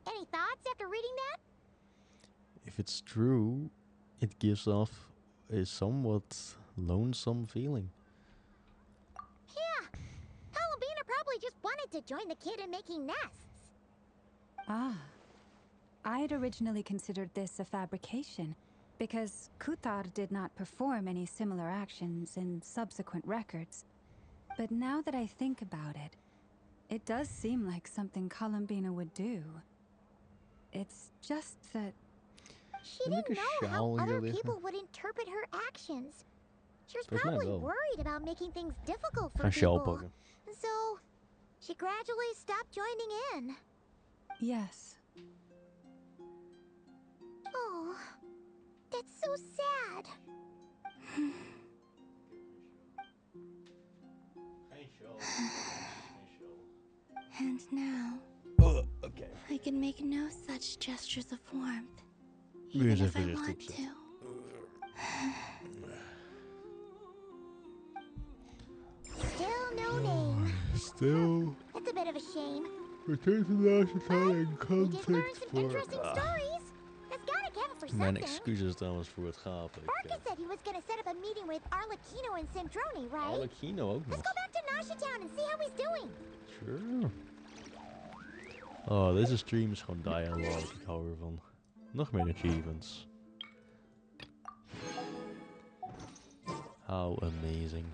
Any thoughts after reading that? If it's true, it gives off a somewhat lonesome feeling. Yeah. Halabina probably just wanted to join the kid in making nests. Ah. I'd originally considered this a fabrication, because Kutar did not perform any similar actions in subsequent records. But now that I think about it, it does seem like something Columbina would do. It's just that... She didn't know how other people would interpret her actions. She was probably worried about making things difficult for people. And so, she gradually stopped joining in. Yes. Oh, that's so sad. And now, okay. I can make no such gestures of warmth, even if I want to. Still no name. Still. That's a bit of a shame. Return to the Ashitana en We did learn contact some voor... interesting stories. That's gotta count for Mijn something. excuses trouwens voor het gapen. Barca said he was gonna set up a meeting with Arlecchino and Sandrone, right? Arlecchino ook Let's nog. go back to Nasha Town and see how he's doing. Sure. Oh, deze stream is gewoon dialogue. Ik hou ervan. Nog meer achievements. How amazing.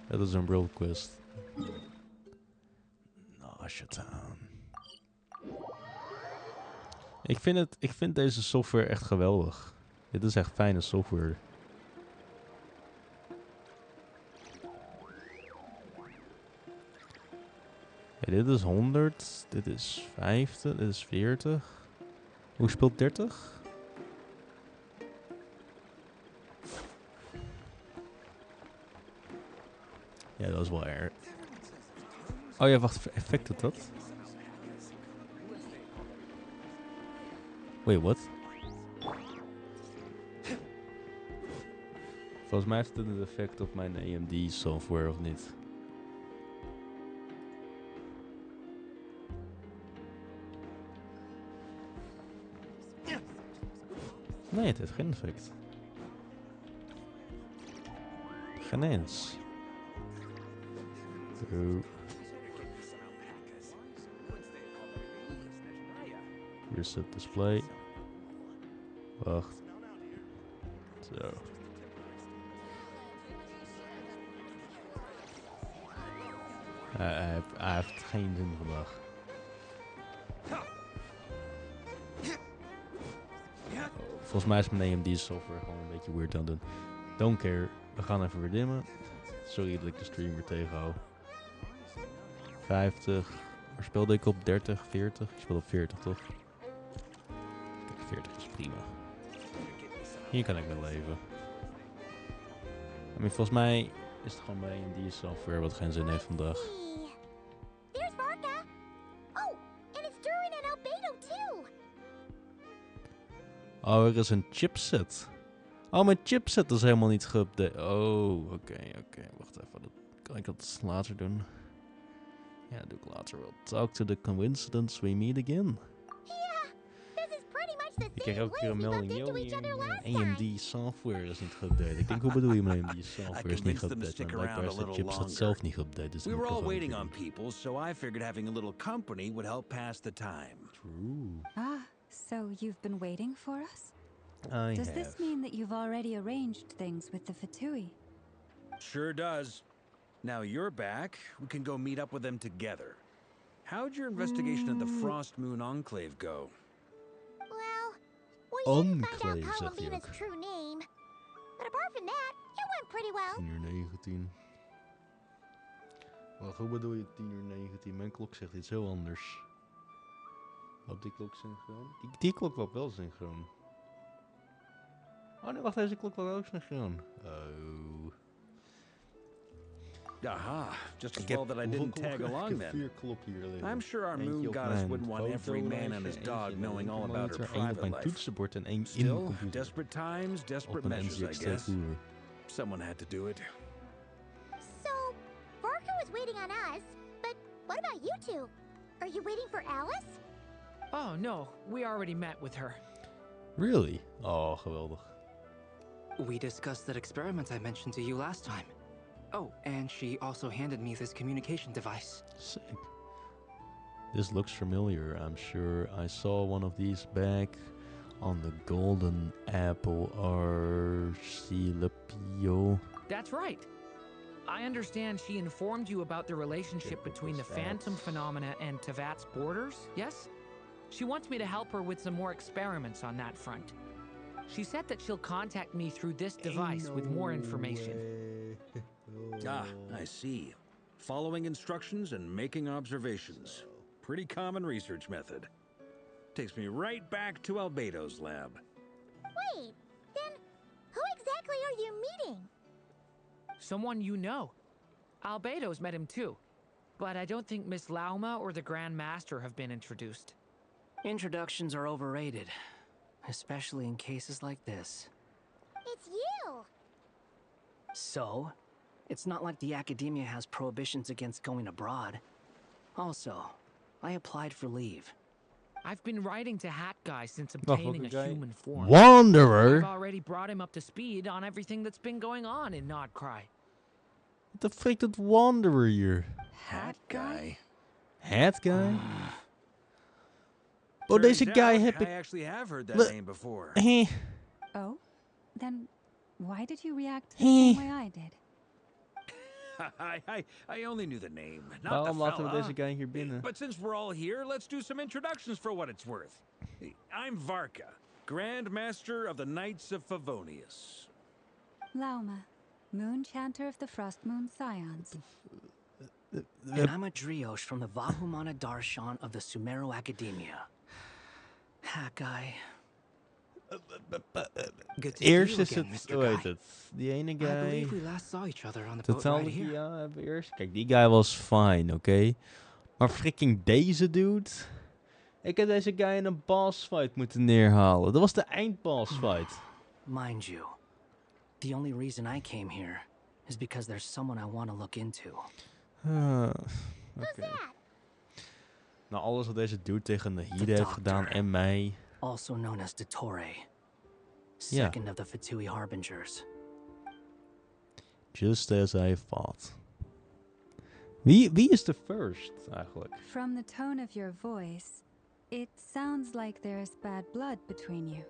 Dat is een world quest. Nasha Town. Ik vind deze software echt geweldig. Dit is echt fijne software. Ja, dit is 100, dit is 50, dit is 40. Hoe speelt 30? Ja, dat is wel erg. Oh ja, wacht, effect doet dat? Wait, what? Volgens mij heeft het een effect op mijn AMD software of niet. Nee, het heeft geen effect. Geen eens. Oh. Reset display. Wacht. Zo. Hij heeft geen zin vandaag. Volgens mij is mijn AMD software gewoon een beetje weird aan het doen. Don't care. We gaan even weer dimmen. Sorry dat ik de stream weer tegenhoud. 50. Waar speelde ik op? 30, 40? Ik speel op 40 toch? Kijk, 40 is prima. Hier kan ik wel leven. Volgens mij is het gewoon bij AMD software wat geen zin heeft vandaag. There's Varka. Oh, and it's Durin and Albedo too. Oh, er is een chipset. Oh, mijn chipset is helemaal niet geüpdate. Oh, oké. Wacht even. Kan ik dat later doen? Ja, doe ik later wel. Talk to the coincidence we meet again. Ik kreeg ook keer een melding. Yo, je AMD software is niet geüpdate. Ik denk, hoe bedoel je mijn AMD software is niet geüpdate? Blijkbaar is de chipset zelf niet geüpdate. Dus we were all waiting on people, so I figured having a little company would help pass the time. True. Ah, so you've been waiting for us? I Does have. this mean that you've already arranged things with the Fatui? Sure does. Now you're back, we can go meet up with them together. How'd your investigation of the Frost Moon Enclave go? Well, we didn't find out Enclave, zegt hij Columbina's ook. true name. But apart from that, it went pretty well. 10:19. Wacht, hoe bedoel je 10:19? Mijn klok zegt iets heel anders. Loopt die klok synchroon? Die klok loopt wel synchroon. Oh nee, wacht, deze klok loopt ook synchroon. Oh. Aha, just as well that I didn't tag along then. I'm sure our moon goddess wouldn't want every man and his dog knowing all about her private life. Still, desperate times, desperate measures, I guess. Someone had to do it. So, Varka was waiting on us, but what about you two? Are you waiting for Alice? Oh, no. We already met with her. Really? Oh, geweldig. We discussed that experiment I mentioned to you last time. Oh, and she also handed me this communication device. Sick. This looks familiar. I'm sure I saw one of these back on the Golden Apple Archipelago. That's right. I understand she informed you about the relationship between the phantom phenomena and Tevat's borders, yes? She wants me to help her with some more experiments on that front. She said that she'll contact me through this device with more information. Ah, I see. Following instructions and making observations. Pretty common research method. Takes me right back to Albedo's lab. Wait, then who exactly are you meeting? Someone you know. Albedo's met him too. But I don't think Miss Lauma or the Grand Master have been introduced. Introductions are overrated, especially in cases like this. It's you! So, it's not like the academia has prohibitions against going abroad. Also, I applied for leave. I've been writing to Hat Guy since obtaining a human form. Wanderer? I've already brought him up to speed on everything that's been going on in Nodcry. What the freak doet Wanderer hier? Hat Guy? Hat Guy? Oh, deze guy heb ik... I actually have heard that name before. Oh? Then why did you react the same way I did? I only knew the name, not Waarom the laten we fella. deze guy hier binnen? But since we're all here, let's do some introductions for what it's worth. I'm Varka, Grand Master of the Knights of Favonius. Lauma, Moon Chanter of the Frost Moon Scions. And I'm a Driosh from the Vahumana Darshan of the Sumero Academia. Hat Guy. Eerst is het, hoe heet het? Die ene I guy. believe we last saw each other on the boat Totaal right here. ja, hebben we eerst. Kijk, die guy was fine, oké? Maar freaking deze dude. Ik had deze guy in een boss fight moeten neerhalen. Dat was de eindboss fight. Mind you, the only reason I came here is because there's someone I want to look into. Oké. Nou, alles wat deze dude tegen Nahida heeft gedaan en mij. Also known as Dottore. Second of the Fatui Harbingers. Just as I thought. Wie is de first eigenlijk? From the tone of your voice, it sounds like there is bad blood between you.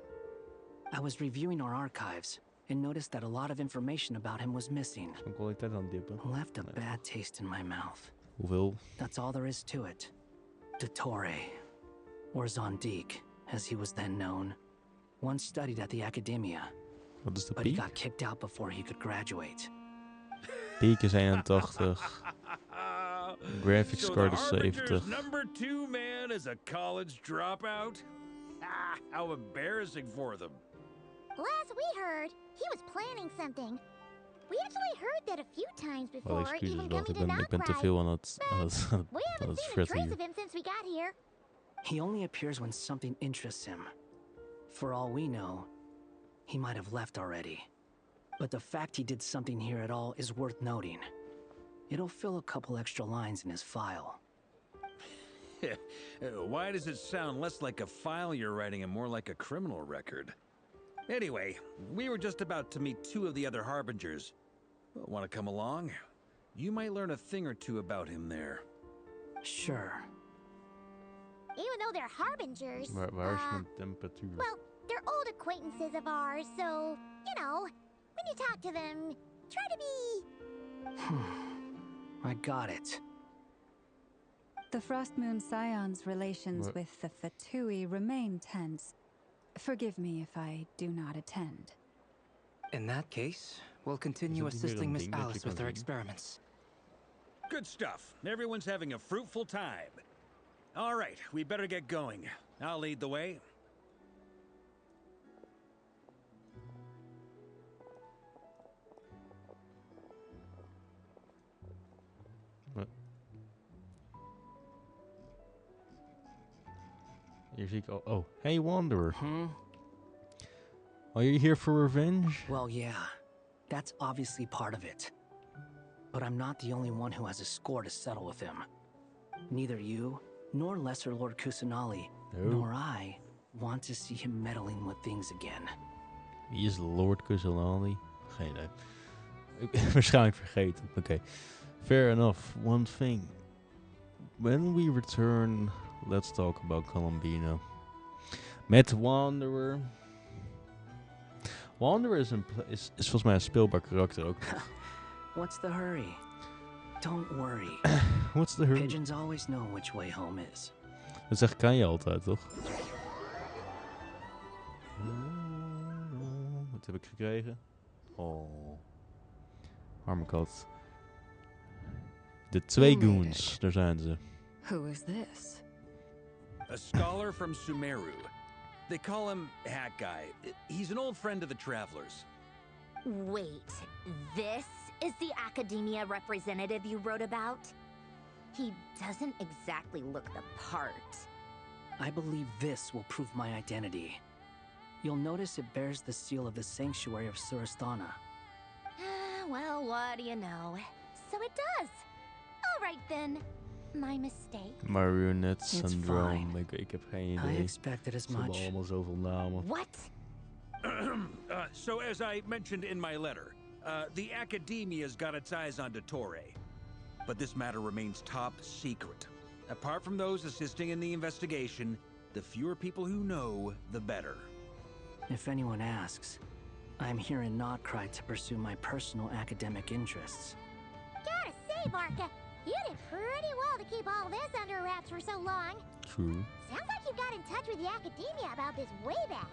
I was reviewing our archives and noticed that a lot of information about him was missing. Zo'n kwaliteit aan dippen. Left a bad taste in my mouth. Hoeveel? That's all there is to it. Dottore, or Zondique, as he was then known, once studied at the Academia. Wat is de But he piek? got kicked out before he could graduate. Piek is 81. Graphics So card the is Harbinger's 70. number 2 man is a college dropout? Ah, how embarrassing for them. Last we heard, he was planning something. We actually heard that a few times Wel, before, excuses even wacht, coming to ik ben te Nodcry. veel aan het We haven't seen a fretten trace hier. of him since we got here. He only appears when something interests him. For all we know, he might have left already. But the fact he did something here at all is worth noting. It'll fill a couple extra lines in his file. Why does it sound less like a file you're writing and more like a criminal record? Anyway, we were just about to meet 2 of the other Harbingers. Want to come along? You might learn a thing or two about him there. Sure. Even though they're harbingers. Waar is mijn temperatuur? Well, they're old acquaintances of ours, so, you know, when you talk to them, try to be I got it. The Frost Moon Scion's relations with the Fatui remain tense. Forgive me if I do not attend. In that case, we'll continue assisting Miss Alice with her experiments. Good stuff. Everyone's having a fruitful time. All right, we better get going. I'll lead the way. Hier zie ik al... Oh, hey Wanderer. Are you here for revenge? Well, yeah. That's obviously part of it. But I'm not the only one who has a score to settle with him. Neither you, nor Lesser Lord Kusanali, nor I, want to see him meddling with things again. Wie is Lord Kusanali? Geen idee. Ik ben waarschijnlijk vergeten. Oké. Fair enough. One thing. When we return, let's talk about Columbina. Met Wanderer. Wanderer is volgens mij een speelbaar karakter ook. What's the hurry? Don't worry. What's the hurry? Pigeons always know which way home is. Dat zeg kan je altijd, toch? Wat heb ik gekregen? Oh. Arme kat. De twee goons, daar zijn ze. Who is this? A scholar from Sumeru. They call him Hat Guy. He's an old friend of the travelers. Wait, this is the academia representative you wrote about? He doesn't exactly look the part. I believe this will prove my identity. You'll notice it bears the seal of the Sanctuary of Surasthana. Well, what do you know? So it does. All right then. My mistake. Marionette syndrome. Ik heb geen idee. I expected as much. Ze hebben allemaal zoveel namen. What? So as I mentioned in my letter, the academia's got its eyes on Dottore. But this matter remains top secret. Apart from those assisting in the investigation, the fewer people who know, the better. If anyone asks, I'm here in Notcry to pursue my personal academic interests. Gotta say, Barca, you did pretty well to keep all this under wraps for so long. True. Sounds like you got in touch with the academia about this way back.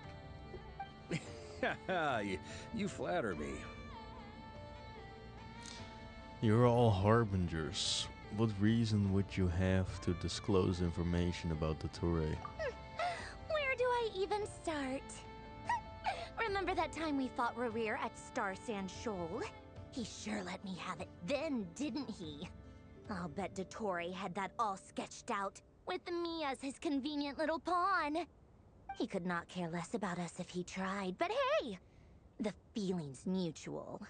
You flatter me. You're all harbingers. What reason would you have to disclose information about Dottore? Where do I even start? Remember that time we fought Rerir at Star Sand Shoal? He sure let me have it then, didn't he? I'll bet Dottore had that all sketched out, with me as his convenient little pawn. He could not care less about us if he tried, but hey! The feeling's mutual.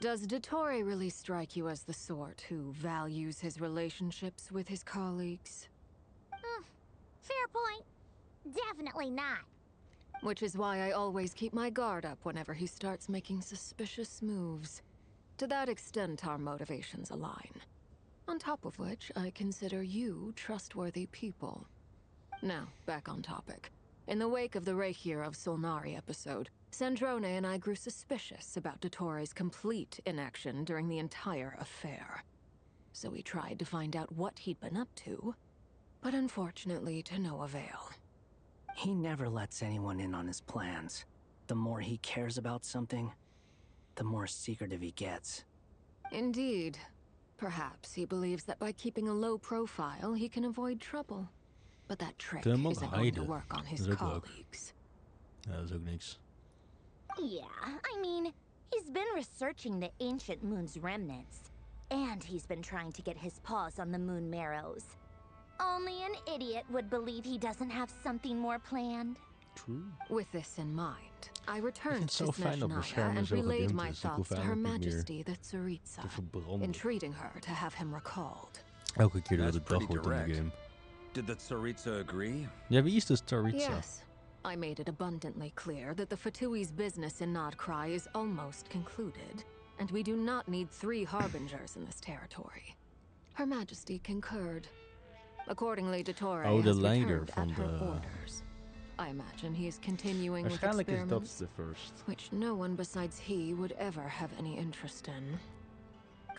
Does Dottore really strike you as the sort who values his relationships with his colleagues? Fair point. Definitely not. Which is why I always keep my guard up whenever he starts making suspicious moves. To that extent, our motivations align. On top of which, I consider you trustworthy people. Now, back on topic. In the wake of the Reikir of Solnari episode, Sandrone and I grew suspicious about Dottore's complete inaction during the entire affair. So we tried to find out what he'd been up to, but unfortunately to no avail. He never lets anyone in on his plans. The more he cares about something, the more secretive he gets. Indeed. Perhaps he believes that by keeping a low profile, he can avoid trouble. But that trick isn't going to work on his colleagues. Dat is ook niks. Yeah, I mean, he's been researching the ancient moon's remnants. And he's been trying to get his paws on the moon marrows. Only an idiot would believe he doesn't have something more planned. True. With this in mind, I returned to Snezhnaya and relayed my thoughts to Her Majesty the Tsaritsa, entreating her to have him recalled. Elke keer dat het dag wordt in de game. Did the Tsaritsa agree? Ja, wie is de Tsaritsa? Yes. I made it abundantly clear that the Fatui's business in Notcry is almost concluded, and we do not need 3 harbingers in this territory. Her Majesty concurred. Accordingly, Dottore has returned at her orders. I imagine he is continuing with experiments, which no one besides he would ever have any interest in.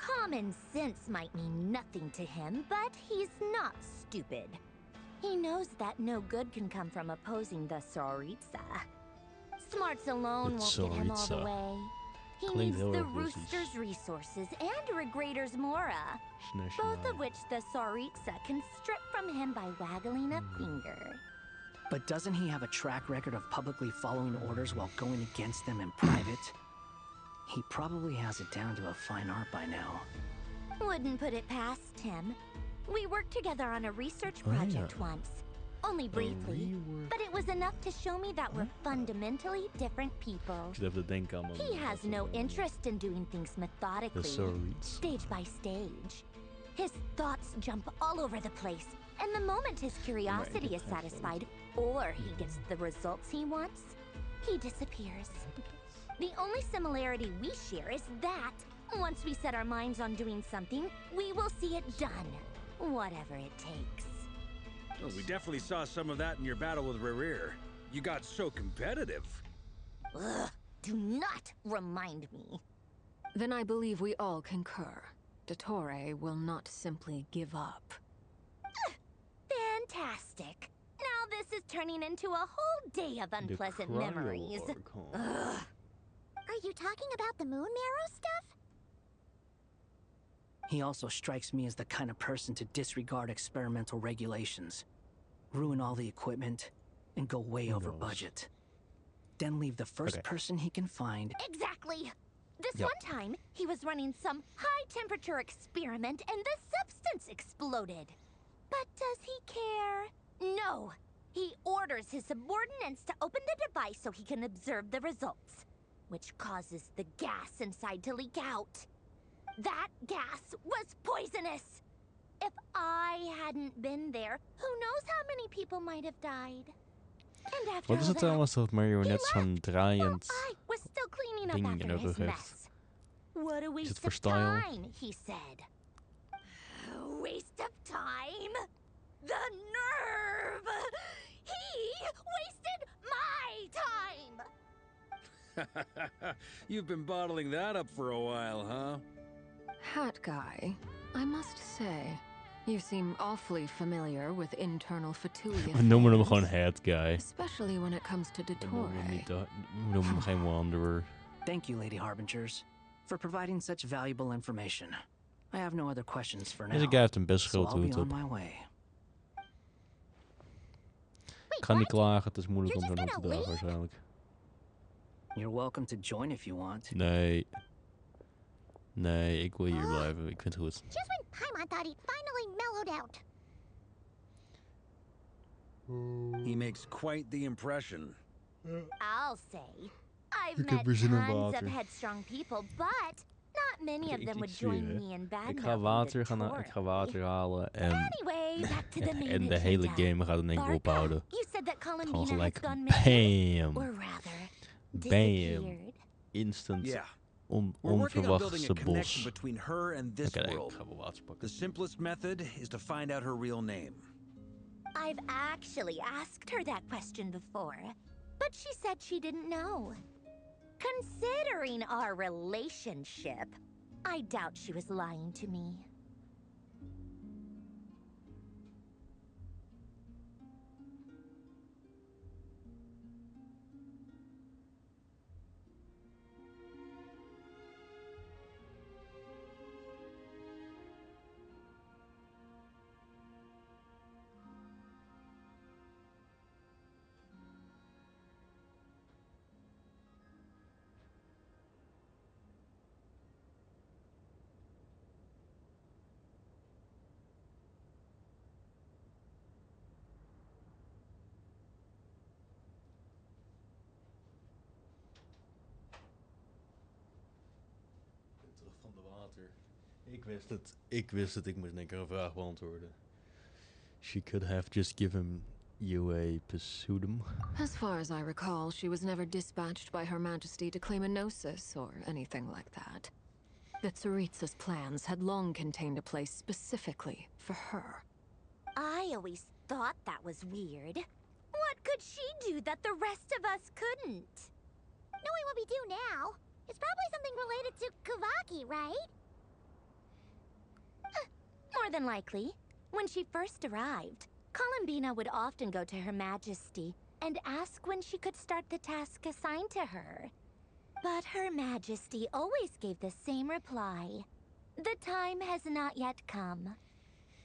Common sense might mean nothing to him, but he's not stupid. He knows that no good can come from opposing the Tsaritsa. Smarts alone won't get him all the way. He needs the Rooster's resources and Regrator's Mora, both of which the Tsaritsa can strip from him by waggling a finger. But doesn't he have a track record of publicly following orders while going against them in private? He probably has it down to a fine art by now. Wouldn't put it past him. We worked together on a research project once. Only briefly, but it was enough to show me that we're fundamentally different people. He has no interest in doing things methodically, stage by stage. His thoughts jump all over the place, and the moment his curiosity is satisfied, or he gets the results he wants, he disappears. The only similarity we share is that, once we set our minds on doing something, we will see it done, whatever it takes. Well, we definitely saw some of that in your battle with Rerir. You got so competitive. Ugh, do not remind me. Then I believe we all concur. Dottore will not simply give up. Fantastic. Now this is turning into a whole day of unpleasant memories. Ugh. Are you talking about the moon marrow stuff? He also strikes me as the kind of person to disregard experimental regulations, ruin all the equipment, and go way over budget. Then leave the first person he can find. Exactly! This one time, he was running some high-temperature experiment and the substance exploded. But does he care? No! He orders his subordinates to open the device so he can observe the results, which causes the gas inside to leak out. That gas was poisonous! If I hadn't been there, who knows how many people might have died? And after Wat is het trouwens dat marionet zo'n draaiend was still cleaning ding up in after de his rug mess. heeft? What a Is waste het voor of style? time, he said. A waste of time? The nerve! He wasted my time! You've been bottling that up for a while, huh? Hat guy, I must say, you seem awfully familiar with internal fatuity. We noemen hem gewoon Hat Guy. Especially when it comes to Dottore. We noemen hem geen Wanderer. Thank you, Lady Harbingers, for providing such valuable information. I have no other questions for now. Deze guy heeft een best so grote I'll be hoed on op. my way. Ik ga niet klagen, het is moeilijk om zo'n hoed te dragen waarschijnlijk. You're welcome to join if you want. Nee. Nee, ik wil hier blijven. Ik vind het goed. Just when Paimon thought he'd finally mellowed out. He makes quite the impression. I'll say, I've Ik met heb weer zin in tons water. of headstrong people, but not many of them would zweer join je. me in bad Ik ga water halen en, Anyway, back to the main en de hele agenda. game gaat in één keer ophouden. You said that Gewoon Columbina gelijk has gone missing, bam. or rather, Bam. disappeared. Instant. Yeah. We're working on building a Onverwachte connection bos. between her and this Oké, world. ik ga wel water pakken. The simplest method is to find out her real name. I've actually asked her that question before, but she said she didn't know. Considering our relationship, I doubt she was lying to me. Terug van de water. Ik wist het. Ik wist het. Ik moest in één keer een vraag beantwoorden. She could have just given you a pseudonym. As far as I recall, she was never dispatched by Her Majesty to claim a gnosis or anything like that. The Tsaritsa's plans had long contained a place specifically for her. I always thought that was weird. What could she do that the rest of us couldn't? Knowing what we do now, it's probably something related to Kavaki, right? More than likely. When she first arrived, Columbina would often go to Her Majesty and ask when she could start the task assigned to her. But Her Majesty always gave the same reply. The time has not yet come.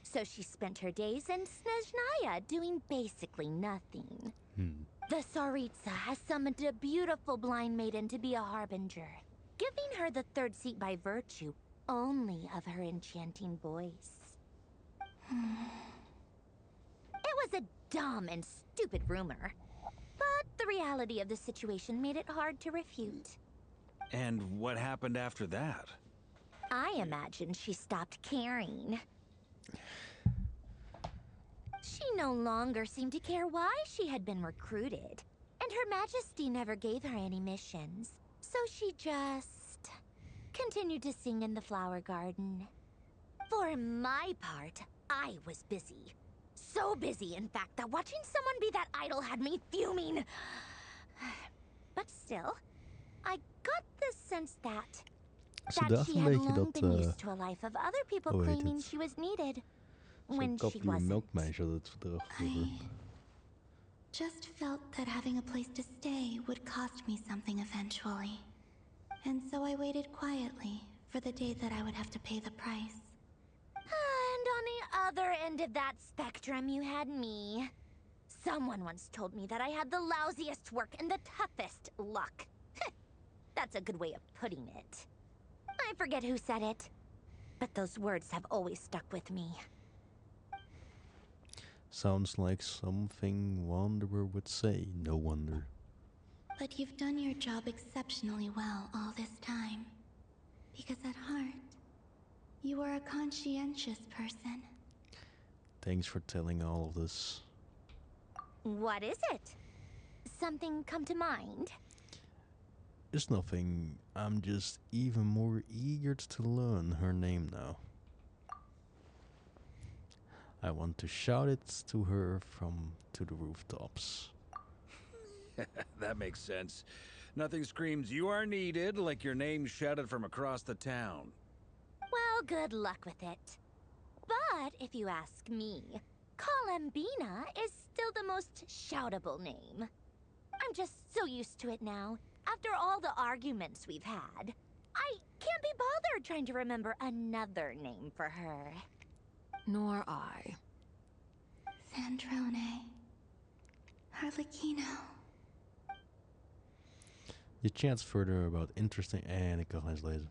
So she spent her days in Snezhnaya doing basically nothing. The Tsaritsa has summoned a beautiful blind maiden to be a harbinger, giving her the third seat by virtue only of her enchanting voice. It was a dumb and stupid rumor, but the reality of the situation made it hard to refute. And what happened after that? I imagine she stopped caring. She no longer seemed to care why she had been recruited, and Her Majesty never gave her any missions, so she just continued to sing in the flower garden. For my part, I was busy. So busy, in fact, that watching someone be that idol had me fuming. But still, I got the sense that she had long been used to a life of other people claiming she was needed when she wasn't. I just felt that having a place to stay would cost me something eventually. And so I waited quietly for the day that I would have to pay the price. And on the other end of that spectrum, you had me. Someone once told me that I had the lousiest work and the toughest luck. That's a good way of putting it. I forget who said it, but those words have always stuck with me. Sounds like something Wanderer would say, no wonder. But you've done your job exceptionally well all this time. Because at heart, you are a conscientious person. Thanks for telling all of this. What is it? Something come to mind? It's nothing. I'm just even more eager to learn her name now. I want to shout it to her to the rooftops. That makes sense. Nothing screams you are needed like your name shouted from across the town. Well, good luck with it. But if you ask me, Columbina is still the most shoutable name. I'm just so used to it now. After all the arguments we've had, I can't be bothered trying to remember another name for her. Nor I. Sandrone. Harlequino. Je chats further about interesting... En ik kan geen eens lezen.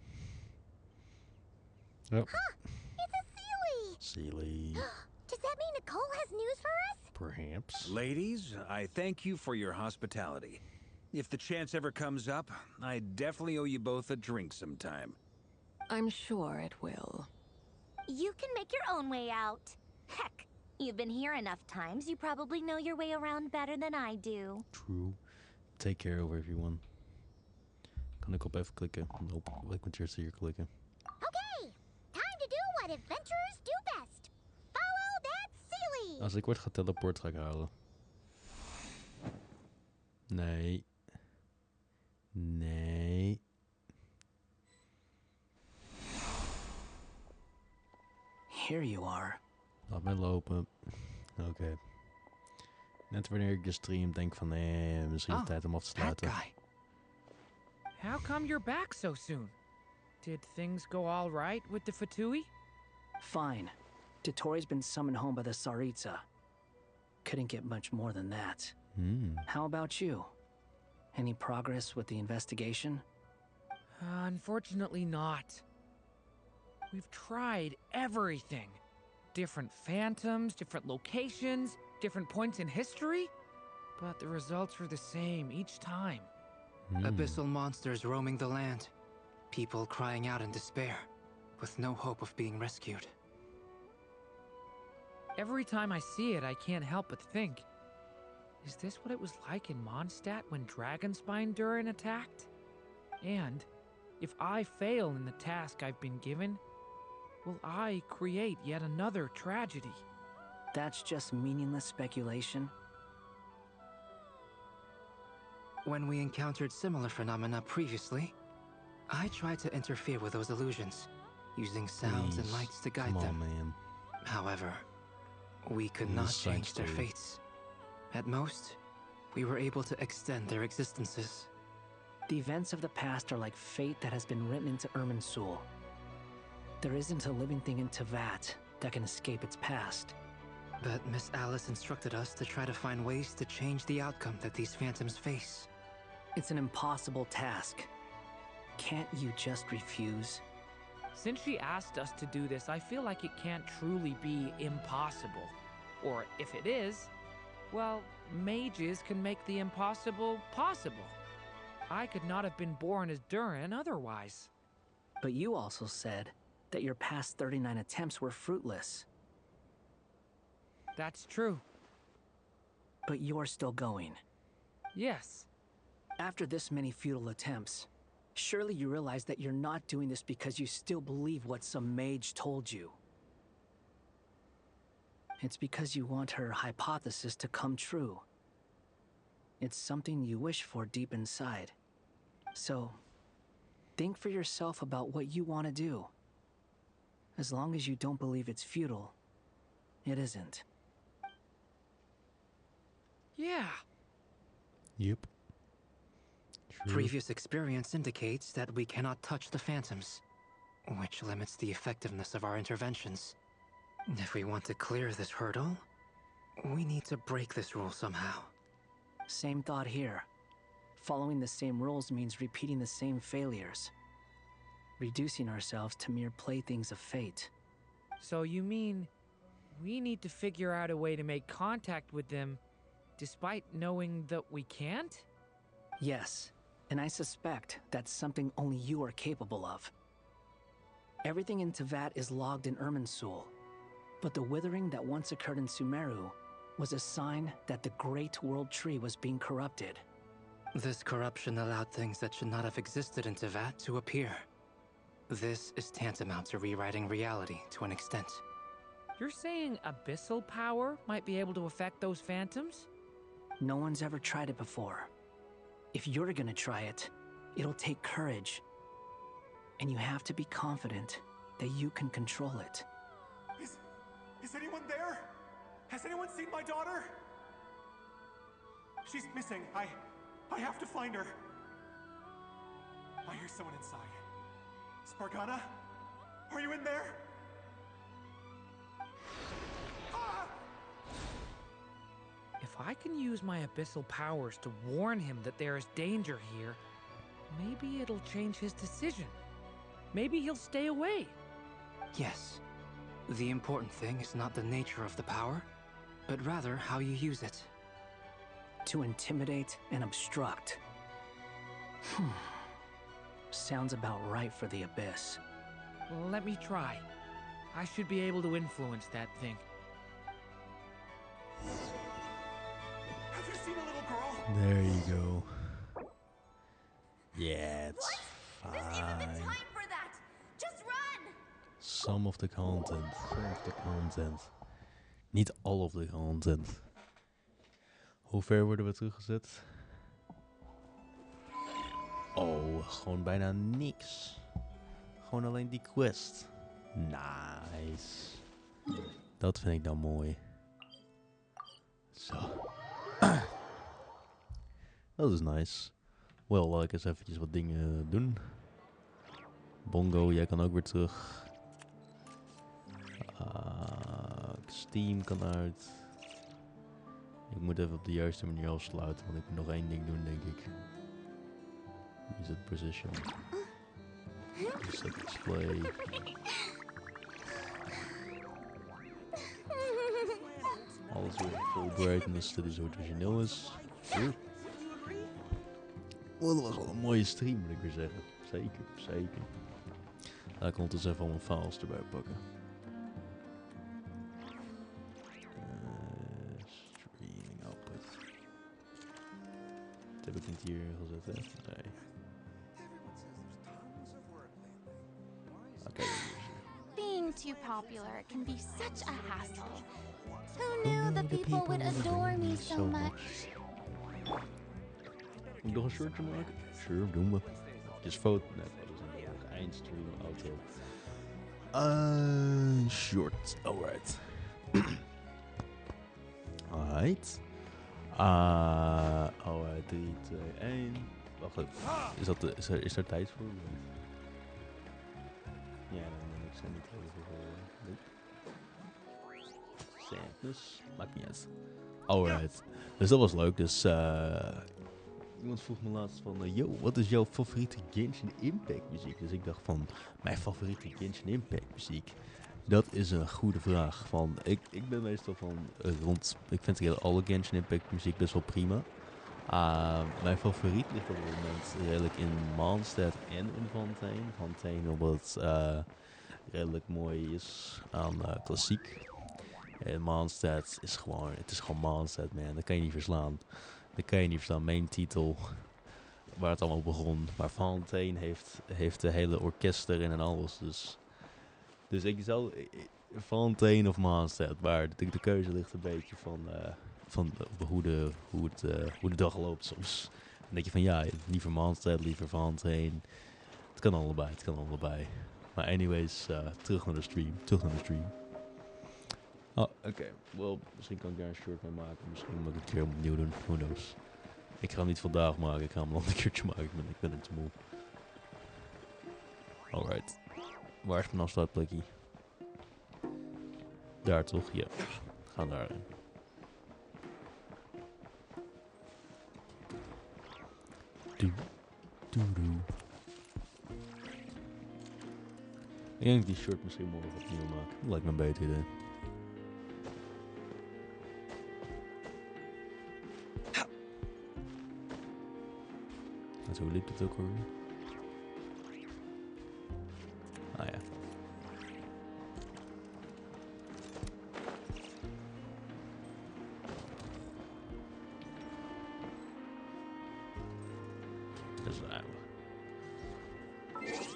Oh. Huh, it's a Sealy! Sealy. Does that mean Nicole has news for us? Perhaps. Ladies, I thank you for your hospitality. If the chance ever comes up, I definitely owe you both a drink sometime. I'm sure it will. You can make your own way out. Heck, you've been here enough times, you probably know your way around better than I do. True. Take care of everyone. Kan ik op even klikken? Nope. Ik moet eerst hier klikken. Okay, time to do what adventurers do best. Follow that Sealy! Als ik word geteleport, ga ik huilen. Nee. Nee. Here you are. Laat mij lopen. Oké. Net wanneer ik de stream denk van nee, misschien is het tijd om af te sluiten. How come you're back so soon? Did things go all right with the Fatui? Fine. Dotori's been summoned home by the Tsaritsa. Couldn't get much more than that. How about you? Any progress with the investigation? Unfortunately not. We've tried everything. Different phantoms, different locations, different points in history. But the results are the same each time. Abyssal monsters roaming the land. People crying out in despair, with no hope of being rescued. Every time I see it, I can't help but think, is this what it was like in Mondstadt when Dragonspine Durin attacked? And if I fail in the task I've been given, will I create yet another tragedy? That's just meaningless speculation. When we encountered similar phenomena previously, I tried to interfere with those illusions, using sounds and lights to guide them. Man. However, we could not change their fates. At most, we were able to extend their existences. The events of the past are like fate that has been written into Irminsul. There isn't a living thing in Teyvat that can escape its past. But Miss Alice instructed us to try to find ways to change the outcome that these phantoms face. It's an impossible task. Can't you just refuse? Since she asked us to do this, I feel like it can't truly be impossible. Or if it is, well, mages can make the impossible possible. I could not have been born as Durin otherwise. But you also said that your past 39 attempts were fruitless. That's true. But you're still going. Yes. After this many futile attempts, surely you realize that you're not doing this because you still believe what some mage told you. It's because you want her hypothesis to come true. It's something you wish for deep inside. So, think for yourself about what you want to do. As long as you don't believe it's futile, it isn't. Yeah. Yep. True. Previous experience indicates that we cannot touch the phantoms, which limits the effectiveness of our interventions. If we want to clear this hurdle, we need to break this rule somehow. Same thought here. Following the same rules means repeating the same failures. Reducing ourselves to mere playthings of fate. So you mean we need to figure out a way to make contact with them despite knowing that we can't? Yes, and I suspect that's something only you are capable of. Everything in Teyvat is logged in Irminsul, but the withering that once occurred in Sumeru was a sign that the Great World Tree was being corrupted. This corruption allowed things that should not have existed in Teyvat to appear. This is tantamount to rewriting reality to an extent. You're saying abyssal power might be able to affect those phantoms? No one's ever tried it before. If you're gonna try it, it'll take courage. And you have to be confident that you can control it. Is anyone there? Has anyone seen my daughter? She's missing. I have to find her. I hear someone inside. Spargana? Are you in there? Ah! If I can use my abyssal powers to warn him that there is danger here, maybe it'll change his decision. Maybe he'll stay away. Yes. The important thing is not the nature of the power, but rather how you use it. To intimidate and obstruct. Sounds about right for the Abyss. Well, let me try. I should be able to influence that thing. Have you seen a little girl? There you go. Yeah, it's fine. This isn't the time for that! Just run! Some of the content. Niet all of the content. Hoe ver worden we teruggezet? Oh, gewoon bijna niks. Gewoon alleen die quest. Nice. Dat vind ik dan mooi. Zo. Dat is nice. Wel, laat ik eens eventjes wat dingen doen. Bongo, jij kan ook weer terug. Steam kan uit. Ik moet even op de juiste manier afsluiten, want ik moet nog één ding doen, denk ik. Reset position. Reset display. Alles weer full brightness, dat is hoe het origineel is. Oh, dat was wel een mooie stream, moet ik weer zeggen. Zeker, zeker. Laat ik ondertussen even al mijn files erbij pakken. Streaming output. Dat heb ik niet hier gezet, hè? Nee. Oké. Being too popular can be such a hassle. Who knew the people would adore me so much? Moet ik nog een shortje maken? Sure, doen we. Just foto. Nee, foto's in de eindstream, auto. Short. Alright. Alright. Alright, 3, 2, 1. Wacht even. Is er tijd voor? Ja, dan ik niet even. Dus maakt niet uit. Alright. Dus dat was leuk. Dus iemand vroeg me laatst van, yo, wat is jouw favoriete Genshin Impact muziek? Dus ik dacht van, mijn favoriete Genshin Impact muziek? Dat is een goede vraag. Van, ik ben meestal van rond, ik vind alle Genshin Impact muziek best wel prima. Mijn favoriet ligt op het moment redelijk in Mondstadt en in Fontaine. Fontaine omdat het redelijk mooi is aan klassiek. En Mondstadt is gewoon, het is gewoon Mondstadt, man. Dat kan je niet verslaan. Dat kan je niet verslaan. Main titel, waar het allemaal begon. Maar Fontaine heeft de hele orkest erin en alles. Dus ik zou Fontaine of Mondstadt, waar de keuze ligt een beetje van hoe de dag loopt soms. Dan denk je van ja, liever Mondstadt, liever Fontaine. Het kan allebei. Maar anyways, terug naar de stream. Oh, oké. Well, misschien kan ik daar een shirt mee maken. Misschien moet ik het een keer opnieuw doen. Who knows. Ik ga hem niet vandaag maken. Ik ga hem nog een keertje maken. Ik ben er te moe. Alright. Waar is mijn afsluitplekje? Daar toch? Ja. Ga daarin. Doe. Ik denk dat die shirt misschien morgen opnieuw maken. Dat lijkt me een beter idee. En zo liep het ook alweer. Ah ja.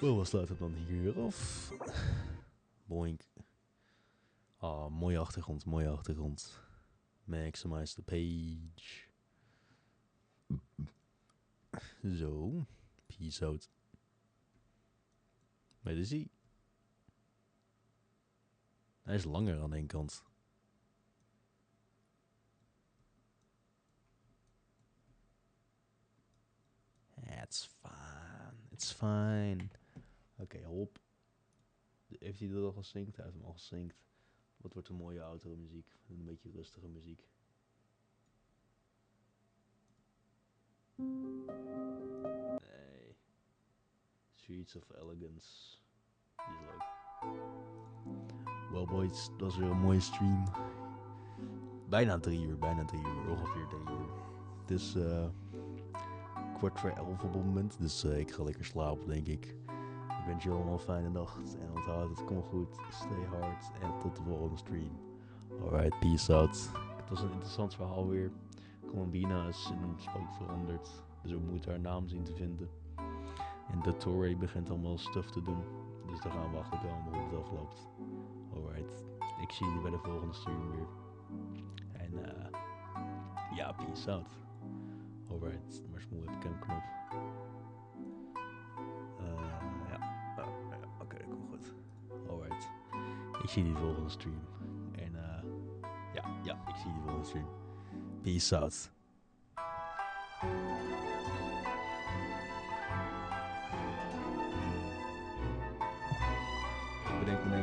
Dus we sluiten het dan hier af. Boink. Ah, mooie achtergrond. Maximize the page. Zo. Peace out. Maar daar zie. Hij is langer aan één kant. It's fine. Oké, hop. Heeft hij dat al gezinkt? Hij heeft hem al gezinkt. Wat wordt een mooie outro muziek? Een beetje rustige muziek. Nee. Streets of Elegance. Die is leuk. Well boys, dat was weer een mooie stream. Bijna 3 uur. Ongeveer 3 uur. Het is 11:15 op het moment. Dus ik ga lekker slapen, denk ik. Ik wens jullie allemaal een fijne nacht. En onthoud het, kom goed. Stay hard. En tot de volgende stream. Alright, peace out. Het was een interessant verhaal weer. Colombina is in een spook veranderd. Dus we moeten haar naam zien te vinden. En de Torre begint allemaal stuff te doen. Dus daar gaan we achter komen hoe het afloopt. Alright. Ik zie jullie bij de volgende stream weer. En ja, peace out. Alright. Maar smoel even camknop. Oké, kom goed. Alright. Ik zie die volgende stream. En ja, ik zie die volgende stream. Peace out.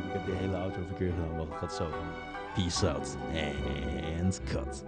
Ik heb de hele auto verkeerd gedaan, want het gaat zo. Peace out and cut.